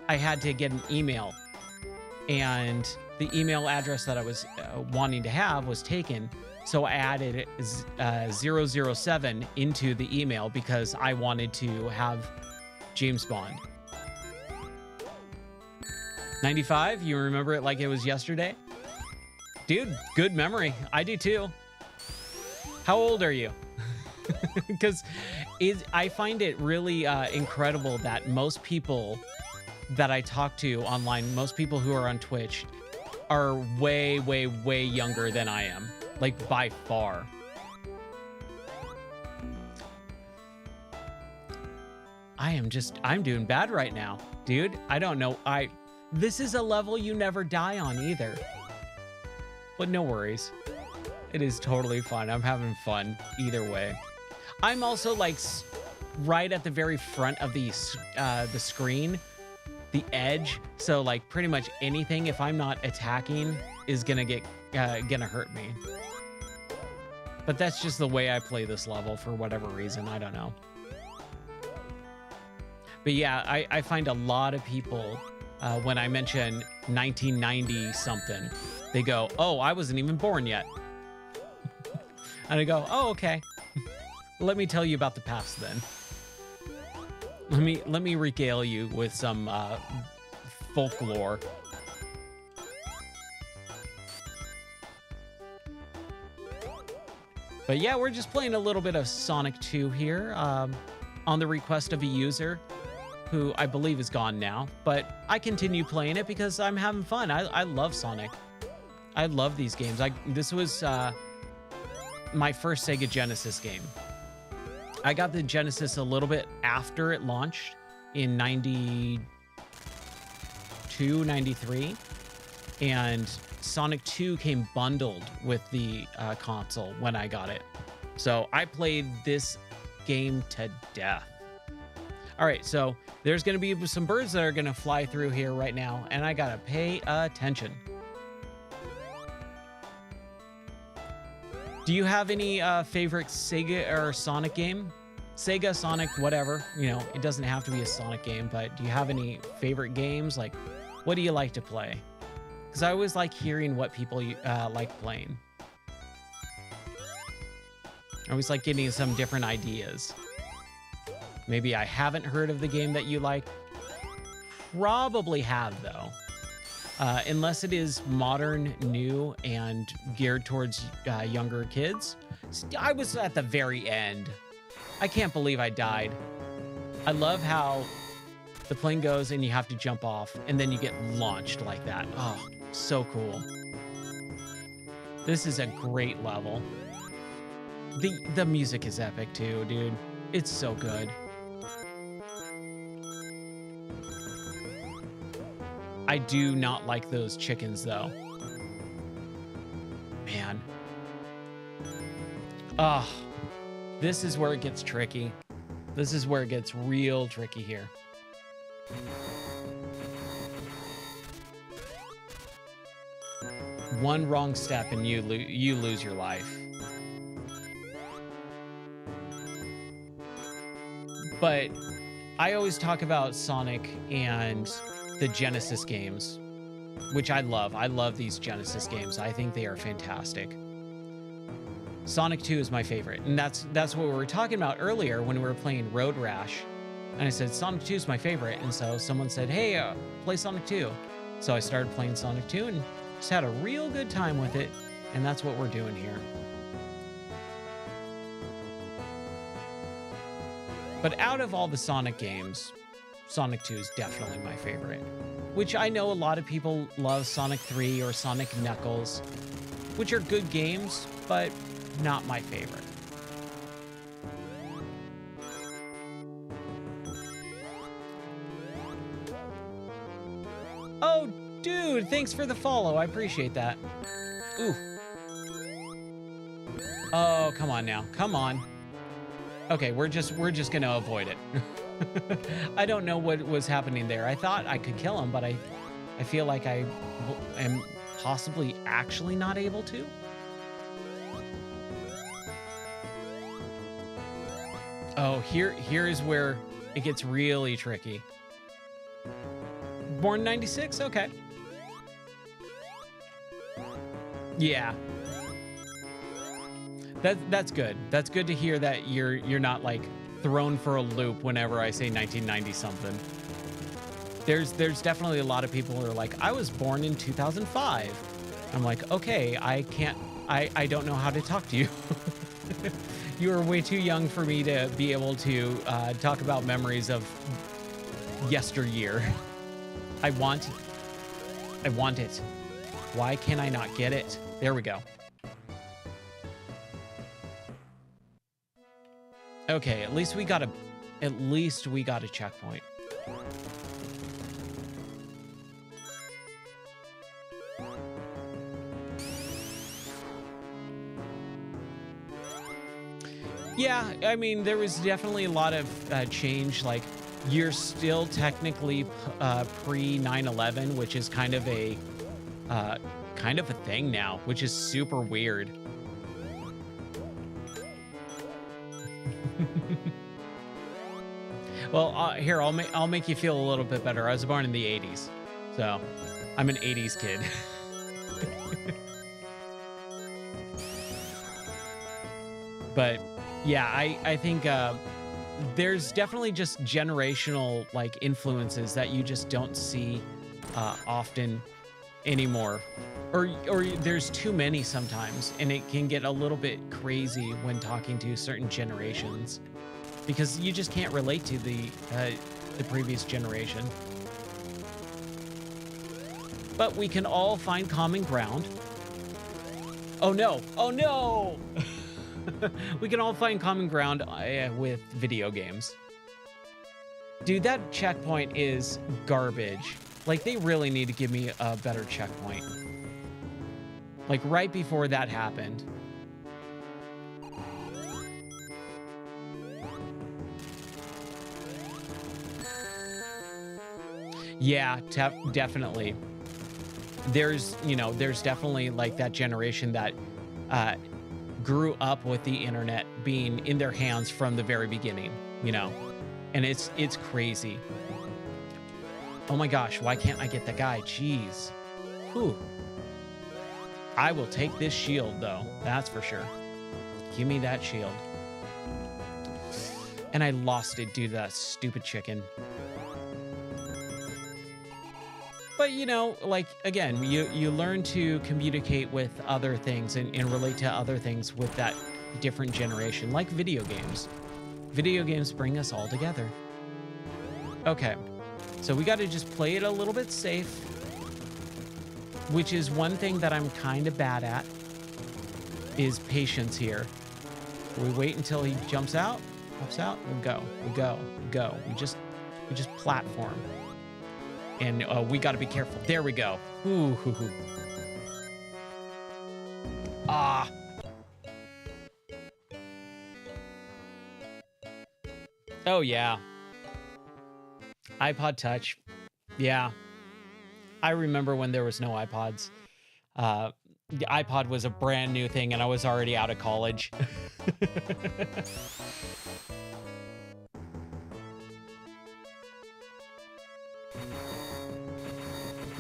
I had to get an email, and the email address that I was wanting to have was taken. So I added 007 into the email because I wanted to have James Bond. 95, you remember it like it was yesterday? Dude, good memory. I do too. How old are you? Because I find it really incredible that most people that I talk to online, most people who are on Twitch, are way younger than I am. Like, by far. I'm doing bad right now. Dude, I don't know. This is a level you never die on either. But no worries. It is totally fun. I'm having fun either way. I'm also like right at the very front of the screen, the edge. So like pretty much anything, if I'm not attacking, is gonna hurt me. But that's just the way I play this level for whatever reason. I don't know. But yeah, I find a lot of people, when I mention 1990 something, they go, oh, I wasn't even born yet. And I go, oh, okay. Let me tell you about the past then. Let me regale you with some folklore. But yeah, we're just playing a little bit of Sonic 2 here, on the request of a user who I believe is gone now. But I continue playing it because I'm having fun. I love Sonic. I love these games. This was my first Sega Genesis game. I got the Genesis a little bit after it launched in 92, 93. And Sonic 2 came bundled with the console when I got it. So I played this game to death. All right, so there's going to be some birds that are going to fly through here right now, and I got to pay attention. Do you have any favorite Sega or Sonic game? Sega, Sonic, whatever. You know, it doesn't have to be a Sonic game, but do you have any favorite games? Like, what do you like to play? Because I always like hearing what people like playing. I always like getting some different ideas. Maybe I haven't heard of the game that you like. Probably have, though. Unless it is modern, new, and geared towards younger kids. I was at the very end. I can't believe I died. I love how the plane goes and you have to jump off, and then you get launched like that. Oh, so cool. This is a great level. The music is epic too, dude. It's so good. I do not like those chickens, though. Man. Ah, this is where it gets tricky. This is where it gets real tricky here. One wrong step and you lose your life. But I always talk about Sonic and the Genesis games, which I love. I love these Genesis games. I think they are fantastic. Sonic 2 is my favorite. And that's what we were talking about earlier when we were playing Road Rash. And I said, Sonic 2 is my favorite. And so someone said, hey, play Sonic 2. So I started playing Sonic 2 and just had a real good time with it. And that's what we're doing here. But out of all the Sonic games, Sonic 2 is definitely my favorite. Which I know a lot of people love Sonic 3 or Sonic Knuckles, which are good games, but not my favorite. Oh, dude, thanks for the follow. I appreciate that. Ooh. Oh, come on now. Come on. Okay, we're just gonna avoid it. I don't know what was happening there. I thought I could kill him, but I feel like I am possibly actually not able to. Oh, here is where it gets really tricky. Born 96? Okay. Yeah. That's good. That's good to hear that you're not like thrown for a loop whenever I say 1990 something. There's definitely a lot of people who are like, I was born in 2005. I'm like, okay, I don't know how to talk to you. You are way too young for me to be able to talk about memories of yesteryear. I want it. Why can I not get it? There we go. Okay, at least we got a checkpoint. Yeah, I mean, there was definitely a lot of change. Like, you're still technically pre 9/11, which is kind of a thing now, which is super weird. Well, here, I'll make you feel a little bit better. I was born in the 80s, so I'm an 80s kid. But yeah, I think there's definitely just generational like influences that you just don't see often anymore, or there's too many sometimes, and it can get a little bit crazy when talking to certain generations because you just can't relate to the previous generation. But we can all find common ground. Oh no! Oh no! We can all find common ground with video games. Dude, that checkpoint is garbage. Like, they really need to give me a better checkpoint. Like, right before that happened. Yeah, definitely. There's definitely like that generation that grew up with the internet being in their hands from the very beginning, and it's crazy. Oh my gosh, why can't I get the guy? Jeez. Whew. I will take this shield though, that's for sure. Give me that shield. And I lost it due to that stupid chicken. But, like, again, you learn to communicate with other things and relate to other things with that different generation, like video games. Video games bring us all together. Okay, so we got to just play it a little bit safe, which is one thing that I'm kind of bad at, is patience here. We wait until he jumps out, pops out, and go. We just platform. And we got to be careful. There we go. Ooh, hoo, hoo. Ah. Oh, yeah. iPod Touch. Yeah. I remember when there was no iPods. The iPod was a brand new thing, and I was already out of college.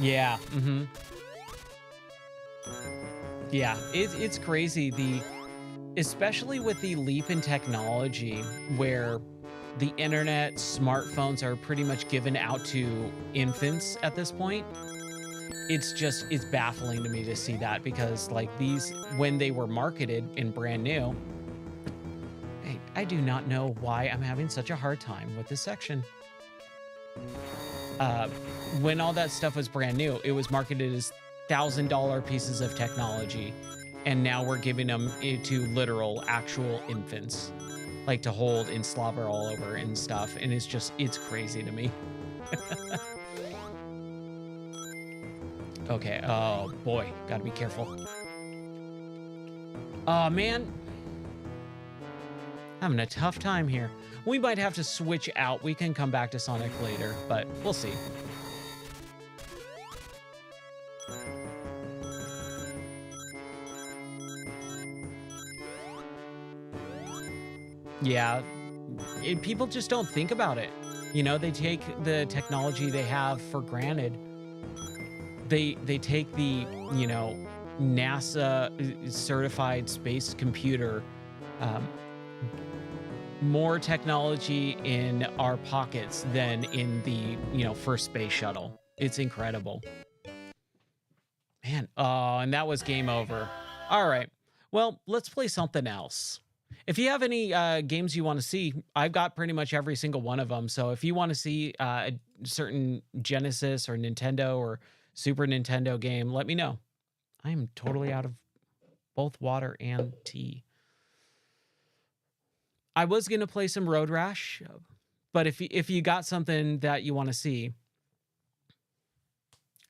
Yeah. Mm-hmm. Yeah, it's crazy especially with the leap in technology where the internet, smartphones are pretty much given out to infants at this point. It's baffling to me to see that because like these when they were marketed and brand new, I do not know why I'm having such a hard time with this section. Uh, when all that stuff was brand new, it was marketed as $1,000 pieces of technology, and now we're giving them to literal, actual infants, like to hold and slobber all over and stuff. And it's crazy to me. Okay. Oh boy, gotta be careful. Oh man, having a tough time here. We might have to switch out. We can come back to Sonic later, but we'll see. Yeah, people just don't think about it. You know, they take the technology they have for granted. They take the, you know, NASA certified space computer, um, more technology in our pockets than in the, you know, first space shuttle. It's incredible. Man, oh, and that was game over. All right. Well, let's play something else. If you have any games you want to see, I've got pretty much every single one of them. So if you want to see a certain Genesis or Nintendo or Super Nintendo game, let me know. I am totally out of both water and tea. I was going to play some Road Rash, but if you got something that you want to see,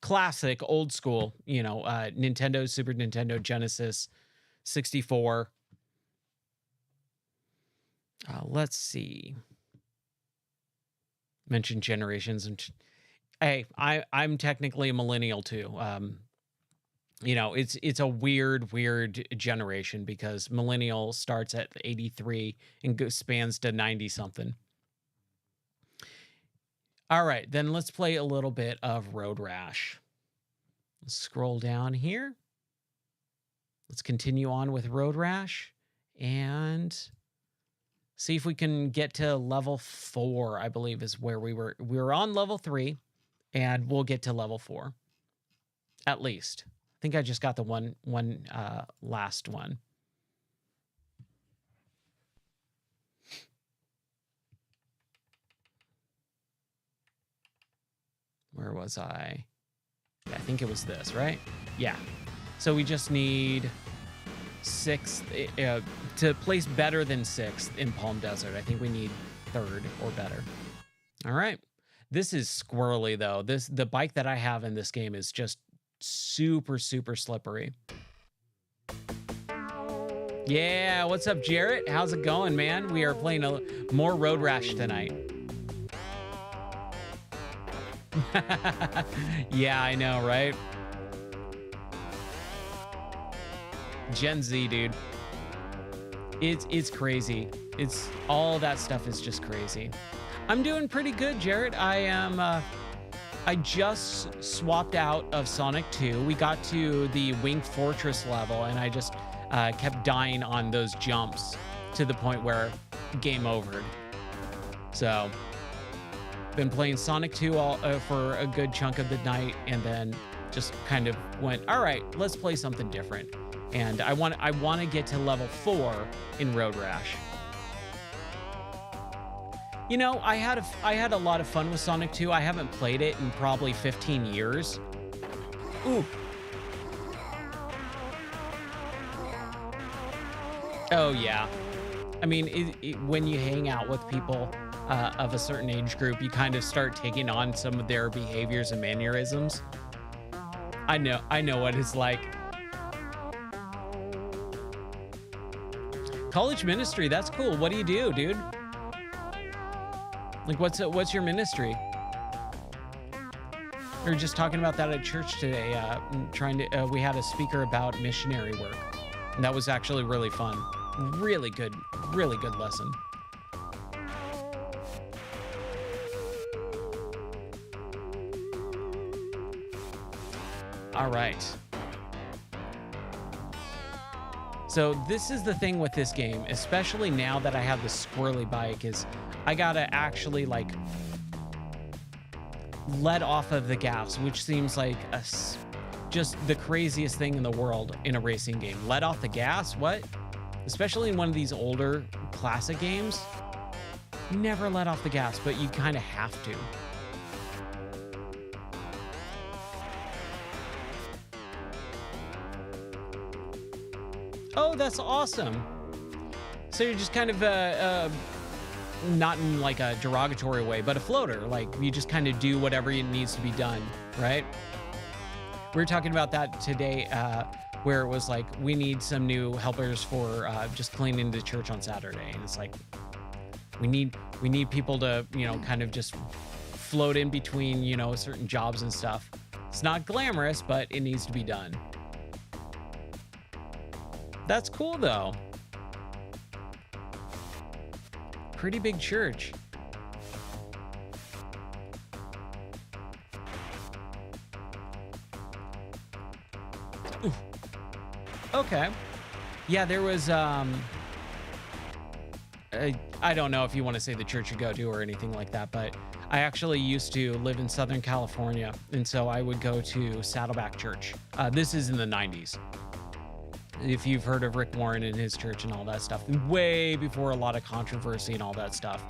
classic, old school, you know, Nintendo, Super Nintendo, Genesis, 64. Let's see. Mention generations, and hey, I'm technically a millennial too. You know, it's a weird generation because millennial starts at 83 and spans to 90 something. All right, then let's play a little bit of Road Rash. Let's scroll down here. Let's continue on with Road Rash and see if we can get to level 4, I believe is where we were. We were on level 3 and we'll get to level 4 at least. I think I just got the one last one. Where was I? I think it was this, right? Yeah. So we just need 6th to place better than 6th in Palm Desert. I think we need 3rd or better. All right. This is squirrely though. The bike that I have in this game is just super slippery. Yeah, what's up, Jarrett? How's it going, man? We are playing more Road Rash tonight. Yeah, I know, right? Gen Z, dude. It's crazy. It's all that stuff is just crazy. I'm doing pretty good, Jarrett. I just swapped out of Sonic 2. We got to the Winged Fortress level, and I just kept dying on those jumps to the point where game overed. So, been playing Sonic 2 for a good chunk of the night, and then just kind of went, all right, let's play something different. And I want to get to level 4 in Road Rash. You know, I had a lot of fun with Sonic 2. I haven't played it in probably 15 years. Ooh. Oh, yeah. I mean, when you hang out with people of a certain age group, you kind of start taking on some of their behaviors and mannerisms. I know what it's like. College ministry, that's cool. What do you do, dude? Like, what's your ministry? We were just talking about that at church today. We had a speaker about missionary work, and that was actually really fun. Really good lesson. All right. So this is the thing with this game, especially now that I have the squirrely bike, is I gotta actually like let off of the gas, which seems like just the craziest thing in the world in a racing game. Let off the gas? What? Especially in one of these older classic games, you never let off the gas, but you kind of have to. Oh, that's awesome. So you're just kind of not in like a derogatory way, but a floater. Like you just kind of do whatever needs to be done, right? We were talking about that today, where it was like, we need some new helpers for just cleaning the church on Saturday. And it's like, we need people to, you know, kind of just float in between, you know, certain jobs and stuff. It's not glamorous, but it needs to be done. That's cool though. Pretty big church. Ooh. Okay. Yeah, there was I don't know if you want to say the church you go to or anything like that, but I actually used to live in Southern California, and so I would go to Saddleback Church. This is in the 90s. If you've heard of Rick Warren and his church and all that stuff, way before a lot of controversy and all that stuff.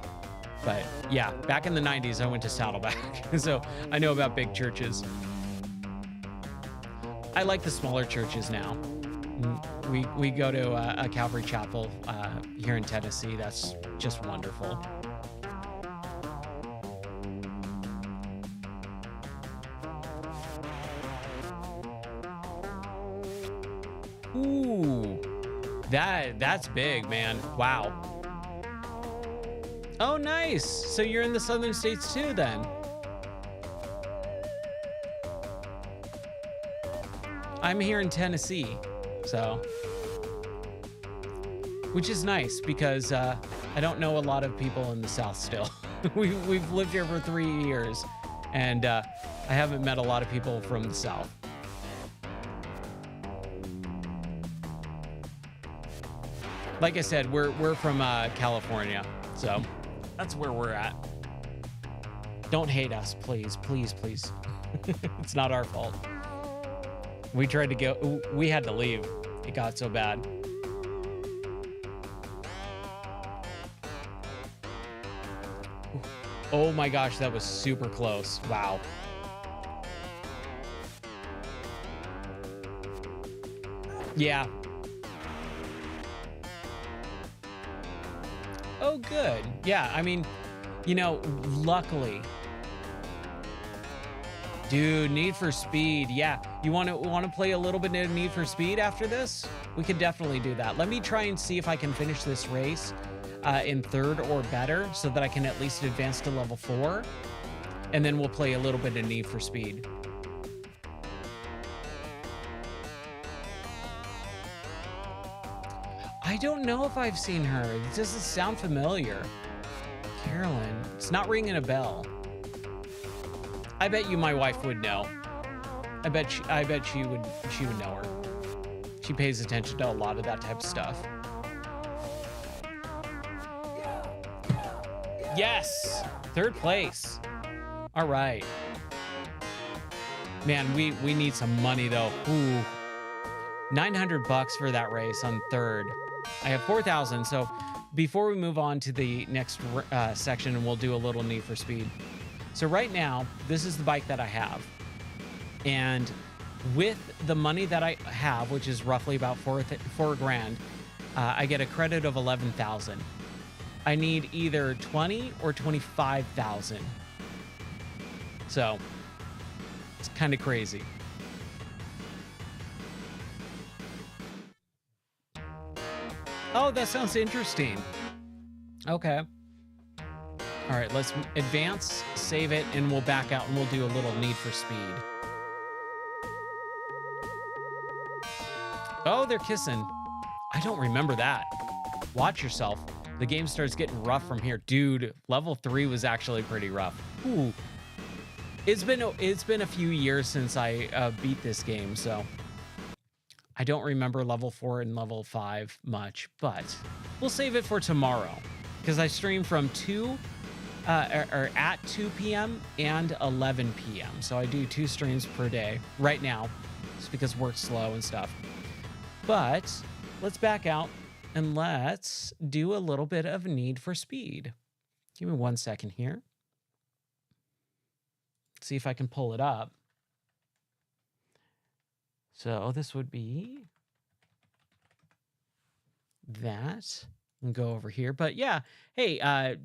But yeah, back in the 90s, I went to Saddleback, so I know about big churches. I like the smaller churches now. We go to a Calvary Chapel here in Tennessee. That's just wonderful. Ooh, that's big, man. Wow. Oh, nice. So you're in the southern states too, then. I'm here in Tennessee, so, which is nice because I don't know a lot of people in the South still. We've lived here for 3 years, and I haven't met a lot of people from the South. Like I said, we're from California, so that's where we're at. Don't hate us, please, please, please. It's not our fault. We tried to go, we had to leave. It got so bad. Oh my gosh, that was super close. Wow. Yeah. Oh, good. Yeah, I mean, you know, luckily. Dude, Need for Speed. Yeah, you want to play a little bit of Need for Speed after this? We could definitely do that. Let me try and see if I can finish this race in 3rd or better so that I can at least advance to level 4. And then we'll play a little bit of Need for Speed. I don't know if I've seen her. It doesn't sound familiar. Carolyn. It's not ringing a bell. I bet you my wife would know. I bet she would know her. She pays attention to a lot of that type of stuff. Yes! 3rd place. All right. Man, we need some money though. Ooh. $900 for that race on 3rd. I have 4,000, so before we move on to the next section, we'll do a little Need for Speed. So right now, this is the bike that I have. And with the money that I have, which is roughly about four grand, I get a credit of 11,000. I need either 20 or 25,000. So it's kind of crazy. Oh, that sounds interesting. Okay. All right, let's advance, save it, and we'll back out and we'll do a little Need for Speed. Oh, they're kissing. I don't remember that. Watch yourself. The game starts getting rough from here. Dude, level 3 was actually pretty rough. Ooh. It's been a few years since I beat this game, so I don't remember level 4 and level 5 much, but we'll save it for tomorrow because I stream from 2 or at 2 p.m. and 11 p.m. So I do 2 streams per day right now just because work's slow and stuff. But let's back out and let's do a little bit of Need for Speed. Give me 1 second here. See if I can pull it up. So this would be that. And go over here. But yeah, hey,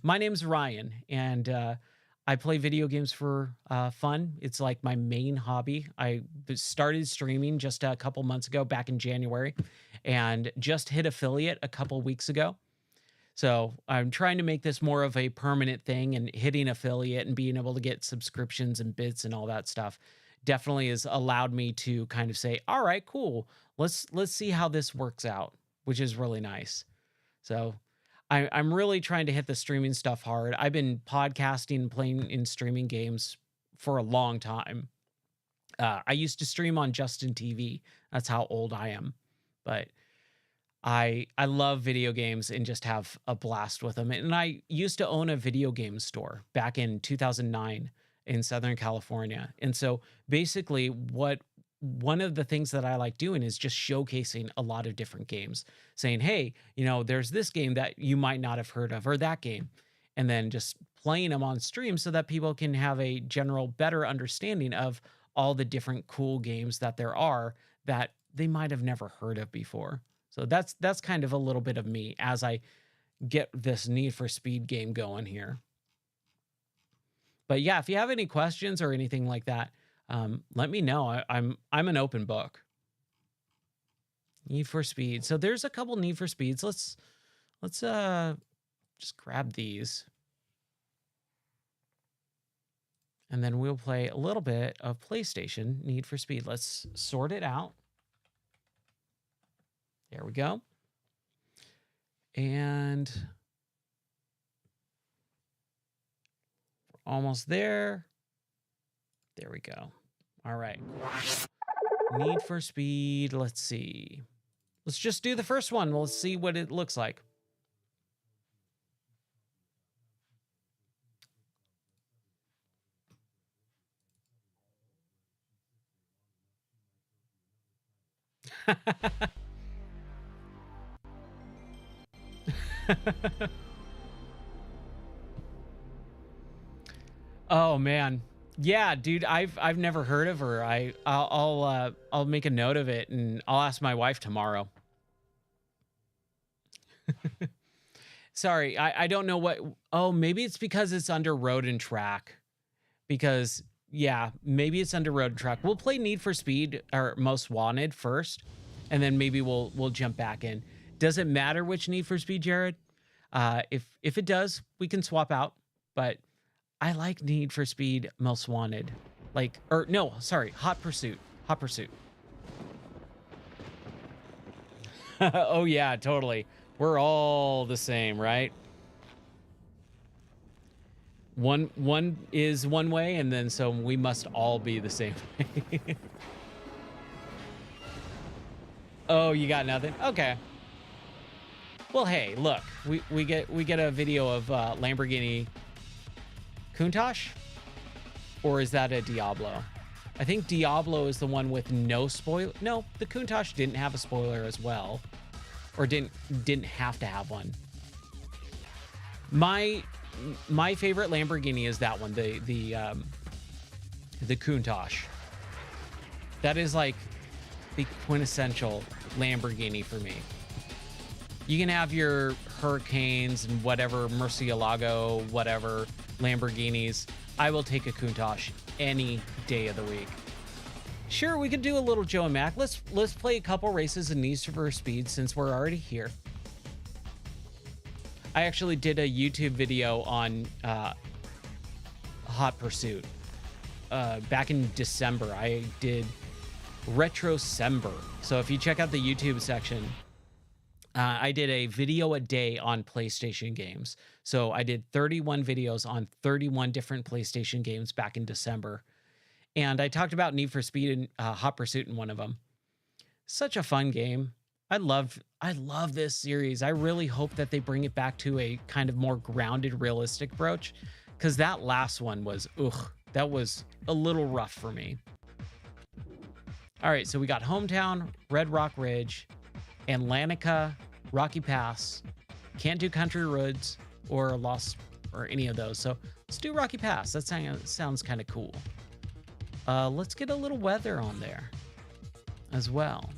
my name's Ryan, and I play video games for fun. It's like my main hobby. I started streaming just a couple months ago, back in January, and just hit affiliate a couple weeks ago. So I'm trying to make this more of a permanent thing, and hitting affiliate and being able to get subscriptions and bits and all that stuff definitely has allowed me to kind of say, all right, cool. Let's see how this works out, which is really nice. So I'm really trying to hit the streaming stuff hard. I've been podcasting, playing in streaming games for a long time. I used to stream on Justin TV. That's how old I am. But I love video games and just have a blast with them. And I used to own a video game store back in 2009 in Southern California. And so basically one of the things that I like doing is just showcasing a lot of different games, saying, hey, there's this game that you might not have heard of, or that game, and then just playing them on stream so that people can have a general better understanding of all the different cool games that there are that they might have never heard of before. So that's kind of a little bit of me as I get this Need for Speed game going here. But yeah, if you have any questions or anything like that, let me know. I'm an open book. Need for Speed. So there's a couple Need for Speeds. Let's just grab these. And then we'll play a little bit of PlayStation Need for Speed. Let's sort it out. There we go. And we're almost there. There we go. All right. Need for Speed. Let's see. Let's just do the first one. Let's see what it looks like. Oh man. Yeah, dude, I've never heard of her. I'll make a note of it and I'll ask my wife tomorrow. Sorry, I don't know what. Oh, maybe it's because it's under Road and Track. Because yeah, maybe it's under Road and Track. We'll play Need for Speed or Most Wanted first, and then maybe we'll jump back in. Does it matter which Need for Speed, Jared? If it does, we can swap out. But I like Need for Speed Most Wanted. Hot Pursuit. Hot Pursuit. Oh yeah, totally. We're all the same, right? One is one way, and then so we must all be the same way. Oh, you got nothing? Okay. Well, hey, look, we get a video of Lamborghini Countach, or is that a Diablo? I think Diablo is the one with no spoiler. No, the Countach didn't have a spoiler as well, or didn't have to have one. My favorite Lamborghini is that one, the Countach. That is like the quintessential Lamborghini for me. You can have your Hurricanes and whatever, Murcielago, whatever, Lamborghinis. I will take a Countach any day of the week. Sure, we could do a little Joe and Mac. Let's play a couple races in Need for Speed since we're already here. I actually did a YouTube video on Hot Pursuit back in December. I did Retrocember. So if you check out the YouTube section, I did a video a day on PlayStation games. So I did 31 videos on 31 different PlayStation games back in December. And I talked about Need for Speed and Hot Pursuit in one of them. Such a fun game. I love this series. I really hope that they bring it back to a kind of more grounded, realistic approach, because that last one was, ugh, that was a little rough for me. All right, so we got Hometown, Red Rock Ridge, Atlantica, Rocky Pass. Can't do Country Roads or Lost or any of those. So let's do Rocky Pass. That sounds kind of cool. Let's get a little weather on there as well.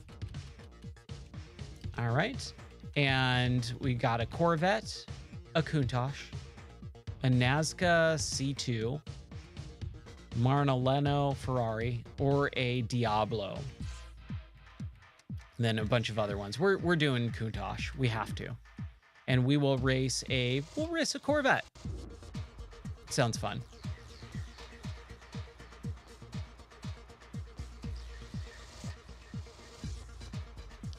All right. And we got a Corvette, a Countach, a Nazca C2, Maranello Ferrari, or a Diablo. And then a bunch of other ones. We're doing Countach. We have to. And we'll race a Corvette. Sounds fun.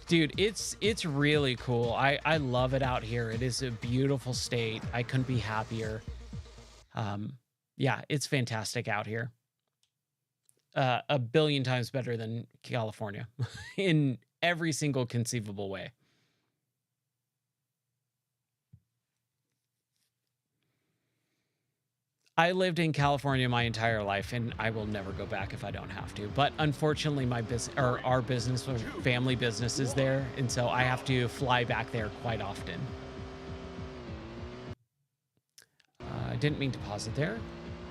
Dude, it's really cool. I love it out here. It is a beautiful state. I couldn't be happier. Yeah, it's fantastic out here. A billion times better than California in every single conceivable way. I lived in California my entire life, and I will never go back if I don't have to. But unfortunately, my business or our business or family business is there, and so I have to fly back there quite often. I didn't mean to pause it there.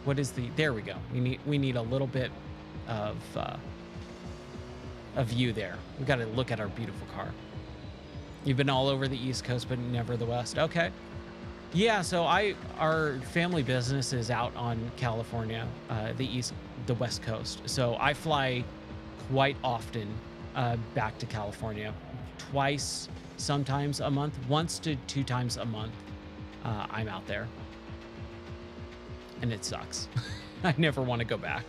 What is the? There we go. We need a little bit of a view there. We got to look at our beautiful car. You've been all over the East Coast, but never the West. Okay. Yeah, so our family business is out on California, the West Coast. So I fly quite often back to California, twice, sometimes a month, once to two times a month. I'm out there, and it sucks. I never want to go back,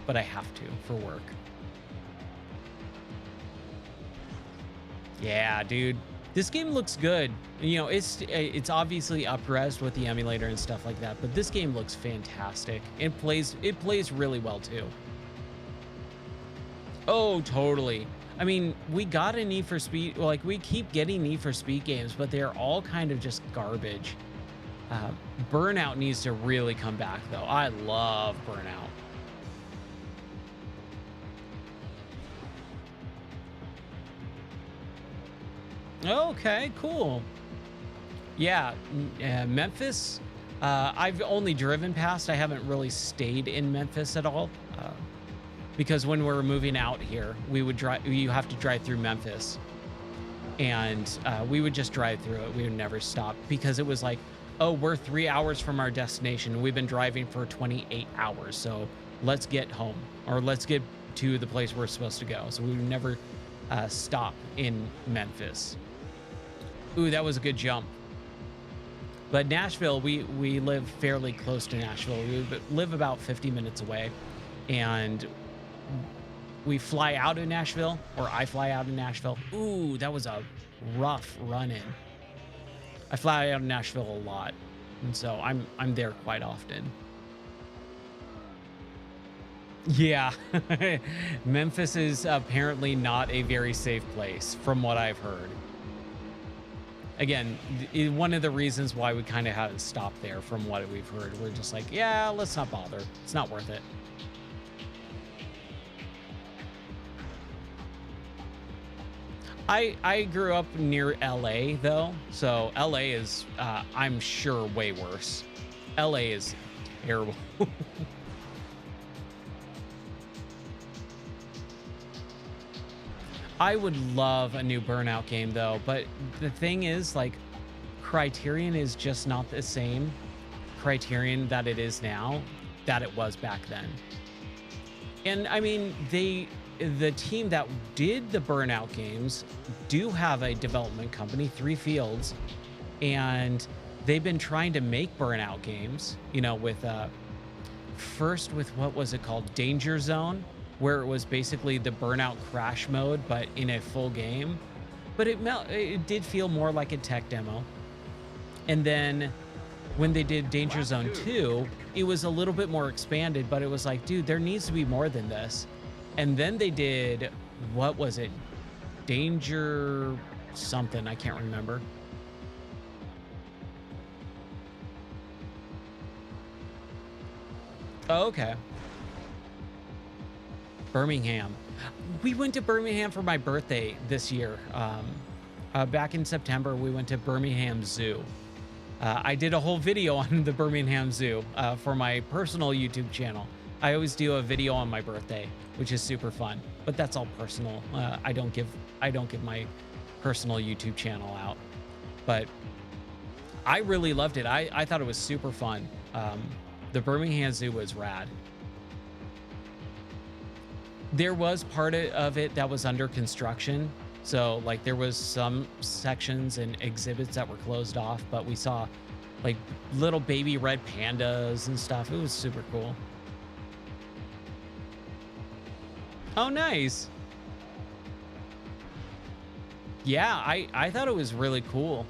but I have to for work. Yeah, dude. This game looks good. You know, it's obviously up-res with the emulator and stuff like that, but this game looks fantastic. It plays really well too. Oh, totally. I mean, we got a Need for Speed, like we keep getting Need for Speed games, but they're all kind of just garbage. Burnout needs to really come back though. I love Burnout. Okay, cool. Yeah, Memphis. I've only driven past. I haven't really stayed in Memphis at all, because when we're moving out here, we would drive. You have to drive through Memphis, and we would just drive through it. We would never stop because it was like, oh, we're 3 hours from our destination. We've been driving for 28 hours, so let's get home or let's get to the place we're supposed to go. So we would never stop in Memphis. Ooh, that was a good jump. But Nashville, we live fairly close to Nashville. We live about 50 minutes away. And we fly out of Nashville, or I fly out of Nashville. Ooh, that was a rough run in. I fly out of Nashville a lot. And so I'm there quite often. Yeah. Memphis is apparently not a very safe place from what I've heard. Again, one of the reasons why we kind of haven't stopped there from what we've heard. We're just like, yeah, let's not bother. It's not worth it. I grew up near LA though. So LA is, I'm sure, way worse. LA is terrible. I would love a new Burnout game though, but the thing is, like, Criterion is just not the same Criterion that it is now that it was back then. And I mean, the team that did the Burnout games do have a development company, Three Fields, and they've been trying to make Burnout games, you know, with first with what was it called? Danger Zone, where it was basically the Burnout crash mode, but in a full game. But it did feel more like a tech demo. And then when they did Danger Zone 2, it was a little bit more expanded, but it was like, dude, there needs to be more than this. And then they did, what was it? Danger something. I can't remember. Oh, okay. Birmingham. We went to Birmingham for my birthday this year. Back in September, we went to Birmingham Zoo. I did a whole video on the Birmingham Zoo for my personal YouTube channel. I always do a video on my birthday, which is super fun, but that's all personal. I don't give my personal YouTube channel out, but I really loved it. I thought it was super fun. The Birmingham Zoo was rad. There was part of it that was under construction. So like there was some sections and exhibits that were closed off, but we saw like little baby red pandas and stuff. It was super cool. Oh, nice. Yeah, I thought it was really cool.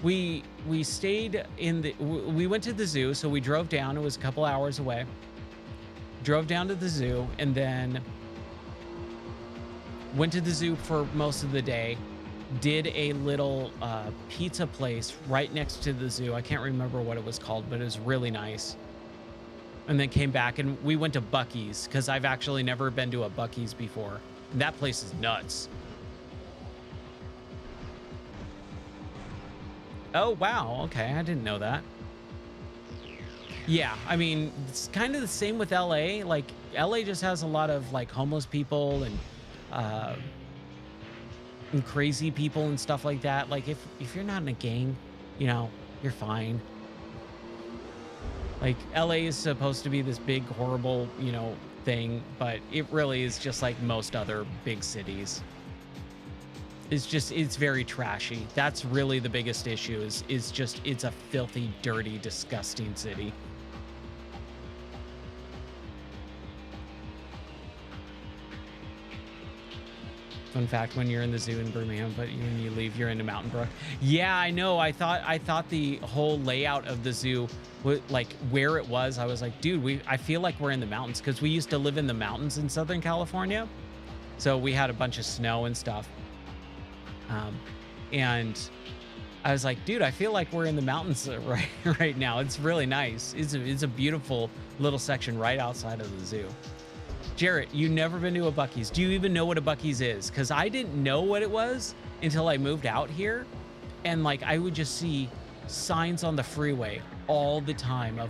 We stayed in we went to the zoo, so we drove down. It was a couple hours away. Drove down to the zoo and then went to the zoo for most of the day. Did a little pizza place right next to the zoo. I can't remember what it was called, but it was really nice. And then came back and we went to Buc-ee's because I've actually never been to a Buc-ee's before. That place is nuts. Oh, wow. Okay, I didn't know that. Yeah, I mean, it's kind of the same with LA. Like, LA just has a lot of like homeless people and crazy people and stuff like that. Like, if you're not in a gang, you know, you're fine. Like, LA is supposed to be this big, horrible, you know, thing, but it really is just like most other big cities. It's very trashy. That's really the biggest issue is just, it's a filthy, dirty, disgusting city. Fun fact, when you're in the zoo in Birmingham, but when you leave, you're into Mountain Brook. Yeah, I know. I thought the whole layout of the zoo, like where it was, I was like, dude, I feel like we're in the mountains because we used to live in the mountains in Southern California. So we had a bunch of snow and stuff. And I was like, dude, I feel like we're in the mountains right now. It's really nice. It's a beautiful little section right outside of the zoo. Jarrett, you never been to a Buc-ee's. Do you even know what a Buc-ee's is? Because I didn't know what it was until I moved out here. And like, I would just see signs on the freeway all the time of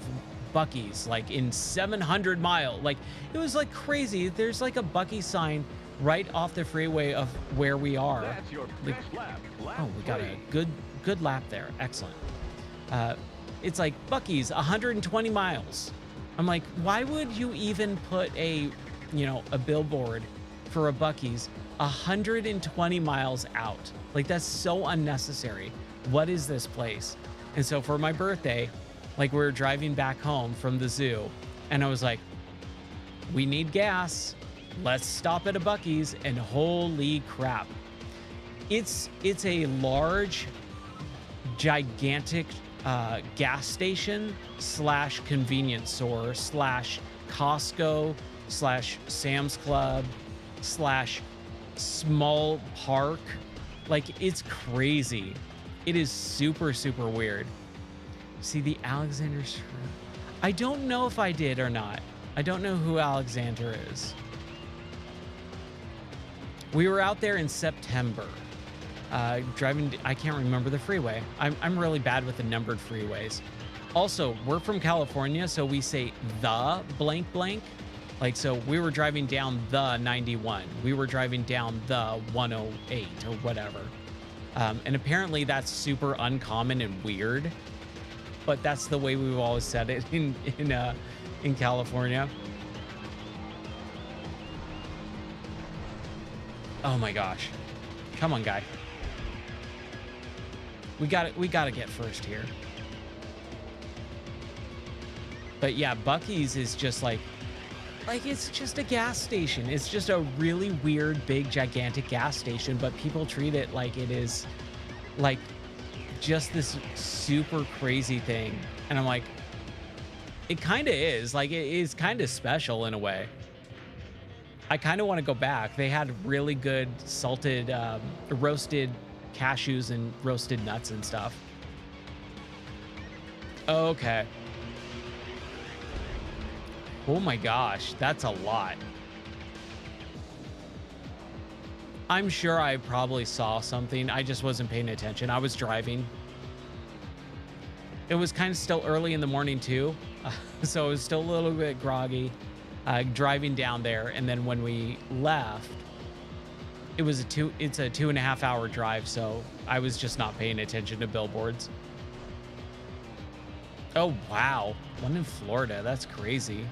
Buc-ee's, like in 700 mile. Like, it was like crazy. There's like a Buc-ee's sign right off the freeway of where we are. That's your best lap. Oh, we got a good lap there. Excellent. It's like Buc-ee's 120 miles. I'm like, why would you even put a billboard for a Buc-ee's 120 miles out? Like, that's so unnecessary. What is this place? And so for my birthday, like, we were driving back home from the zoo and I was like, we need gas. Let's stop at a Buc-ee's. And holy crap. It's a large, gigantic gas station slash convenience store slash Costco slash Sam's Club slash small park. Like, it's crazy. It is super, super weird. See the Alexander Shrimp. I don't know if I did or not. I don't know who Alexander is. We were out there in September. Driving, I can't remember the freeway. I'm really bad with the numbered freeways. Also, we're from California, so we say the blank blank. Like, so we were driving down the 91. We were driving down the 108 or whatever. And apparently that's super uncommon and weird, but that's the way we've always said it in California. Oh my gosh. Come on, guy. We gotta get first here. But yeah, Buc-ee's is just like it's just a gas station. It's just a really weird, big, gigantic gas station, but people treat it like it is like just this super crazy thing. And I'm like, it kind of is. Like, it is kind of special in a way. I kind of want to go back. They had really good salted, roasted cashews and roasted nuts and stuff. Okay. Oh my gosh, that's a lot. I'm sure I probably saw something. I just wasn't paying attention. I was driving. It was kind of still early in the morning too, so it was still a little bit groggy. Driving down there, and then when we left, it's a 2.5 hour drive, so I was just not paying attention to billboards. Oh wow, one in Florida. That's crazy.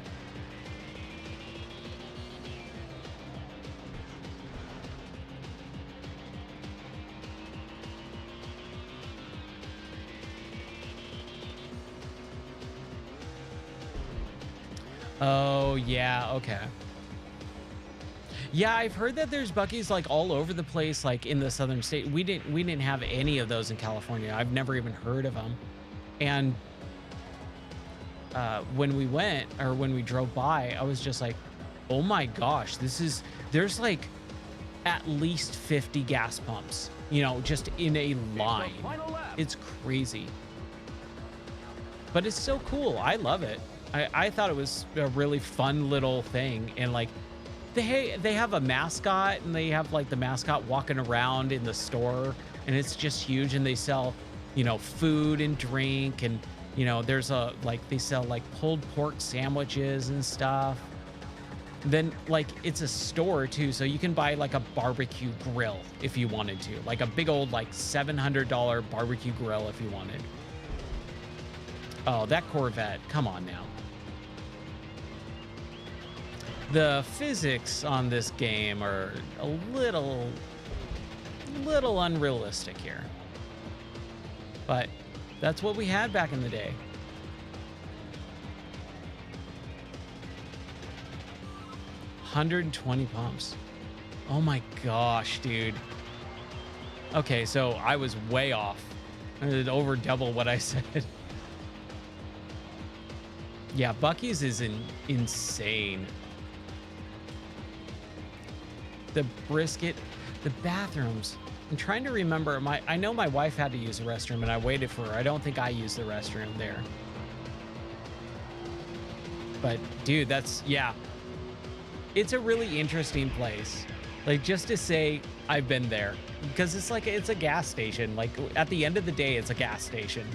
Oh yeah, okay. Yeah, I've heard that there's Buc-ee's like all over the place, like in the southern state. We didn't have any of those in California. I've never even heard of them. And when we went, or when we drove by, I was just like, oh my gosh, there's like at least 50 gas pumps, just in a line. It's crazy. But it's so cool. I love it. I thought it was a really fun little thing. And like they have a mascot, and they have like the mascot walking around in the store, and it's just huge. And they sell, food and drink, and there's they sell like pulled pork sandwiches and stuff. Then like it's a store too, so you can buy like a barbecue grill if you wanted to, like a big old like $700 barbecue grill if you wanted. Oh, that Corvette, come on now. The physics on this game are a little unrealistic here, but that's what we had back in the day. $120 pumps. Oh my gosh, dude. Okay, so I was way off. I did over double what I said. Yeah, Buc-ee's is insane. The brisket, the bathrooms. I'm trying to remember. I know my wife had to use the restroom, and I waited for her. I don't think I used the restroom there. But dude, yeah. It's a really interesting place. Like, just to say I've been there, because it's a gas station. Like, at the end of the day, it's a gas station.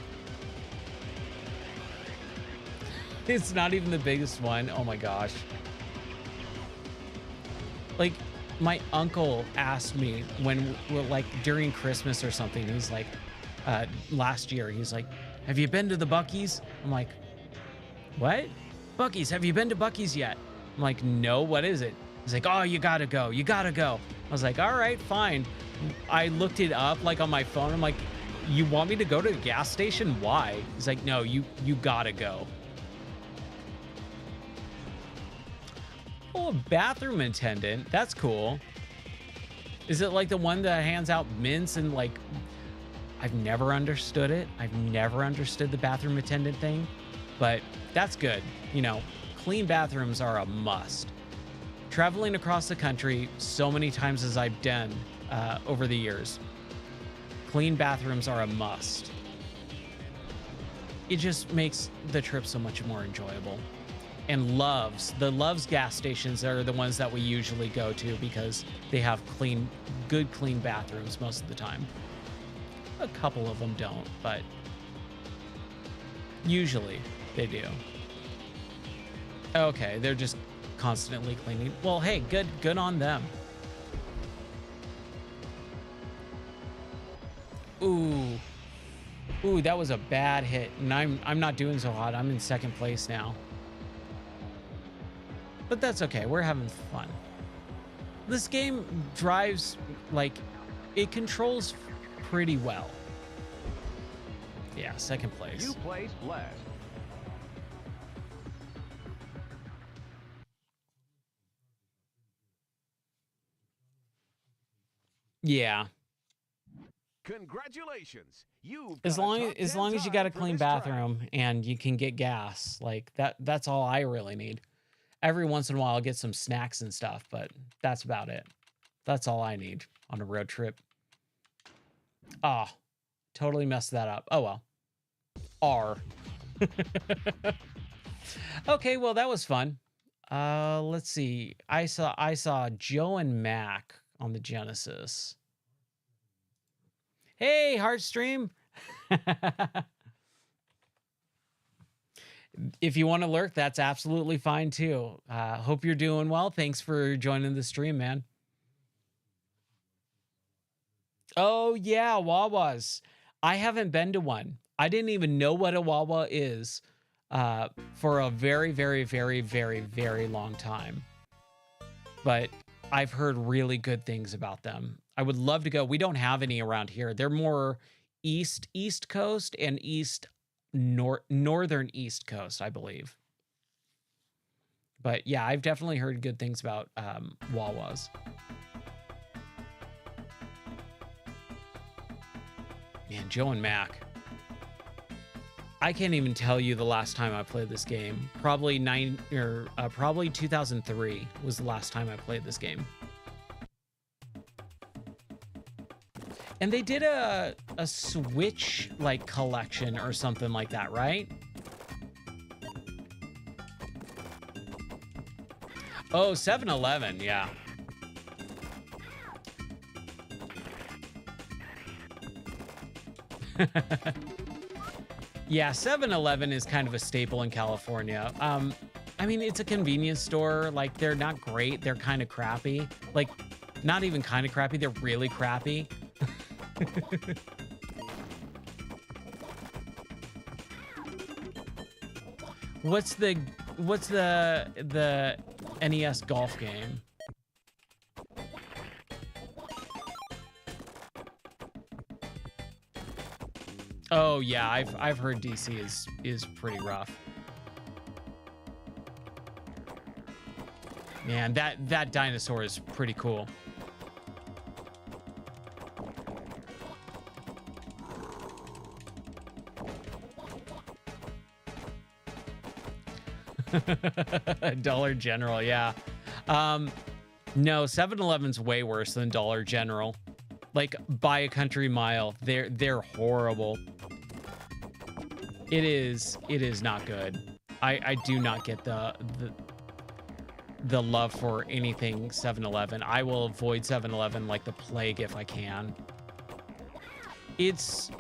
It's not even the biggest one. Oh my gosh. Like, my uncle asked me when, like, during Christmas or something, he's like, last year, he's like, have you been to the Buc-ee's? I'm like, what? Buc-ee's, have you been to Buc-ee's yet? I'm like, no, what is it? He's like, oh, you gotta go. You gotta go. I was like, all right, fine. I looked it up, like, on my phone. I'm like, you want me to go to the gas station? Why? He's like, no, you gotta go. Oh, a bathroom attendant. That's cool. Is it like the one that hands out mints and like... I've never understood it. I've never understood the bathroom attendant thing, but that's good. Clean bathrooms are a must. Traveling across the country so many times as I've done over the years, clean bathrooms are a must. It just makes the trip so much more enjoyable. And the Love's gas stations are the ones that we usually go to because they have good clean bathrooms most of the time. A couple of them don't, but usually they do. Okay, they're just constantly cleaning. Well, hey, good on them. Ooh, that was a bad hit, and I'm not doing so hot. I'm in second place now. But that's okay. We're having fun. This game drives, like, it controls pretty well. Yeah, second place. You placed last. Yeah. Congratulations. As long as you got a clean bathroom and you can get gas, like that's all I really need. Every once in a while, I'll get some snacks and stuff, but that's about it. That's all I need on a road trip. Ah, totally messed that up. Oh, well. R. Okay, well, that was fun. Let's see. I saw Joe and Mac on the Genesis. Hey, Heartstream. If you want to lurk, that's absolutely fine too. Hope you're doing well. Thanks for joining the stream, man. Oh yeah, Wawa's. I haven't been to one. I didn't even know what a Wawa is for a very, very, very, very, very long time. But I've heard really good things about them. I would love to go. We don't have any around here. They're more East Coast and northern East Coast, I believe. But yeah, I've definitely heard good things about Wawa's. Man, Joe and Mac. I can't even tell you the last time I played this game. Probably 2003 was the last time I played this game. And they did a Switch like collection or something like that, right? Oh, 7-Eleven, yeah. Yeah, 7-Eleven is kind of a staple in California. I mean, it's a convenience store. Like, they're not great. They're kind of crappy. Like, not even kind of crappy. They're really crappy. What's the NES golf game? Oh yeah, I've heard DC is pretty rough. Man, that dinosaur is pretty cool. Dollar General, yeah. No, 7-Eleven's way worse than Dollar General. Like by a country mile. They're horrible. It is not good. I do not get the love for anything 7-Eleven. I will avoid 7-Eleven like the plague if I can. It's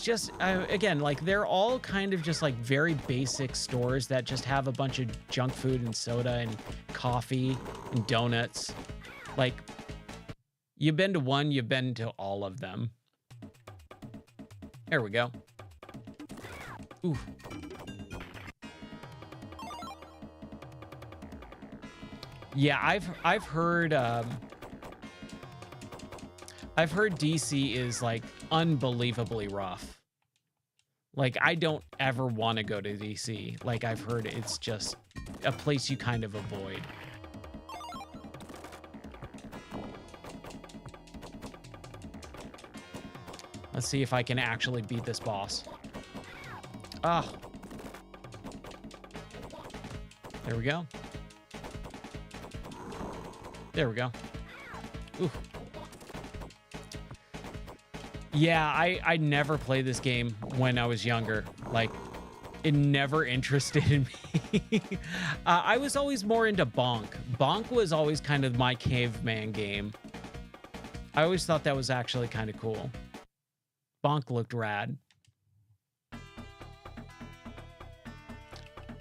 just again, like they're all kind of just like very basic stores that just have a bunch of junk food and soda and coffee and donuts. Like, you've been to one, you've been to all of them. There we go. Ooh. Yeah, I've heard DC is like unbelievably rough. Like, I don't ever want to go to DC. Like, I've heard it's just a place you kind of avoid. Let's see if I can actually beat this boss. Ah. There we go. There we go. Ooh. Yeah, I never played this game when I was younger. Like, it never interested me. I was always more into Bonk. Bonk was always kind of my caveman game. I always thought that was actually kind of cool. Bonk looked rad.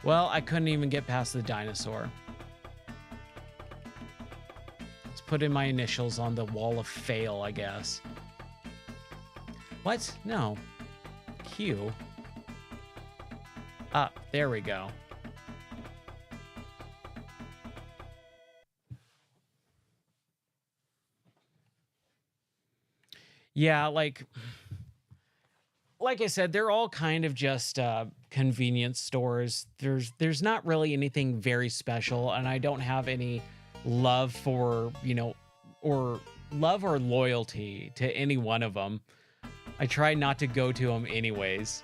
Well, I couldn't even get past the dinosaur. Let's put in my initials on the wall of fail, I guess. What? No. Q. Up. There we go. Yeah, like I said, they're all kind of just convenience stores. There's not really anything very special, and I don't have any love for, you know, or love or loyalty to any one of them. I try not to go to them anyways.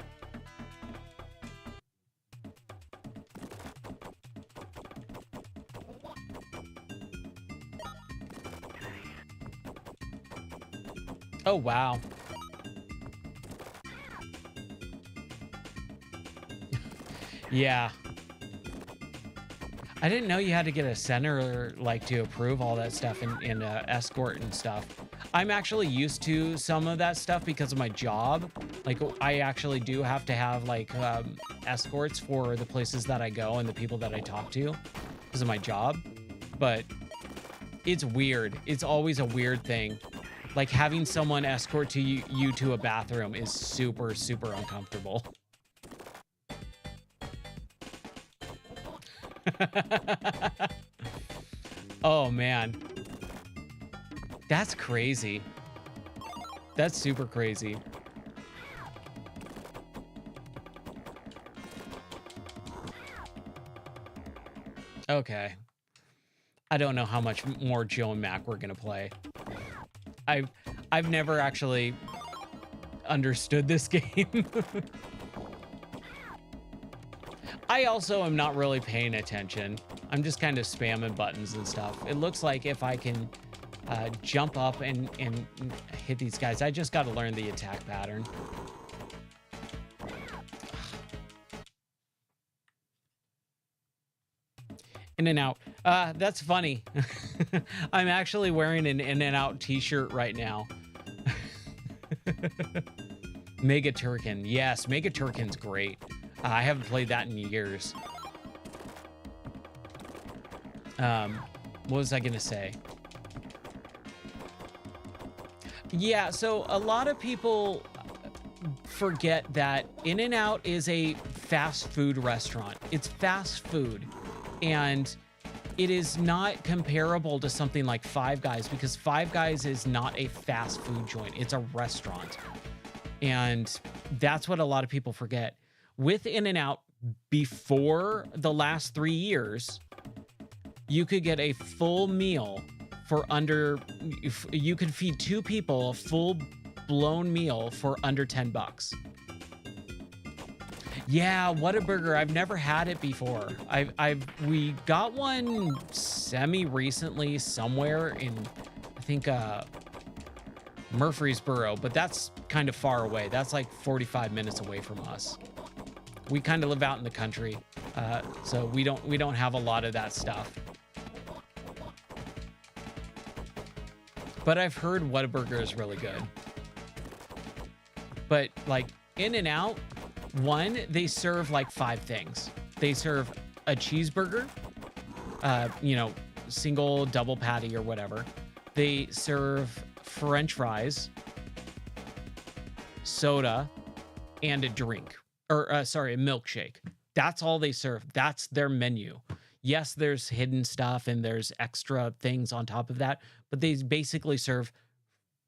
Oh, wow. Yeah. I didn't know you had to get a senator like to approve all that stuff in escort and stuff. I'm actually used to some of that stuff because of my job. Like I actually do have to have like escorts for the places that I go and the people that I talk to because of my job. But it's weird. It's always a weird thing. Like having someone escort to you to a bathroom is super, super uncomfortable. Oh man, that's crazy. That's super crazy. Okay, I don't know how much more Joe and Mac we're gonna play. I've never actually understood this game. I also am not really paying attention. I'm just kind of spamming buttons and stuff. It looks like if I can jump up and hit these guys, I just got to learn the attack pattern. In and out. That's funny. I'm actually wearing an In and Out t-shirt right now. Mega Turkin. Yes, Mega Turkin's great. I haven't played that in years. What was I gonna say? Yeah, so a lot of people forget that In and Out is a fast food restaurant. It's fast food. And it is not comparable to something like Five Guys because Five Guys is not a fast food joint. It's a restaurant. And that's what a lot of people forget. With In and Out, before the last 3 years, you could get a full meal for under, you could feed 2 people a full blown meal for under $10. Yeah, Whataburger. I've never had it before. We got one semi-recently somewhere in, I think, Murfreesboro, but that's kind of far away. That's like 45 minutes away from us. We kind of live out in the country, so we don't have a lot of that stuff. But I've heard Whataburger is really good. But like In and Out, one, they serve like 5 things. They serve a cheeseburger, you know, single, double patty or whatever. They serve French fries, soda, and a drink. Or, sorry, a milkshake. That's all they serve. That's their menu. Yes, there's hidden stuff and there's extra things on top of that, but they basically serve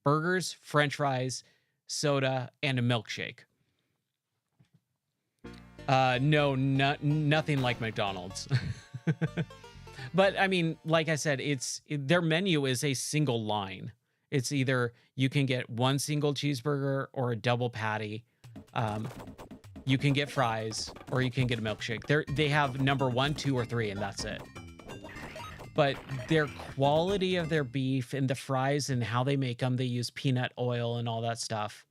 burgers, French fries, soda, and a milkshake. No, nothing like McDonald's. But I mean, like I said, their menu is a single line. It's either you can get one single cheeseburger or a double patty. You can get fries or you can get a milkshake. They have number 1, 2, or 3, and that's it. But their quality of their beef and the fries and how they make them, they use peanut oil and all that stuff.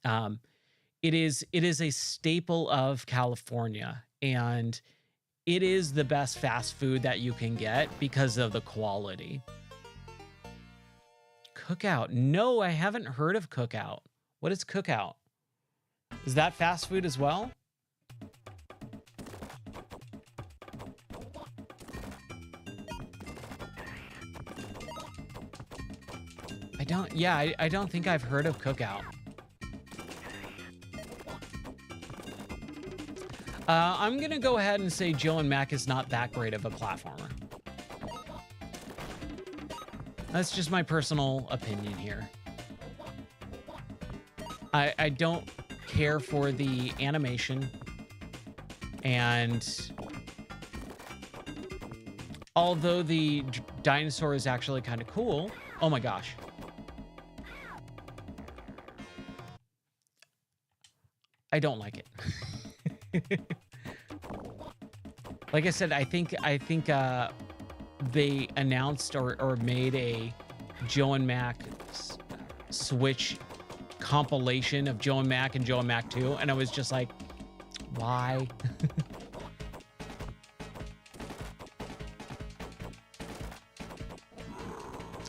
It is a staple of California, and it is the best fast food that you can get because of the quality. Cookout. No, I haven't heard of Cookout. What is Cookout? Is that fast food as well? I don't think I've heard of Cookout. I'm gonna go ahead and say Joe and Mac is not that great of a platformer. That's just my personal opinion here. I don't care for the animation, and although the dinosaur is actually kind of cool, oh my gosh. I don't like it. Like I said, I think they announced or made a Joe and Mac Switch compilation of Joe and Mac 2, and I was just like, why?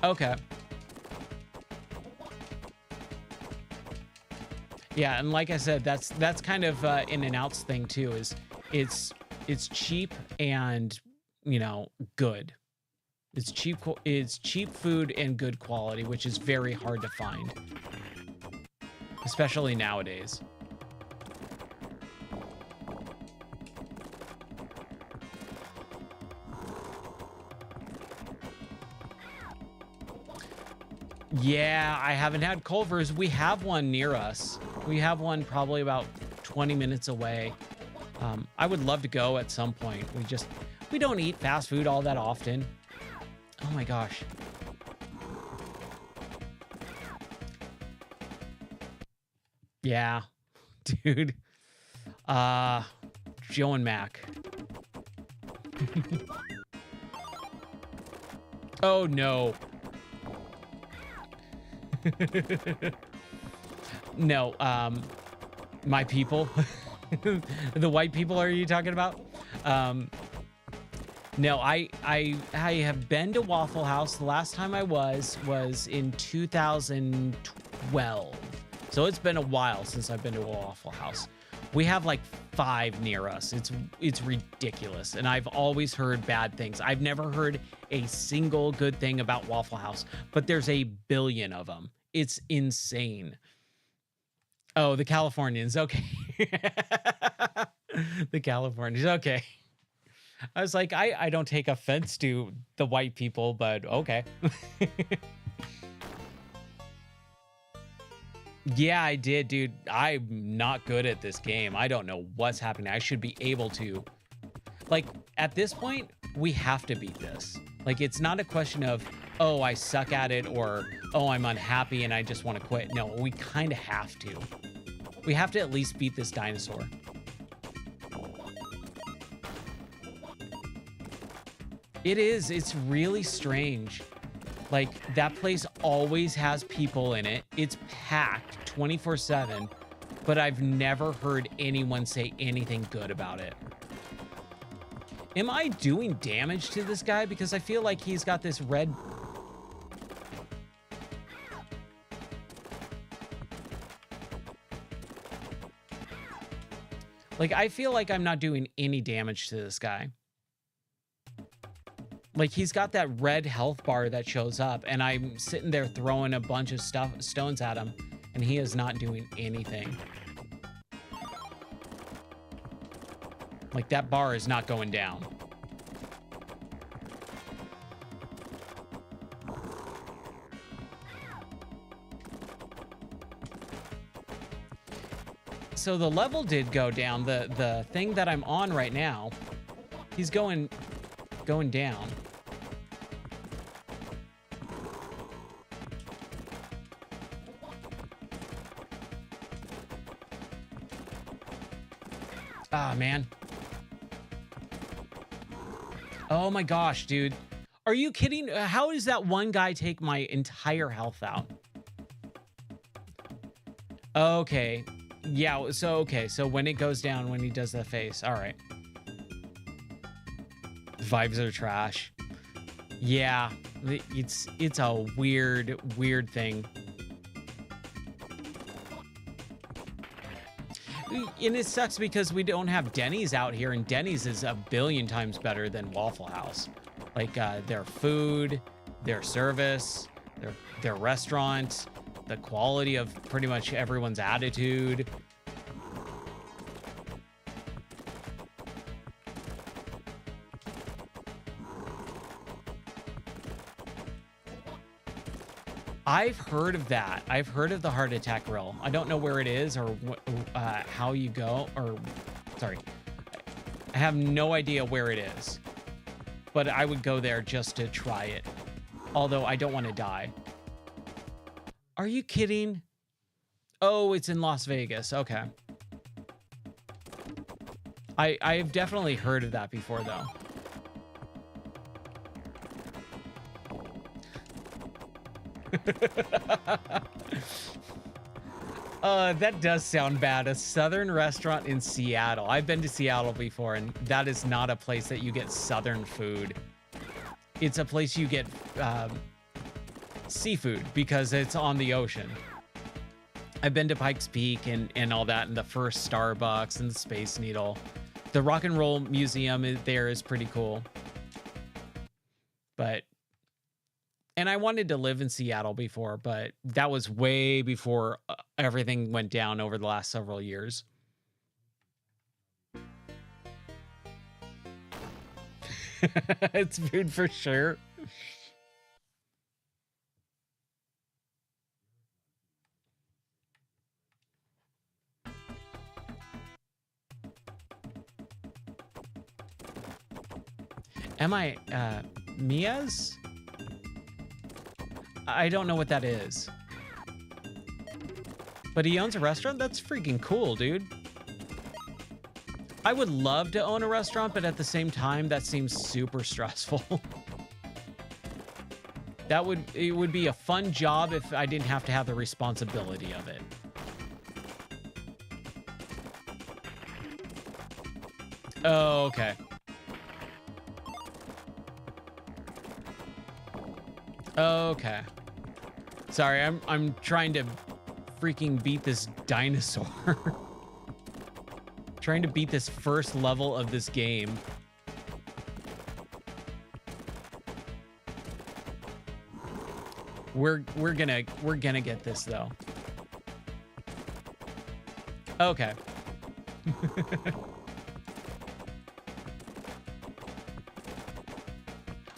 Okay. Yeah, and like I said, that's kind of in and outs thing too. Is it's cheap and, you know, good. It's cheap food and good quality, which is very hard to find, especially nowadays. Yeah, I haven't had Culver's. We have one near us. We have one probably about 20 minutes away. I would love to go at some point. We don't eat fast food all that often. Oh my gosh. Yeah, dude. Joe and Mac. Oh no. No, my people. The white people, are you talking about? No, I have been to Waffle House. The last time I was in 2012. So it's been a while since I've been to a Waffle House. We have like 5 near us. It's ridiculous, and I've always heard bad things. I've never heard a single good thing about Waffle House, but there's a billion of them. It's insane. Oh, the Californians. Okay. The Californians. Okay. I was like, I don't take offense to the white people, but okay. Yeah, I did, dude. I'm not good at this game. I don't know what's happening. I should be able to. Like, at this point, we have to beat this. Like, it's not a question of, oh, I suck at it, or, oh, I'm unhappy and I just want to quit. No, we kind of have to. We have to at least beat this dinosaur. It is. It's really strange. Like, that place always has people in it. It's packed 24/7, but I've never heard anyone say anything good about it. Am I doing damage to this guy? Because I feel like he's got this red... Like, I feel like I'm not doing any damage to this guy. Like, he's got that red health bar that shows up, and I'm sitting there throwing a bunch of stones at him, and he is not doing anything. Like, that bar is not going down. So the level did go down. The thing that I'm on right now, he's going down. Ah, man. Oh my gosh, dude. Are you kidding? How does that one guy take my entire health out? Okay. Yeah, so okay. So when it goes down, when he does the face. All right. Vibes are trash. Yeah, it's a weird thing. And it sucks because we don't have Denny's out here, and Denny's is a billion times better than Waffle House. Like, their food, their service, their restaurant, the quality of pretty much everyone's attitude. I've heard of that. I've heard of the heart attack grill. I don't know where it is or how you go, or sorry. I have no idea where it is, but I would go there just to try it. Although I don't want to die. Are you kidding? Oh, it's in Las Vegas. Okay. I've definitely heard of that before, though. That does sound bad. A southern restaurant in Seattle. I've been to Seattle before, and that is not a place that you get southern food. It's a place you get seafood because it's on the ocean. I've been to Pikes Peak and all that, and the first Starbucks and the Space Needle. The Rock and Roll Museum there is pretty cool. But, and I wanted to live in Seattle before, but that was way before everything went down over the last several years. It's food for sure. Am I, Mia's? I don't know what that is. But he owns a restaurant? That's freaking cool, dude. I would love to own a restaurant, but at the same time, that seems super stressful. It would be a fun job if I didn't have to have the responsibility of it. Oh, okay. Okay. Sorry, I'm trying to freaking beat this dinosaur. Trying to beat this first level of this game. We're gonna get this though. Okay.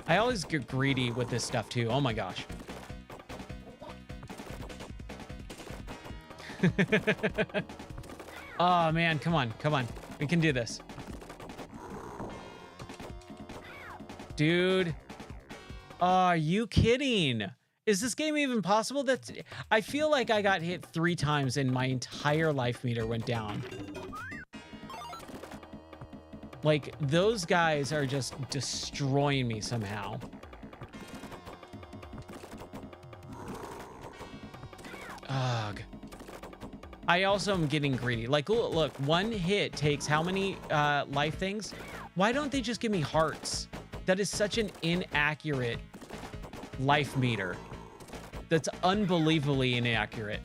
I always get greedy with this stuff too. Oh my gosh. Oh man, come on, come on. We can do this. Dude. Are you kidding? Is this game even possible? I feel like I got hit 3 times and my entire life meter went down. Like, those guys are just destroying me somehow. Ugh. I also am getting greedy. Like, look, 1 hit takes how many life things? Why don't they just give me hearts? That is such an inaccurate life meter. That's unbelievably inaccurate.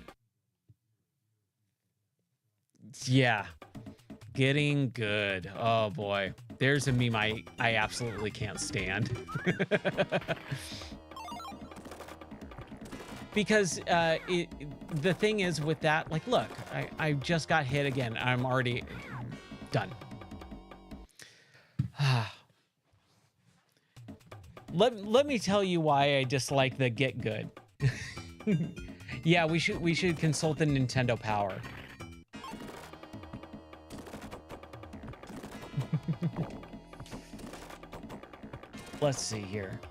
Yeah. Getting good. Oh boy. There's a meme I absolutely can't stand. Because the thing is with that, like, look, I just got hit again. I'm already done. Let me tell you why I dislike the get good. Yeah, we should consult the Nintendo Power. Let's see here.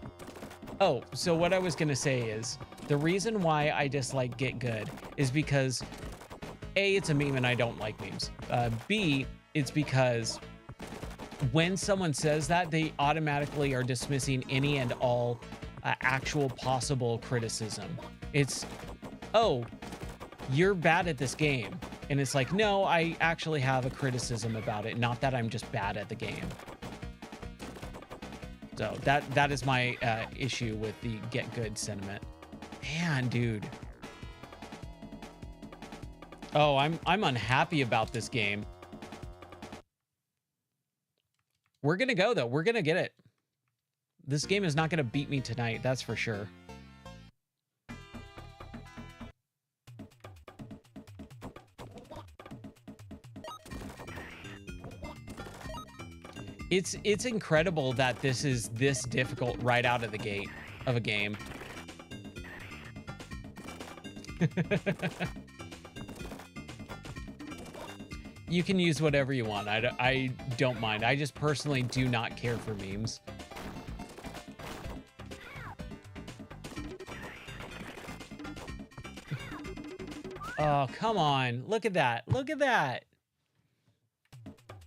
Oh, so what I was gonna say is the reason why I dislike Get Good is because A, it's a meme and I don't like memes. B, it's because when someone says that, they automatically are dismissing any and all actual possible criticism. It's, oh, you're bad at this game. And it's like, no, I actually have a criticism about it, not that I'm just bad at the game. So that is my issue with the Get Good sentiment. Man, dude. Oh, I'm unhappy about this game. We're gonna go though. We're gonna get it. This game is not gonna beat me tonight, that's for sure. It's incredible that this is this difficult right out of the gate of a game. You can use whatever you want. I don't mind. I just personally do not care for memes. Oh, come on. Look at that. Look at that.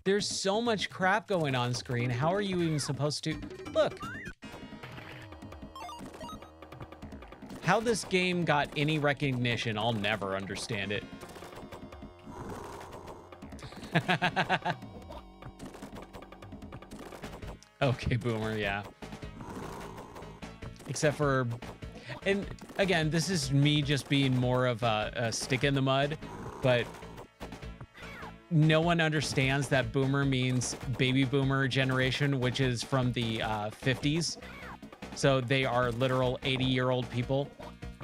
There's so much crap going on screen. How are you even supposed to... Look. How this game got any recognition, I'll never understand it. Okay, Boomer, yeah. Except for, and again, this is me just being more of a stick in the mud, but no one understands that Boomer means baby boomer generation, which is from the 50s. So they are literal 80-year-old people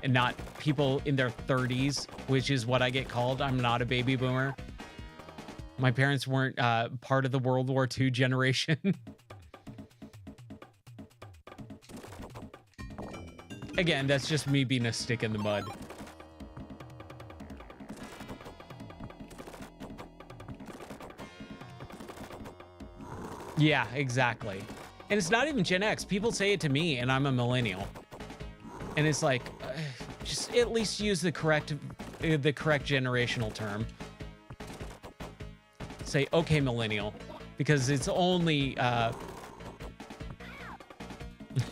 and not people in their 30s, which is what I get called. I'm not a baby boomer. My parents weren't part of the World War II generation. Again, that's just me being a stick in the mud. Yeah, exactly. And it's not even Gen X. People say it to me, and I'm a millennial. And it's like, just at least use the correct generational term. Say, okay, millennial, because it's only,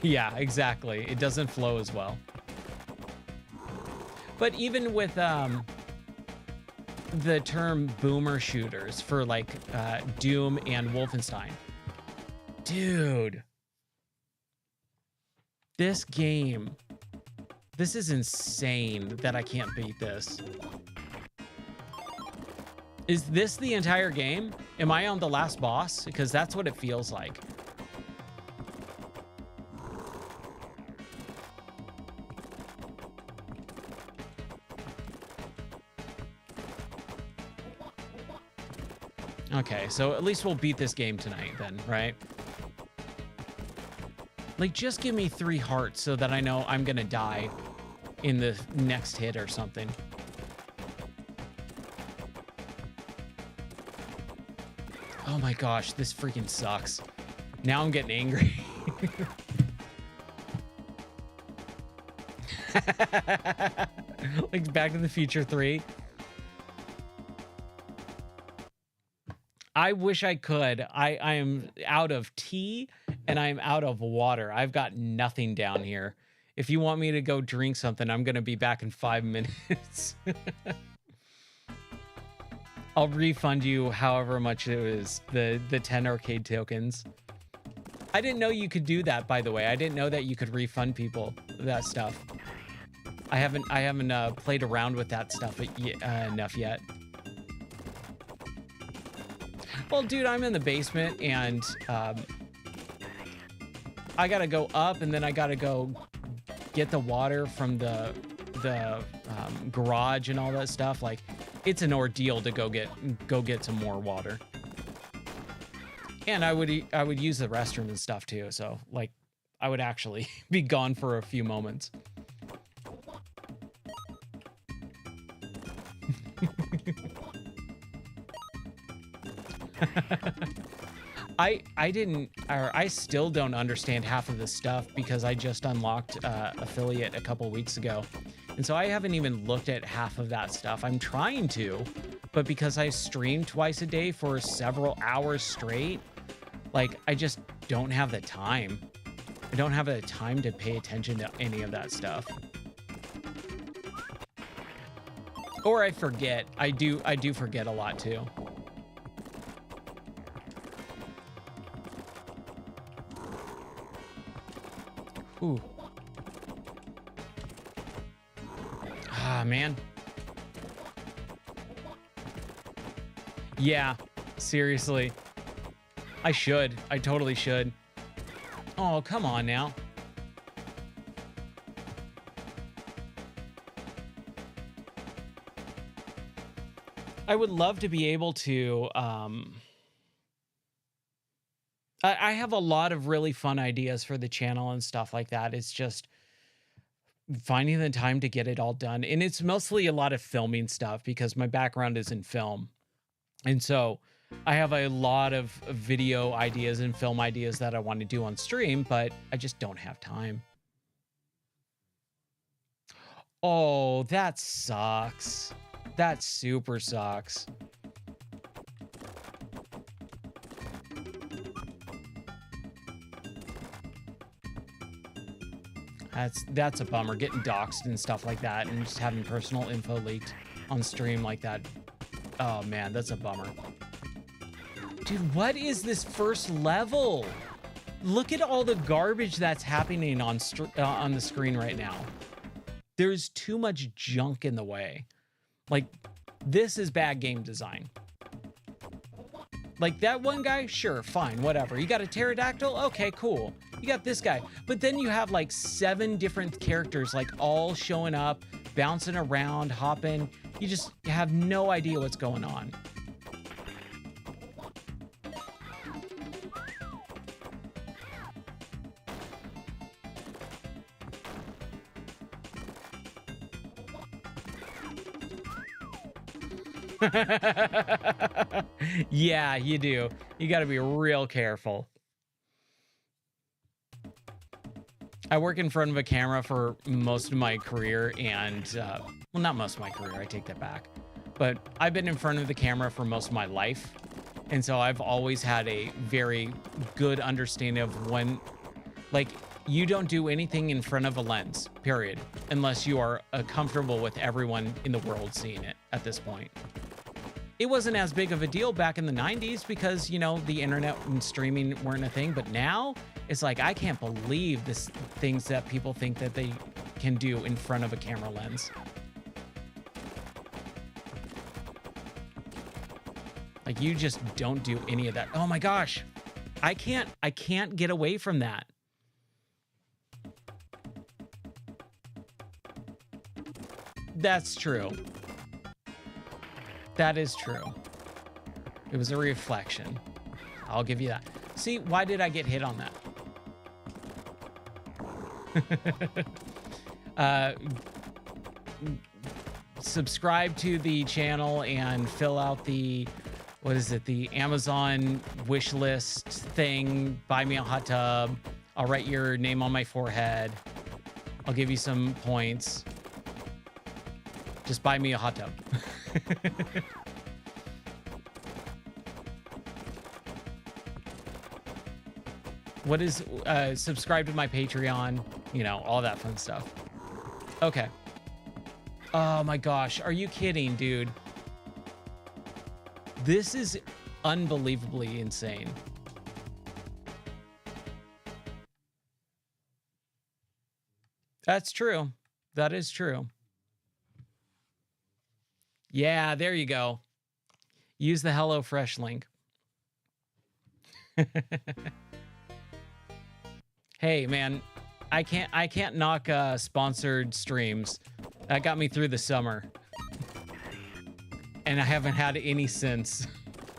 yeah, exactly. It doesn't flow as well. But even with the term boomer shooters for like Doom and Wolfenstein, dude, this game, this is insane that I can't beat this. Is this the entire game? Am I on the last boss? Because that's what it feels like. Okay, so at least we'll beat this game tonight then, right? Like, just give me 3 hearts so that I know I'm gonna die in the next hit or something. Oh my gosh, this freaking sucks. Now I'm getting angry. Like Back to the Future 3. I wish I could. I am out of tea and I'm out of water. I've got nothing down here. If you want me to go drink something, I'm going to be back in 5 minutes. I'll refund you however much it was, the 10 arcade tokens. I didn't know you could do that, by the way. I didn't know that you could refund people that stuff. I haven't played around with that stuff enough yet. Well, dude, I'm in the basement and I gotta go up and then I gotta go get the water from the garage and all that stuff. Like, it's an ordeal to go get some more water. And I would use the restroom and stuff too. So like, I would actually be gone for a few moments. I still don't understand half of this stuff because I just unlocked affiliate a couple weeks ago. And so I haven't even looked at half of that stuff. I'm trying to, but because I stream twice a day for several hours straight, like, I just don't have the time. I don't have the time to pay attention to any of that stuff. Or I forget. I do forget a lot too. Ooh. Ah, man. Yeah, seriously. I should. I totally should. Oh, come on now. I would love to be able to, I have a lot of really fun ideas for the channel and stuff like that. It's just finding the time to get it all done. And it's mostly a lot of filming stuff because my background is in film. And so I have a lot of video ideas and film ideas that I want to do on stream, but I just don't have time. Oh, that sucks. That super sucks. That's a bummer, getting doxxed and stuff like that, and just having personal info leaked on stream like that. Oh man, that's a bummer. Dude, what is this first level? Look at all the garbage that's happening on the screen right now. There's too much junk in the way. Like, this is bad game design. Like, that one guy, sure, fine, whatever. You got a pterodactyl? Okay, cool. You got this guy. But then you have like 7 different characters, like all showing up, bouncing around, hopping. You just have no idea what's going on. Yeah, you do. You got to be real careful. I work in front of a camera for most of my career, and well, not most of my career, I take that back, but I've been in front of the camera for most of my life, and so I've always had a very good understanding of when, like, you don't do anything in front of a lens, period, unless you are comfortable with everyone in the world seeing it at this point. It wasn't as big of a deal back in the 90s because, you know, the internet and streaming weren't a thing. But now it's like, I can't believe this things that people think that they can do in front of a camera lens. Like, you just don't do any of that. Oh my gosh. I can't get away from that. That's true. That is true. It was a reflection. I'll give you that. See, why did I get hit on that? Subscribe to the channel and fill out the, what is it? The Amazon wish list thing. Buy me a hot tub. I'll write your name on my forehead. I'll give you some points. Just buy me a hot tub. What is, subscribe to my Patreon, you know, all that fun stuff. Okay. Oh my gosh, are you kidding, dude? This is unbelievably insane. That's true. That is true. Yeah, there you go. Use the HelloFresh link. Hey, man, I can't knock sponsored streams. That got me through the summer. And I haven't had any since,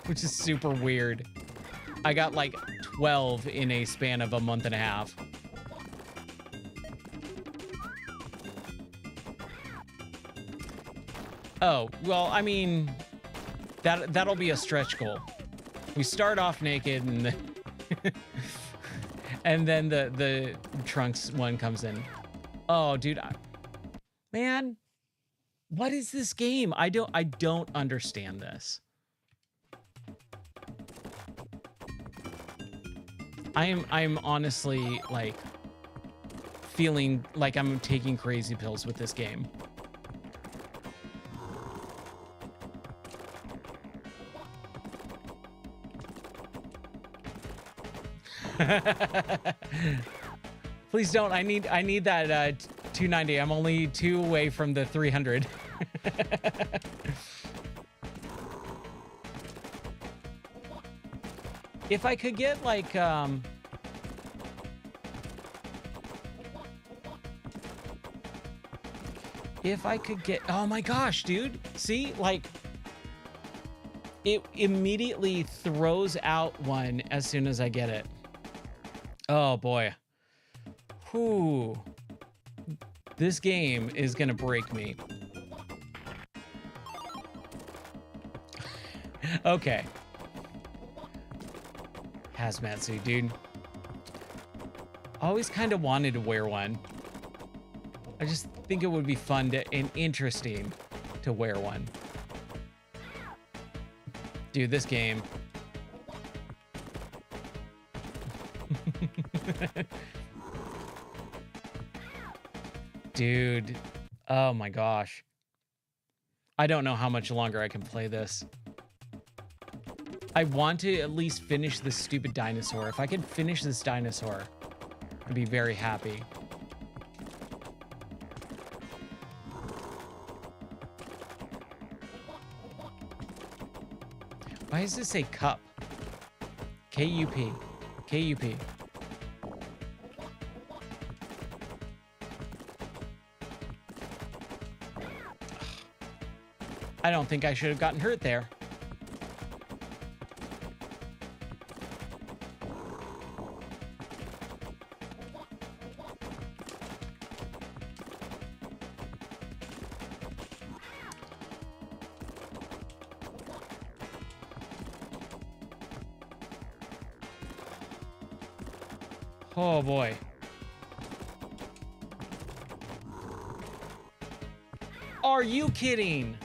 which is super weird. I got like 12 in a span of a month and a half. Oh, well, I mean, that'll be a stretch goal. We start off naked and then, and then the trunks one comes in. Oh, dude, man, what is this game? I don't understand this. I'm honestly like feeling like I'm taking crazy pills with this game. Please don't. I need that 290. I'm only 2 away from the 300. If I could get like if I could get, oh my gosh, dude. See, like it immediately throws out one as soon as I get it. Oh boy. Whew. This game is gonna break me. Okay. Hazmat suit, dude. Always kind of wanted to wear one. I just think it would be fun and interesting to wear one. Dude, this game. Dude. Oh my gosh. I don't know how much longer I can play this. I want to at least finish this stupid dinosaur. If I could finish this dinosaur, I'd be very happy. Why does this say cup? K-U-P. K-U-P. I don't think I should have gotten hurt there. Oh boy. Are you kidding?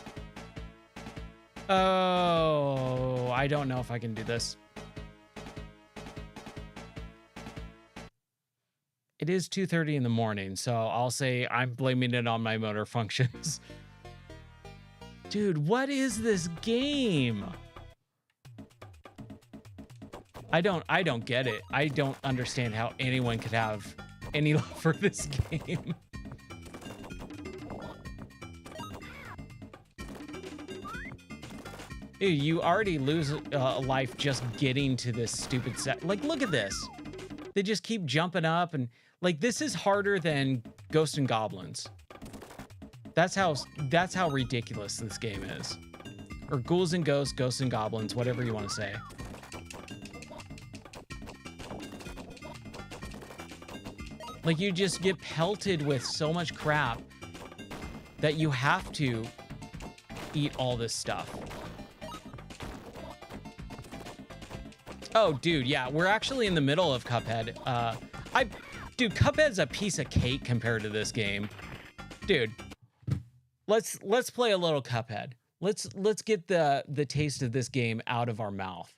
Oh, I don't know if I can do this. It is 2:30 in the morning, so I'll say I'm blaming it on my motor functions. Dude, what is this game? I don't get it. I don't understand how anyone could have any love for this game. Dude, you already lose a life just getting to this stupid set. Like, look at this. They just keep jumping up and like this is harder than Ghosts and Goblins. That's how ridiculous this game is. Or Ghouls and Ghosts, Ghosts and Goblins, whatever you want to say. Like, you just get pelted with so much crap that you have to eat all this stuff. Oh, dude, yeah, we're actually in the middle of Cuphead. Dude, Cuphead's a piece of cake compared to this game. Dude, let's play a little Cuphead. Let's get the taste of this game out of our mouth.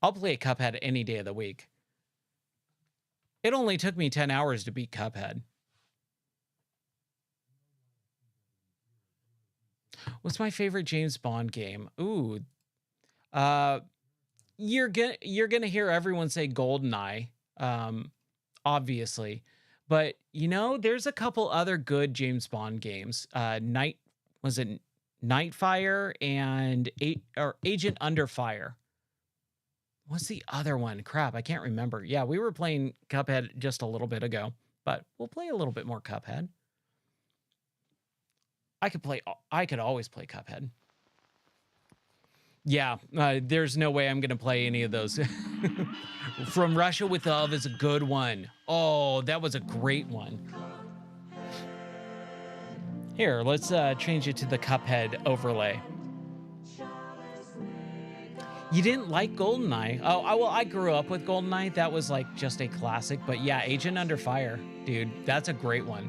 I'll play Cuphead any day of the week. It only took me 10 hours to beat Cuphead. What's my favorite James Bond game? Ooh. You're gonna hear everyone say GoldenEye, obviously. But, you know, there's a couple other good James Bond games. Was it Nightfire and Agent Under Fire? What's the other one? Crap, I can't remember. Yeah, we were playing Cuphead just a little bit ago, but we'll play a little bit more Cuphead. I could always play Cuphead. Yeah, there's no way I'm going to play any of those. From Russia with Love is a good one. Oh, that was a great one. Here, let's change it to the Cuphead overlay. You didn't like GoldenEye? Oh, well, I grew up with GoldenEye. That was like just a classic. But yeah, Agent Under Fire, dude, that's a great one.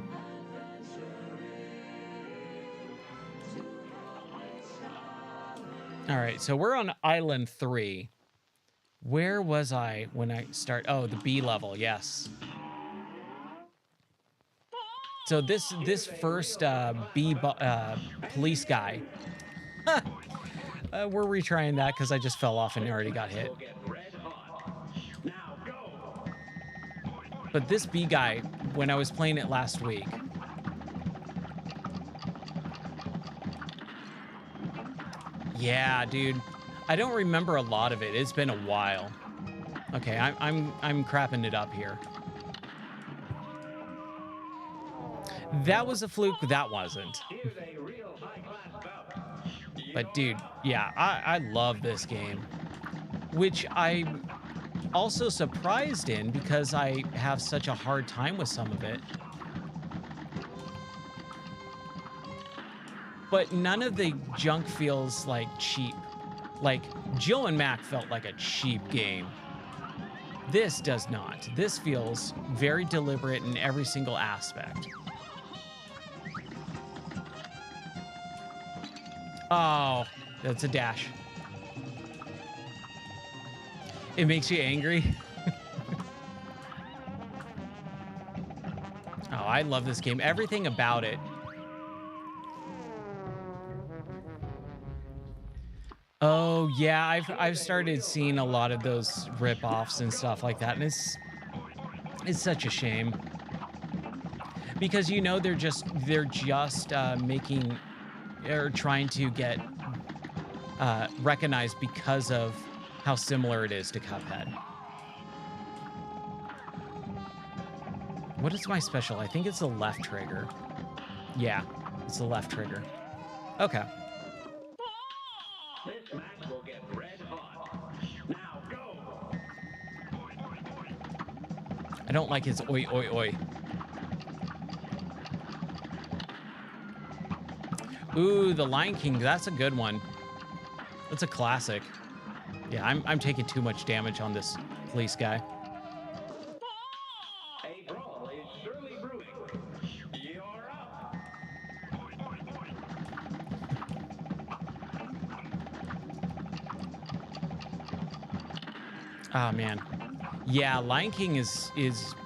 All right, so we're on Island 3. Where was I when I start? Oh, the B level, yes. So this first police guy. We're retrying that because I just fell off and already got hit. But this B guy, when I was playing it last week, yeah, dude, I don't remember a lot of it. It's been a while. Okay, I'm crapping it up here. That was a fluke. That wasn't. But dude, yeah, I love this game, which I'm also surprised in because I have such a hard time with some of it. But none of the junk feels like cheap. Like Joe and Mac felt like a cheap game. This does not. This feels very deliberate in every single aspect. Oh, that's a dash. It makes you angry. I love this game. Everything about it. Oh yeah, I've started seeing a lot of those rip-offs and stuff like that, and it's such a shame because they're just making or trying to get recognized because of how similar it is to Cuphead. What is my special? I think it's the left trigger. Yeah, it's the left trigger. Okay. This match will get red hot. Now go. I don't like his oi oi oi. Ooh, the Lion King. That's a good one. That's a classic. Yeah, I'm taking too much damage on this police guy. A brawl is surely brewing. You're up. Oh man. Yeah, Lion King is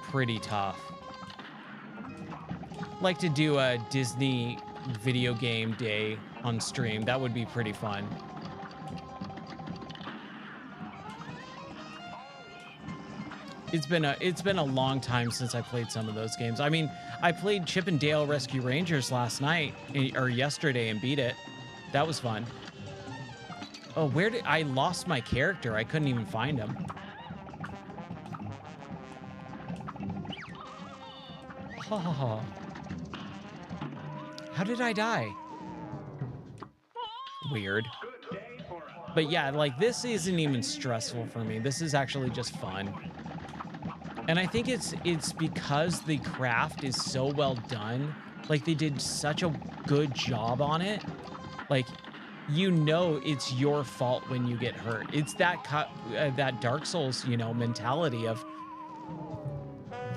pretty tough. Like to do a Disney video game day on stream. That would be pretty fun. It's been a long time since I played some of those games. I mean, I played Chip and Dale Rescue Rangers last night or yesterday and beat it. That was fun. Oh, where did I lost my character? I couldn't even find him. Oh. How did I die? Weird. But yeah, like this isn't even stressful for me. This is actually just fun. And I think it's because the craft is so well done. Like they did such a good job on it. Like, you know, it's your fault when you get hurt. It's that that Dark Souls, you know, mentality of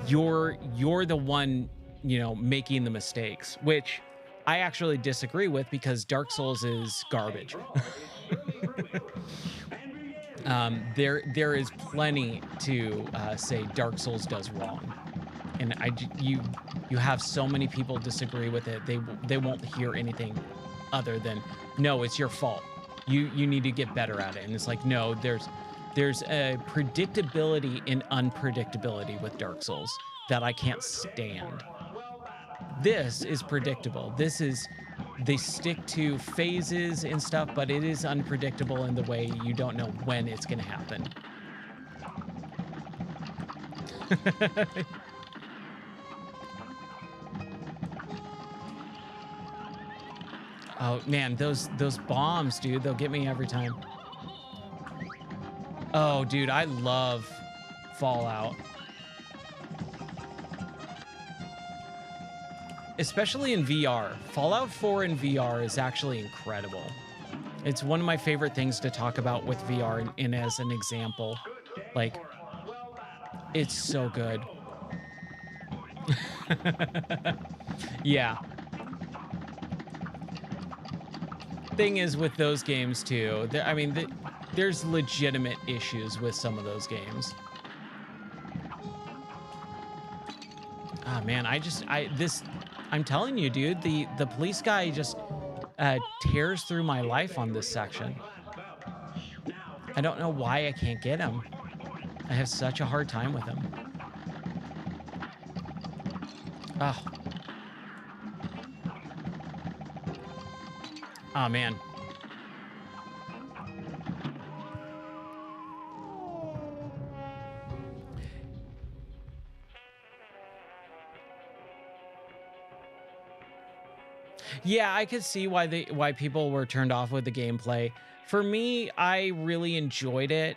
you're the one, you know, making the mistakes, which I actually disagree with because Dark Souls is garbage. There is plenty to say Dark Souls does wrong, and you have so many people disagree with it. They won't hear anything other than no, it's your fault. You need to get better at it. And it's like no, there's a predictability and unpredictability with Dark Souls that I can't stand. This is predictable. They stick to phases and stuff, but it is unpredictable in the way you don't know when it's going to happen. Oh man, those bombs, dude, they'll get me every time. Oh, dude, I love Fallout. Especially in VR. Fallout 4 in VR is actually incredible. It's one of my favorite things to talk about with VR and as an example. Like, it's so good. Yeah. Thing is with those games too, I mean, there's legitimate issues with some of those games. Ah, man, I'm telling you, dude, the police guy just tears through my life on this section. I don't know why I can't get him. I have such a hard time with him. Oh. Oh, man. Yeah, I could see why people were turned off with the gameplay. For me, I really enjoyed it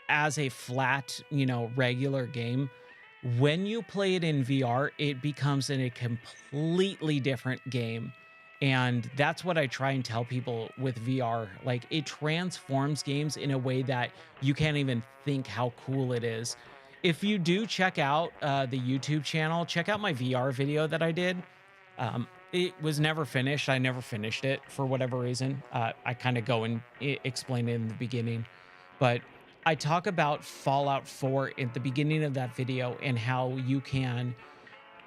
as a flat, you know, regular game. When you play it in VR, it becomes a completely different game. And that's what I try and tell people with VR. Like, it transforms games in a way that you can't even think how cool it is. If you do check out the YouTube channel, check out my VR video that I did. It was never finished. I never finished it for whatever reason. I kind of go and explain it in the beginning. But I talk about Fallout 4 at the beginning of that video and how you can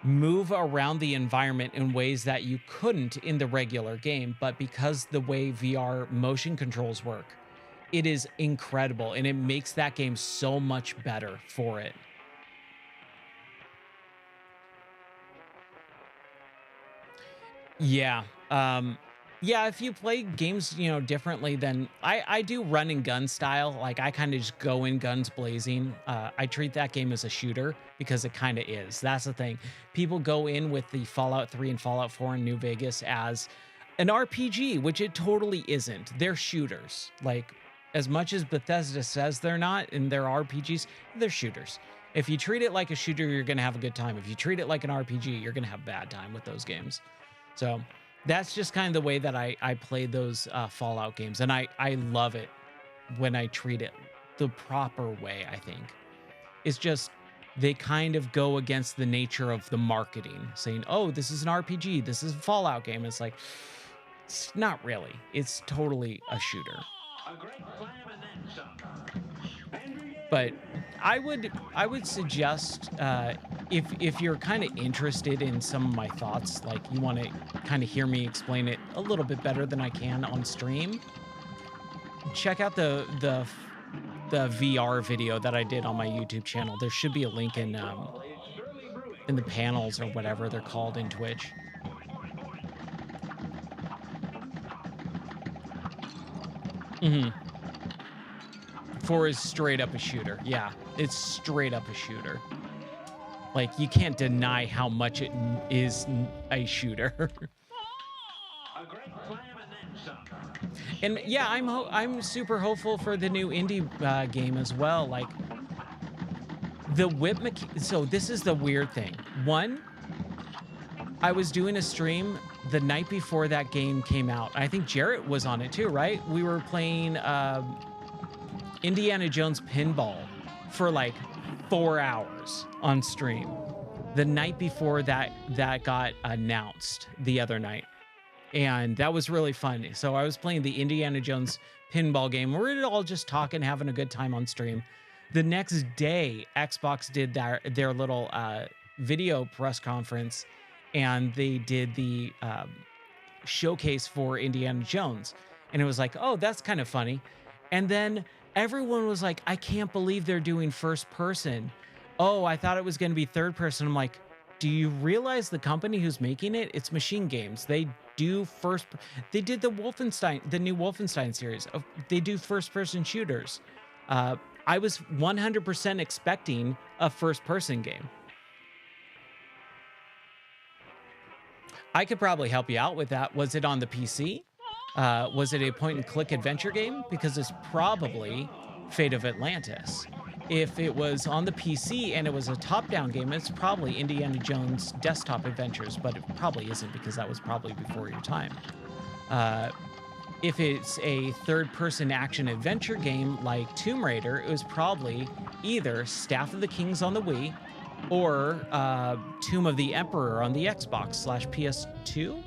move around the environment in ways that you couldn't in the regular game. But because the way VR motion controls work, it is incredible and it makes that game so much better for it. Yeah. Yeah, if you play games, differently than I do run and gun style. Like I kind of just go in guns blazing. I treat that game as a shooter because it kind of is. That's the thing. People go in with the Fallout 3 and Fallout 4 in New Vegas as an RPG, which it totally isn't. They're shooters. Like as much as Bethesda says they're not in their RPGs, they're shooters. If you treat it like a shooter, you're going to have a good time. If you treat it like an RPG, you're going to have a bad time with those games. So that's just kind of the way that I play those Fallout games. And I love it when I treat it the proper way, I think. It's just they kind of go against the nature of the marketing, saying, oh, this is an RPG, this is a Fallout game. It's like, it's not really. It's totally a shooter. A great slam and then some. But I would suggest if you're kind of interested in some of my thoughts, like you want to kind of hear me explain it a little bit better than I can on stream, check out the VR video that I did on my YouTube channel. There should be a link in the panels or whatever they're called in Twitch. Mm-hmm. 4 is straight up a shooter. Yeah, it's straight up a shooter. Like, you can't deny how much it is a shooter. A great slam and then some. And yeah, I'm super hopeful for the new indie game as well. Like, the whip so this is the weird thing. One, I was doing a stream the night before that game came out. I think Jarrett was on it too, right? We were playing Indiana Jones pinball for like 4 hours on stream the night before that got announced the other night. And that was really fun. So I was playing the Indiana Jones pinball game. We're all just talking, having a good time on stream. The next day, Xbox did their little video press conference, and they did the showcase for Indiana Jones. And it was like, oh, that's kind of funny. And then everyone was like, I can't believe they're doing first person. Oh, I thought it was going to be third person. I'm like, do you realize the company who's making it? It's Machine Games. They do they did the new Wolfenstein series. They do first person shooters. I was 100% expecting a first person game. I could probably help you out with that. Was it on the PC? Was it a point and click adventure game? Because it's probably Fate of Atlantis. If it was on the PC and it was a top-down game, it's probably Indiana Jones Desktop Adventures, but it probably isn't because that was probably before your time. If it's a third-person action-adventure game like Tomb Raider, it was probably either Staff of the Kings on the Wii or Tomb of the Emperor on the Xbox/PS2.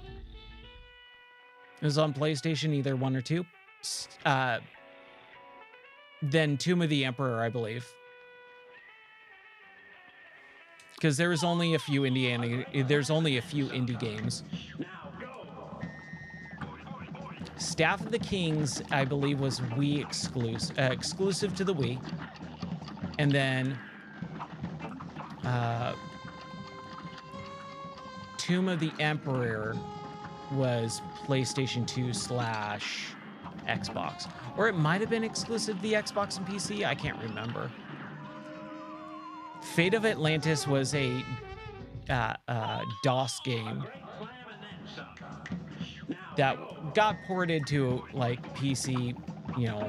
It was on PlayStation, either 1 or 2. Then Tomb of the Emperor, I believe. Because there's only a few indie games. Staff of the Kings, I believe, was Wii exclusive to the Wii. And then Tomb of the Emperor was PlayStation 2/Xbox. Or it might have been exclusive to the Xbox and PC. I can't remember. Fate of Atlantis was a DOS game that got ported to like PC,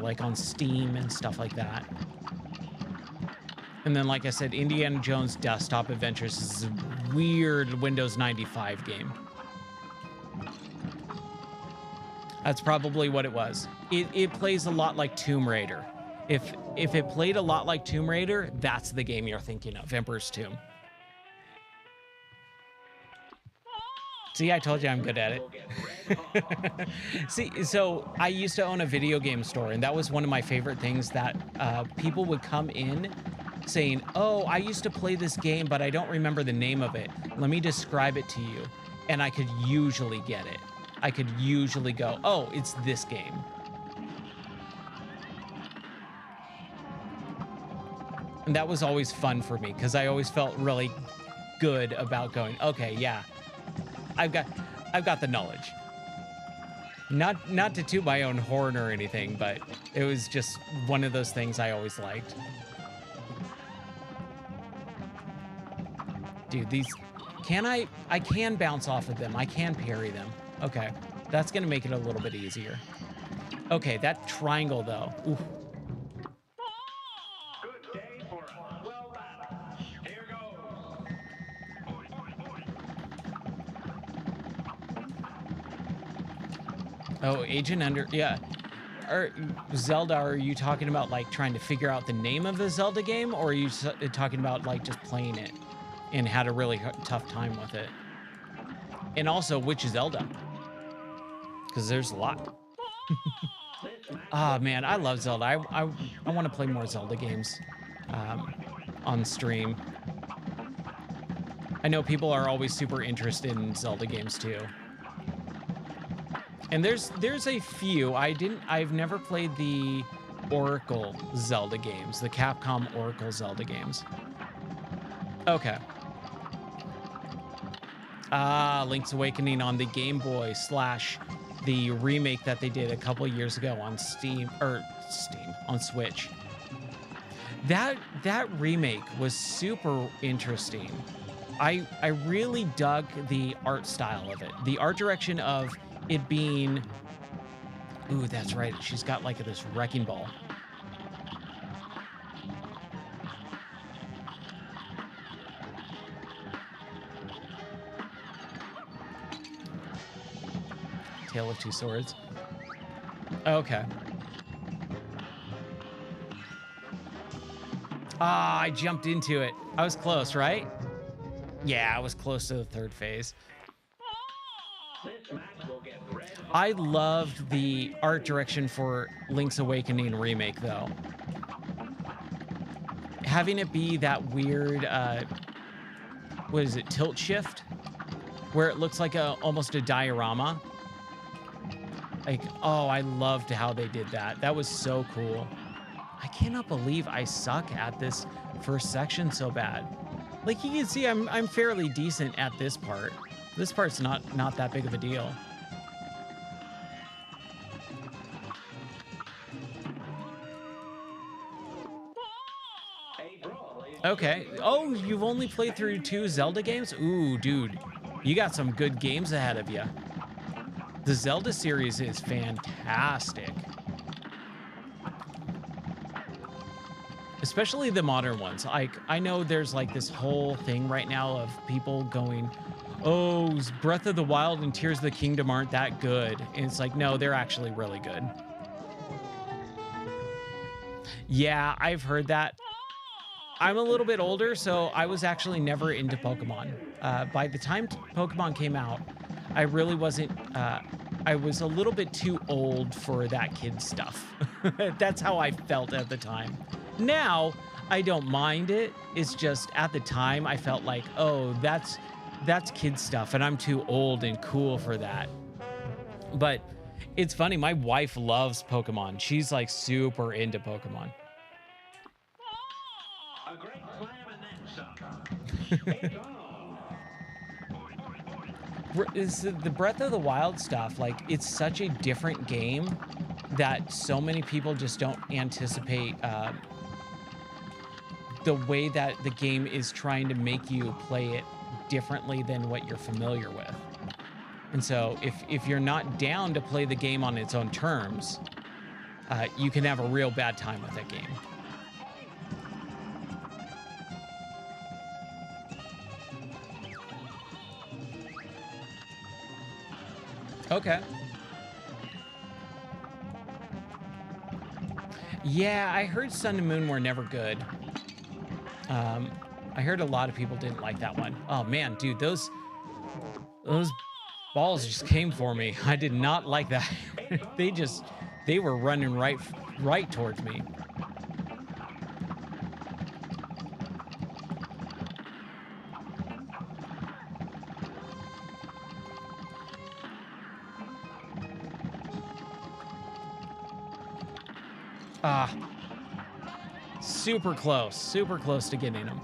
like on Steam and stuff like that. And then, like I said, Indiana Jones Desktop Adventures is a weird Windows 95 game. That's probably what it was. It plays a lot like Tomb Raider. If it played a lot like Tomb Raider, that's the game you're thinking of, Emperor's Tomb. See, I told you I'm good at it. See, so I used to own a video game store, and that was one of my favorite things that people would come in saying, oh, I used to play this game, but I don't remember the name of it. Let me describe it to you. And I could usually get it. I could usually go, oh, it's this game. And that was always fun for me because I always felt really good about going, okay, yeah, I've got the knowledge. Not to toot my own horn or anything, but it was just one of those things I always liked. Dude, these, I can bounce off of them. I can parry them. Okay, that's gonna make it a little bit easier. Okay, that triangle though. Ooh. Good day for a well battle. Here goes. Oh, Agent Under, yeah. Zelda, are you talking about like trying to figure out the name of the Zelda game, or are you talking about like just playing it and had a really tough time with it? And also, which Zelda? Because there's a lot. Oh man, I love Zelda. I want to play more Zelda games on stream. I know people are always super interested in Zelda games too. And there's a few. I've never played the Oracle Zelda games, the Capcom Oracle Zelda games. Okay. Link's Awakening on the Game Boy / the remake that they did a couple years ago on on Switch. That remake was super interesting. I really dug the art style of it. The art direction of it being, ooh, that's right. She's got like this wrecking ball. Tale of Two Swords. Okay. Ah, I jumped into it. I was close, right? Yeah, I was close to the third phase. This match will get red. I loved the art direction for Link's Awakening remake, though. Having it be that weird, what is it, tilt shift? Where it looks like almost a diorama. Like, oh, I loved how they did that. That was so cool. I cannot believe I suck at this first section so bad. Like you can see, I'm fairly decent at this part. This part's not that big of a deal. Okay. Oh, you've only played through 2 Zelda games? Ooh, dude. You got some good games ahead of you. The Zelda series is fantastic. Especially the modern ones. Like, I know there's like this whole thing right now of people going, oh, Breath of the Wild and Tears of the Kingdom aren't that good. And it's like, no, they're actually really good. Yeah, I've heard that. I'm a little bit older, so I was actually never into Pokemon. By the time Pokemon came out, I really wasn't, I was a little bit too old for that kid stuff. That's how I felt at the time. Now, I don't mind it. It's just at the time I felt like, oh, that's kid stuff and I'm too old and cool for that. But it's funny, my wife loves Pokemon. She's like super into Pokemon. A great slam and then some. It's on. Is the Breath of the Wild stuff, like, it's such a different game that so many people just don't anticipate the way that the game is trying to make you play it differently than what you're familiar with. And so if you're not down to play the game on its own terms, you can have a real bad time with that game. Okay. Yeah, I heard Sun and Moon were never good. I heard a lot of people didn't like that one. Oh man, dude, those balls just came for me. I did not like that. They were running right towards me. Ah, super close to getting him.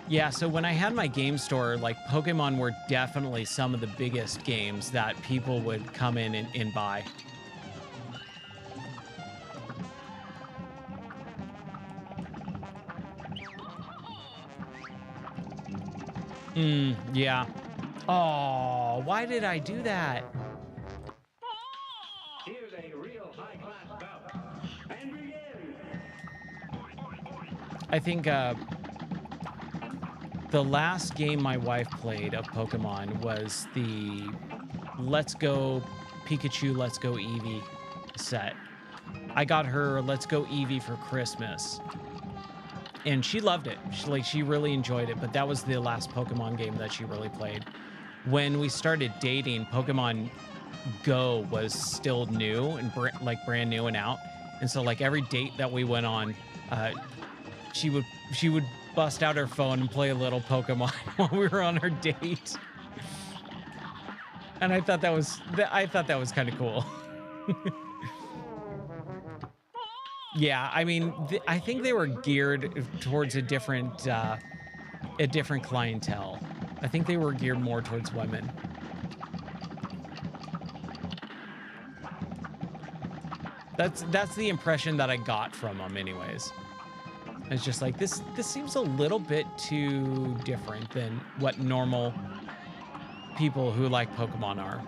Yeah, so when I had my game store, like Pokemon were definitely some of the biggest games that people would come in and buy. Yeah. Oh, why did I do that? Here's a real high-class bout. And begin. I think the last game my wife played of Pokemon was the Let's Go Pikachu, Let's Go Eevee set. I got her Let's Go Eevee for Christmas, and she loved it. She really enjoyed it, but that was the last Pokemon game that she really played. When we started dating, Pokemon Go was still new and brand new and out. And so like every date that we went on, uh, she would bust out her phone and play a little Pokemon while we were on our date. And I thought that was kind of cool. Yeah, I mean, I think they were geared towards a different clientele. I think they were geared more towards women. That's the impression that I got from them, anyways. It's just like this seems a little bit too different than what normal people who like Pokemon are.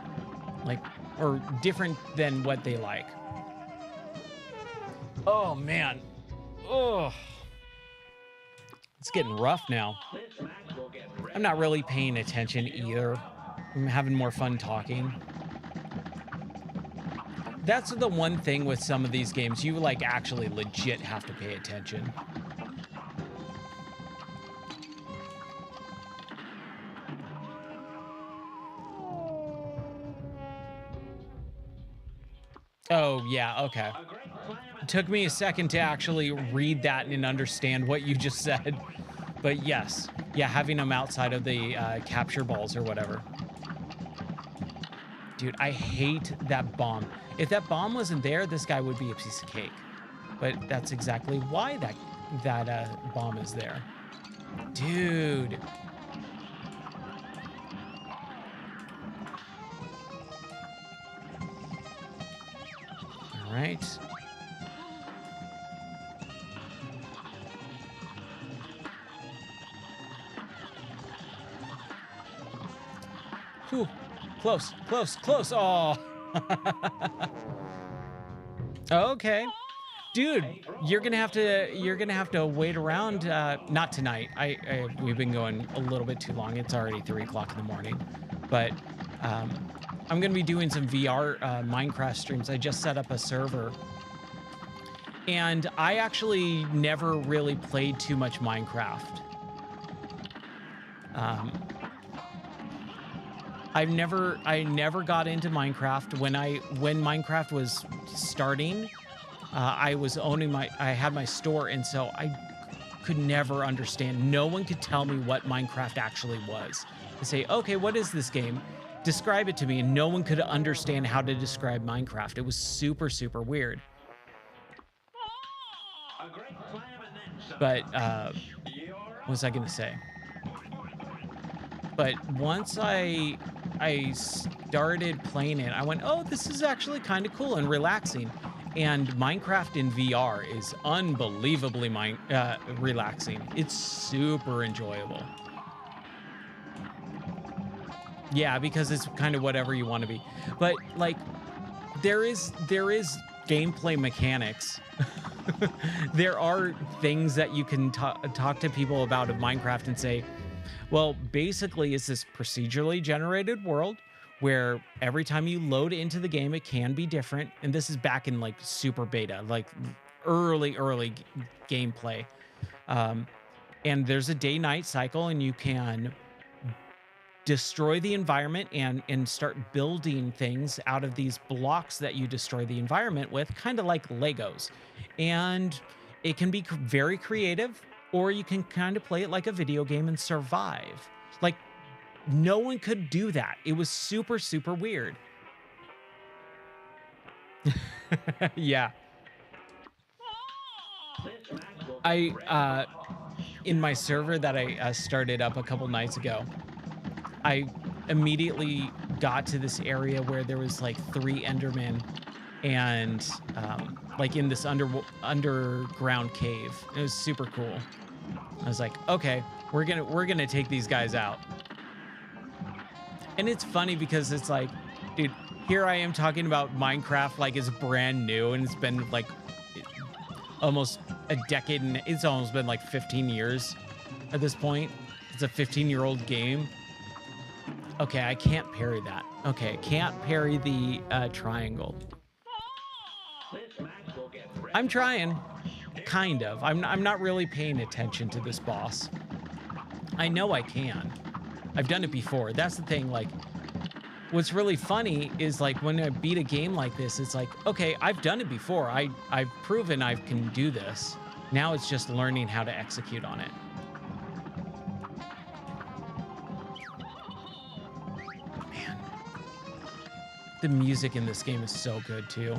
Like, or different than what they like. Oh man. Oh. It's getting rough now. This match will get I'm not really paying attention either. I'm having more fun talking. That's the one thing with some of these games, you like actually legit have to pay attention. Oh, yeah, okay. a great slam. It took me a second to actually read that and understand what you just said. But yes, yeah, having them outside of the capture balls or whatever. Dude, I hate that bomb. If that bomb wasn't there, this guy would be a piece of cake. But that's exactly why that bomb is there. Dude. All right. Whew. Close, close, close. Oh. Okay. Dude, you're gonna have to wait around. Not tonight. We've been going a little bit too long. It's already 3 o'clock in the morning. But I'm gonna be doing some VR Minecraft streams. I just set up a server. And I actually never really played too much Minecraft. I never got into Minecraft when Minecraft was starting. I had my store, and so I could never understand. No one could tell me what Minecraft actually was. I say, okay, what is this game? Describe it to me, and no one could understand how to describe Minecraft. It was super, super weird. A great slam and then some. But You're what was I gonna say? But once I started playing it, I went, oh, this is actually kind of cool and relaxing. And Minecraft in VR is unbelievably relaxing. It's super enjoyable. Yeah, because it's kind of whatever you want to be. But like, there is gameplay mechanics. There are things that you can talk to people about of Minecraft and say, well, basically it's this procedurally generated world where every time you load into the game, it can be different. And this is back in like super beta, like early gameplay. And there's a day-night cycle, and you can destroy the environment and start building things out of these blocks that you destroy the environment with, kind of like Legos. And it can be very creative, or you can kind of play it like a video game and survive. Like, no one could do that. It was super, super weird. Yeah. This match will get I red hot. in my server that I started up a couple nights ago, I immediately got to this area where there was like 3 Endermen and like in this underground cave. It was super cool. I was like, okay, we're gonna take these guys out. And it's funny because it's like, dude, here I am talking about Minecraft like it's brand new and it's been like almost a decade and it's almost been like 15 years at this point. It's a 15-year-old game. Okay, I can't parry that. Okay, can't parry the triangle. This match will get red I'm hot. trying, kind of. I'm not really paying attention to this boss. I know I can. I've done it before. That's the thing. Like, what's really funny is like when I beat a game like this, it's like, okay, I've done it before. I've proven I can do this. Now it's just learning how to execute on it. Man, the music in this game is so good too.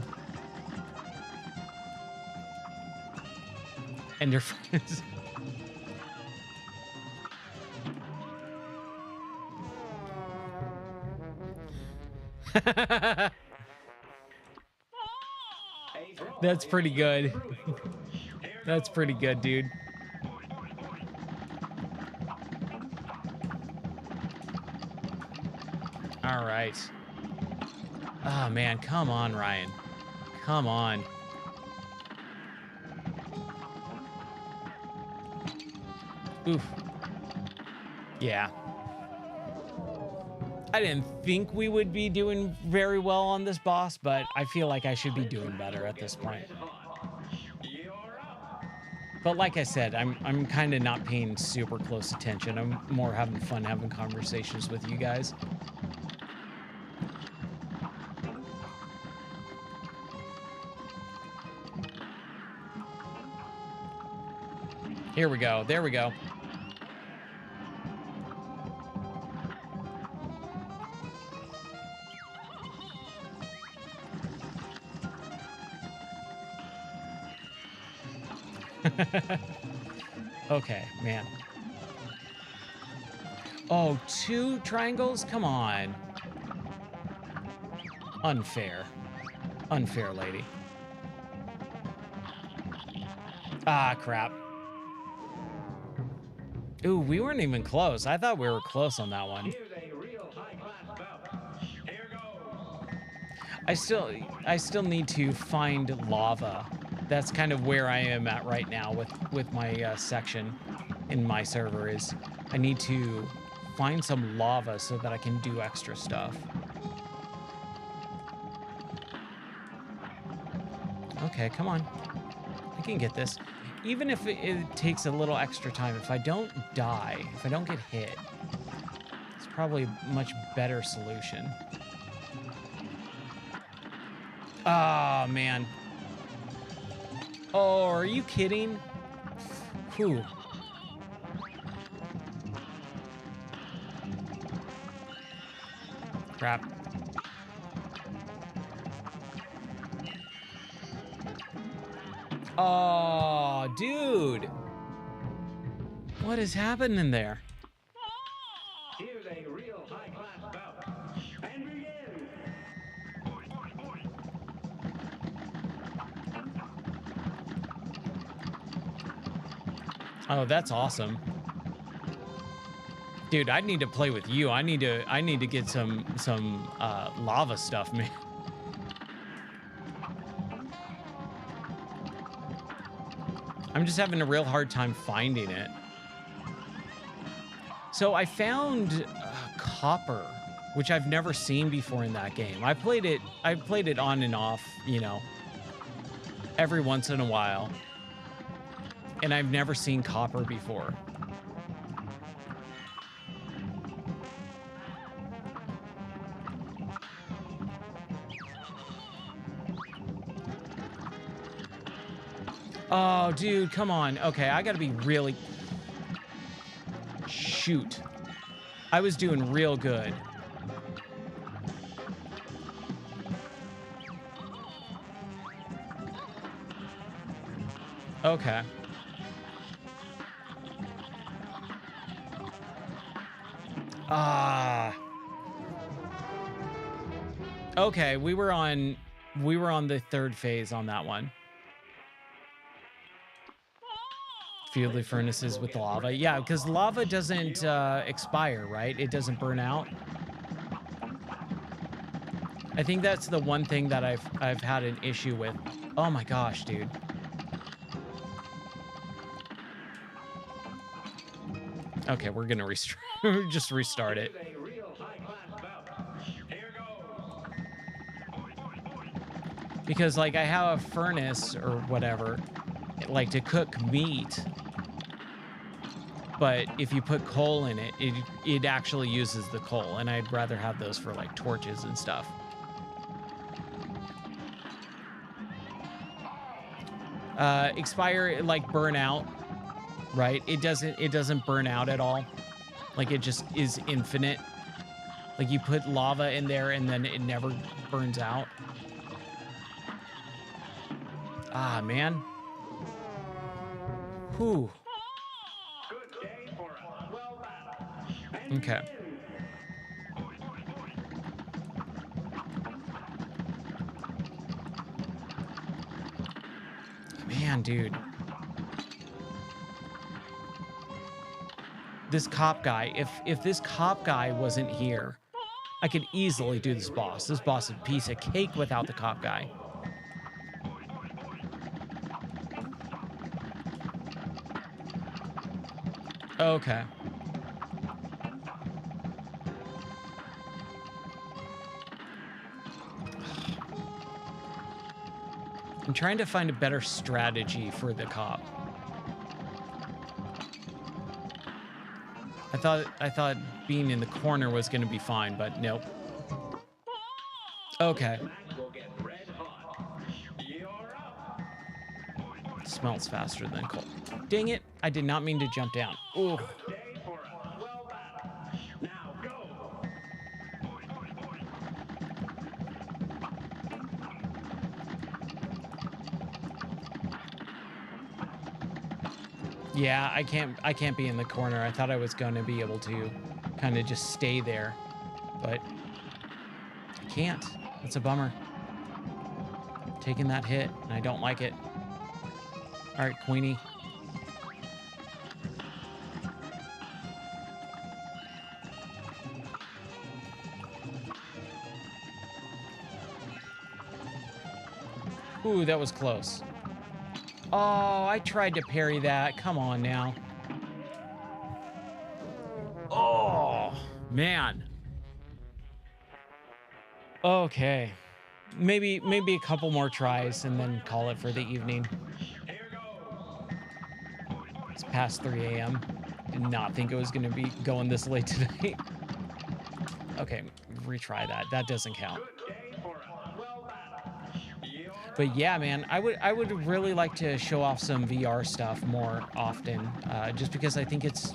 And your friends. That's pretty good. That's pretty good, dude. All right. Oh, man. Come on, Ryan. Come on. Oof. Yeah. I didn't think we would be doing very well on this boss, but I feel like I should be doing better at this point. You're up. But like I said, I'm kind of not paying super close attention. I'm more having fun having conversations with you guys. Here we go. There we go. Okay, man. Oh, 2 triangles? Come on. Unfair. Unfair, lady. Ah, crap. Ooh, we weren't even close. I thought we were close on that one. Here's a real high-class bout. Here goes. I still need to find lava. That's kind of where I am at right now with my section in my server is I need to find some lava so that I can do extra stuff. Okay, come on. I can get this. Even if it takes a little extra time, if I don't die, if I don't get hit, it's probably a much better solution. Ah, man. Oh, are you kidding? Whew. Crap. Oh, dude. What is happening there? Here's a real high-class bout. And begin. Oh, that's awesome. Dude, I need to play with you. I need to get some lava stuff, man. I'm just having a real hard time finding it. So I found copper, which I've never seen before in that game. I played it on and off, you know, every once in a while. And I've never seen copper before. Oh, dude, come on. Okay, I gotta be really... Shoot. I was doing real good. Okay. Ah. Okay, we were on the third phase on that one. Fuel the furnaces with lava. Yeah, because lava doesn't expire, right? It doesn't burn out. I think that's the one thing that I've had an issue with. Oh my gosh, dude. Okay, we're gonna restart. Just restart it. Here's a real high-class bout. Here goes. Because like I have a furnace or whatever, like to cook meat, but if you put coal in it, it actually uses the coal, and I'd rather have those for like torches and stuff. Expire, like burn out, right? It doesn't burn out at all. Like it just is infinite. Like you put lava in there and then it never burns out. Ah, man. Whew. Good day for us. Well battled. Okay. Man, dude. This cop guy, if this cop guy wasn't here, I could easily do this boss. This boss is a piece of cake without the cop guy. Okay. I'm trying to find a better strategy for the cop. I thought being in the corner was going to be fine, but nope. Okay. Will get red hot. You're up. Smelts faster than coal. Dang it. I did not mean to jump down. Ooh. Good day for us. Well battled. Now go. Yeah, I can't be in the corner. I thought I was going to be able to kind of just stay there, but I can't. It's a bummer. Taking that hit, and I don't like it. All right, Queenie. Ooh, that was close. Oh, I tried to parry that. Come on now. Oh, man. Okay. Maybe a couple more tries and then call it for the evening. Here goes. It's past 3 a.m. Did not think it was going to be going this late today. Okay, retry that. That doesn't count. Good day for us. Well battled. You're But yeah, man, I would really like to show off some VR stuff more often, just because I think it's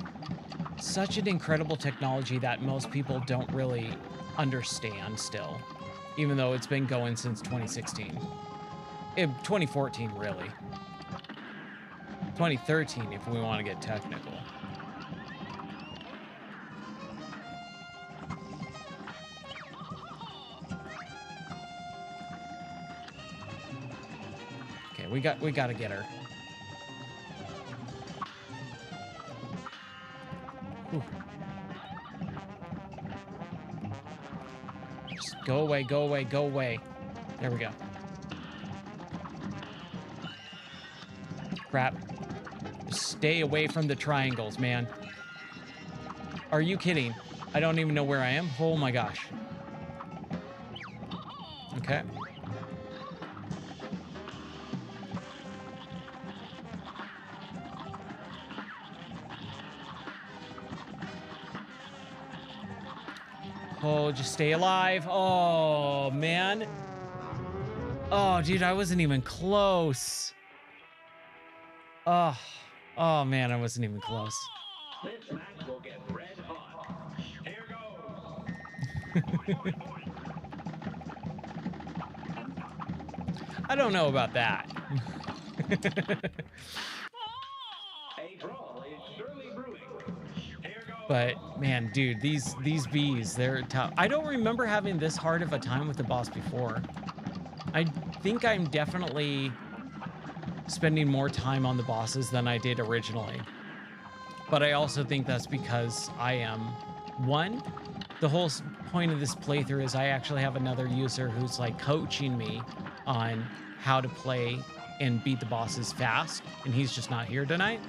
such an incredible technology that most people don't really understand still, even though it's been going since 2016. 2014, really. 2013, if we want to get technical. Okay, we got to get her. Whew. Just go away, go away, go away. There we go. Crap. Just stay away from the triangles, man. Are you kidding? I don't even know where I am. Oh my gosh. Okay. Oh, just stay alive. Oh, man. Oh, dude, I wasn't even close. Oh, man, I wasn't even close. This match will get red hot. Here goes. I don't know about that. A brawl is surely brewing. Here But goes. man, dude, these bees, they're tough. I don't remember having this hard of a time with the boss before. I think I'm definitely spending more time on the bosses than I did originally. But I also think that's because I am one, the whole point of this playthrough is I actually have another user who's like coaching me on how to play and beat the bosses fast, and he's just not here tonight.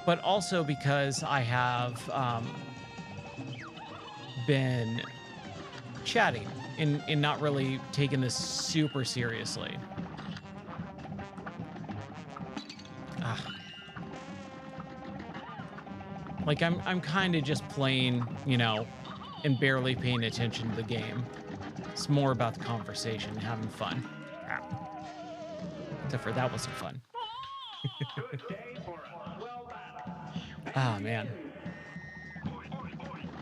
But also because I have been chatting and not really taking this super seriously. Ah, like I'm kind of just playing, you know, and barely paying attention to the game. It's more about the conversation, having fun. Ah, except for that wasn't fun. Good day for a swell battle. Ah, man.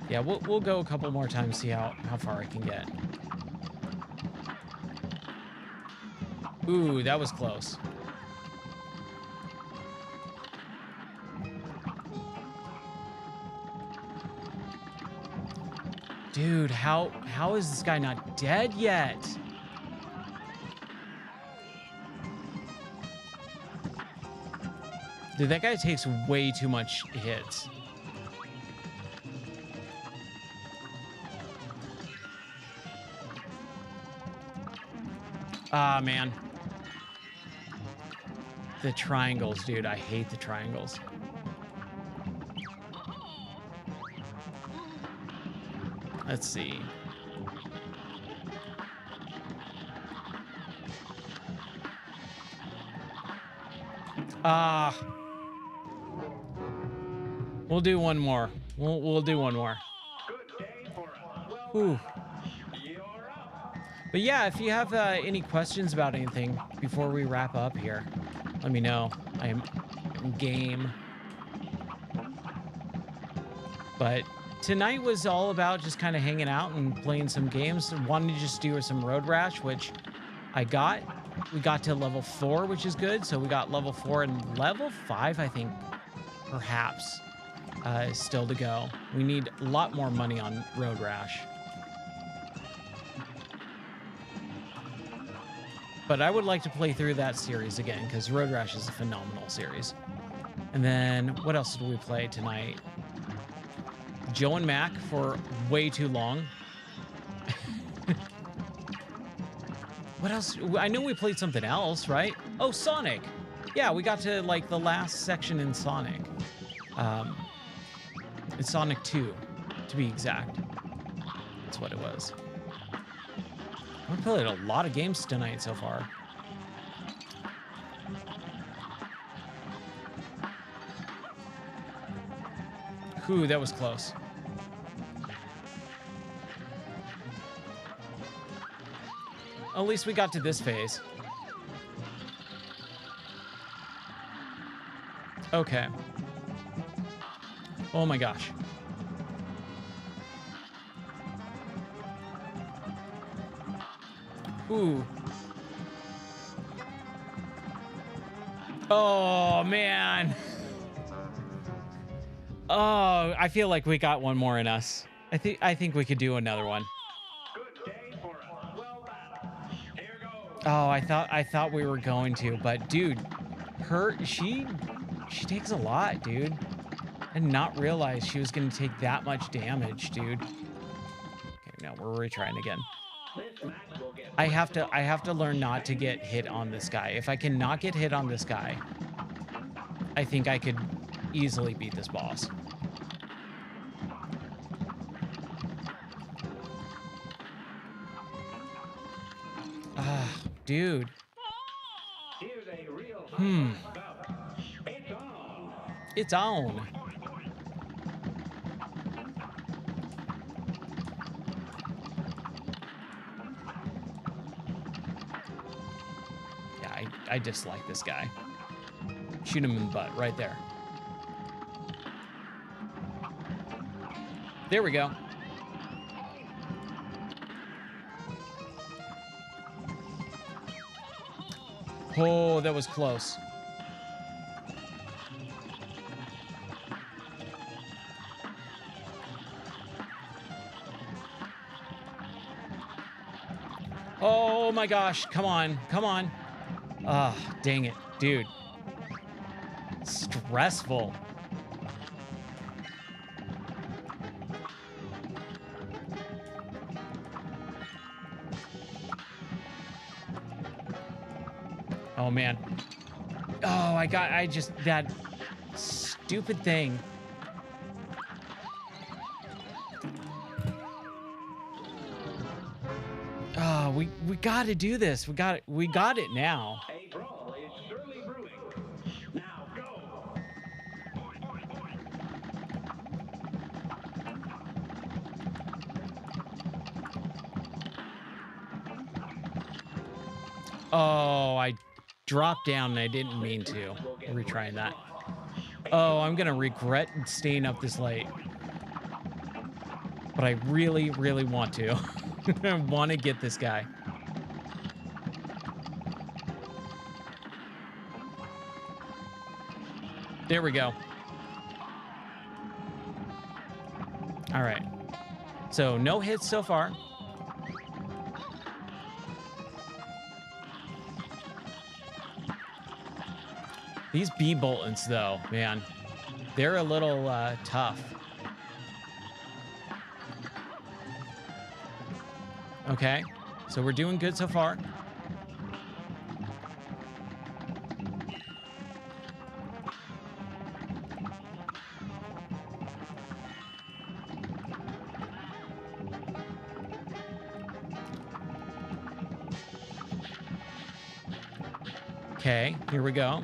Yeah, we'll go a couple more times, see how far I can get. Ooh, that was close. Dude, how is this guy not dead yet? Dude, that guy takes way too much hits. Ah, man. The triangles, dude. I hate the triangles. Let's see. Ah. We'll do one more. We'll do one more. Good day for a swell Whew. battle. You're up. But yeah, if you have any questions about anything before we wrap up here, let me know. I'm game. But tonight was all about just kind of hanging out and playing some games. Wanted to just do some road rash, which I got. We got to level 4, which is good. So we got level 4 and level 5, I think, perhaps, is still to go. We need a lot more money on road rash. But I would like to play through that series again because Road Rash is a phenomenal series. And then what else did we play tonight? Joe and Mac for way too long. What else? I know we played something else, right? Oh, Sonic. Yeah, we got to like the last section in Sonic. It's Sonic 2, to be exact. That's what it was. We've played a lot of games tonight so far. Ooh, that was close. At least we got to this phase. Okay. Oh my gosh. Ooh. Oh, man. Oh, I feel like we got one more in us. I think we could do another one. Good day for a swell battle. Here goes. Oh, I thought we were going to, but dude, she takes a lot, dude. I did not realize she was going to take that much damage, dude. Okay, now we're retrying again. This match will get I have to learn not to get hit on this guy. If I can not get hit on this guy, I think I could easily beat this boss. Ah, dude. Here's a real high-class bout. It's on. It's on. Yeah, I dislike this guy. Shoot him in the butt right there. There we go. Oh, that was close. Oh my gosh. Come on. Come on. Ah, dang it, dude. Stressful. Oh man. Oh, that stupid thing. Oh, we got to do this. We got it now. A brawl is surely brewing. Now go. Oh, I dropped down and I didn't mean to. Retrying that. Oh, I'm gonna regret staying up this late. But I really, really want to. I want to get this guy. There we go. All right. So no hits so far. These bee boltons, though, man, they're a little tough. Okay, so we're doing good so far. Okay, here we go.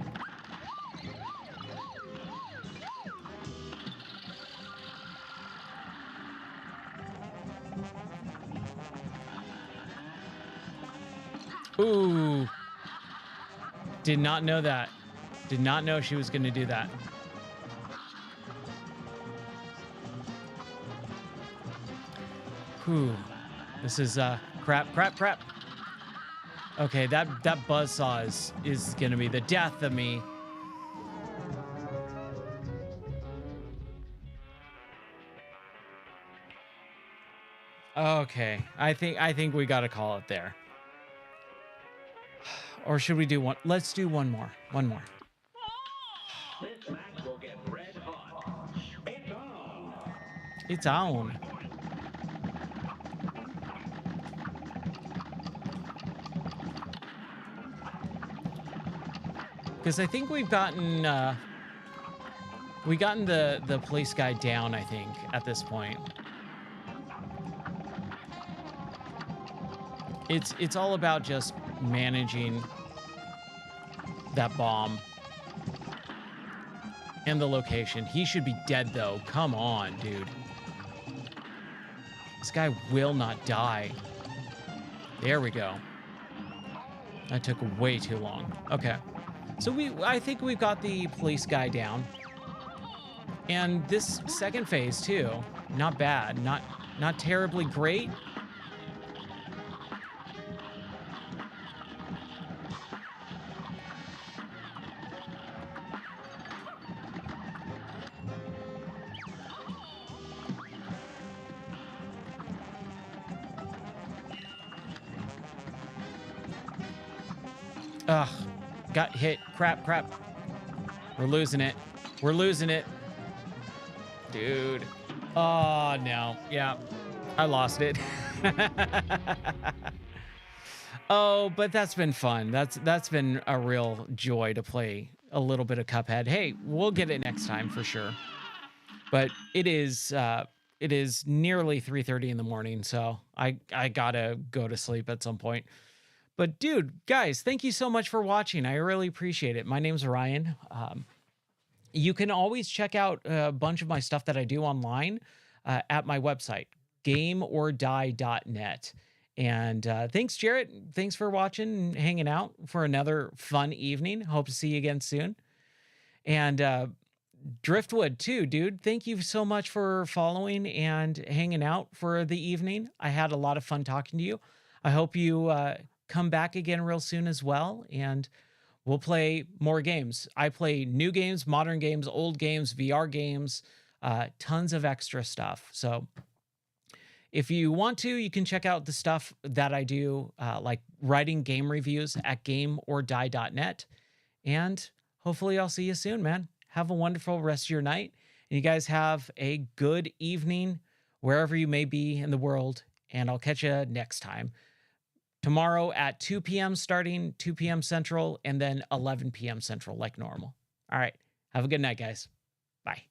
Ooh. Did not know that. Did not know she was going to do that. Whew. This is crap. Okay, that buzzsaw is going to be the death of me. Okay, I think we got to call it there. Or should we do one? Let's do one more. One more. This match will get red hot. It's on. It's on. Because I think we've gotten the police guy down, I think, at this point. It's all about just managing that bomb and the location. He should be dead, though. Come on, dude. This guy will not die. There we go. That took way too long. Okay. So I think we've got the police guy down. And this second phase, too. Not bad. Not terribly great. Ugh, got hit. Crap. We're losing it. Dude. Oh, no. Yeah, I lost it. Oh, but that's been fun. That's been a real joy to play a little bit of Cuphead. Hey, we'll get it next time for sure. But it is nearly 3:30 in the morning, so I gotta go to sleep at some point. But dude, guys, thank you so much for watching. I really appreciate it. My name's Ryan. You can always check out a bunch of my stuff that I do online at my website, gameordie.net. And thanks, Jarrett. Thanks for watching and hanging out for another fun evening. Hope to see you again soon. And Driftwood, too, dude. Thank you so much for following and hanging out for the evening. I had a lot of fun talking to you. I hope you come back again real soon as well. And we'll play more games. I play new games, modern games, old games, VR games, tons of extra stuff. So if you want to, you can check out the stuff that I do, like writing game reviews at gameordie.net. And hopefully, I'll see you soon, man. Have a wonderful rest of your night. And you guys have a good evening wherever you may be in the world. And I'll catch you next time. Tomorrow at 2 p.m. starting, 2 p.m. Central, and then 11 p.m. Central, like normal. All right. Have a good night, guys. Bye.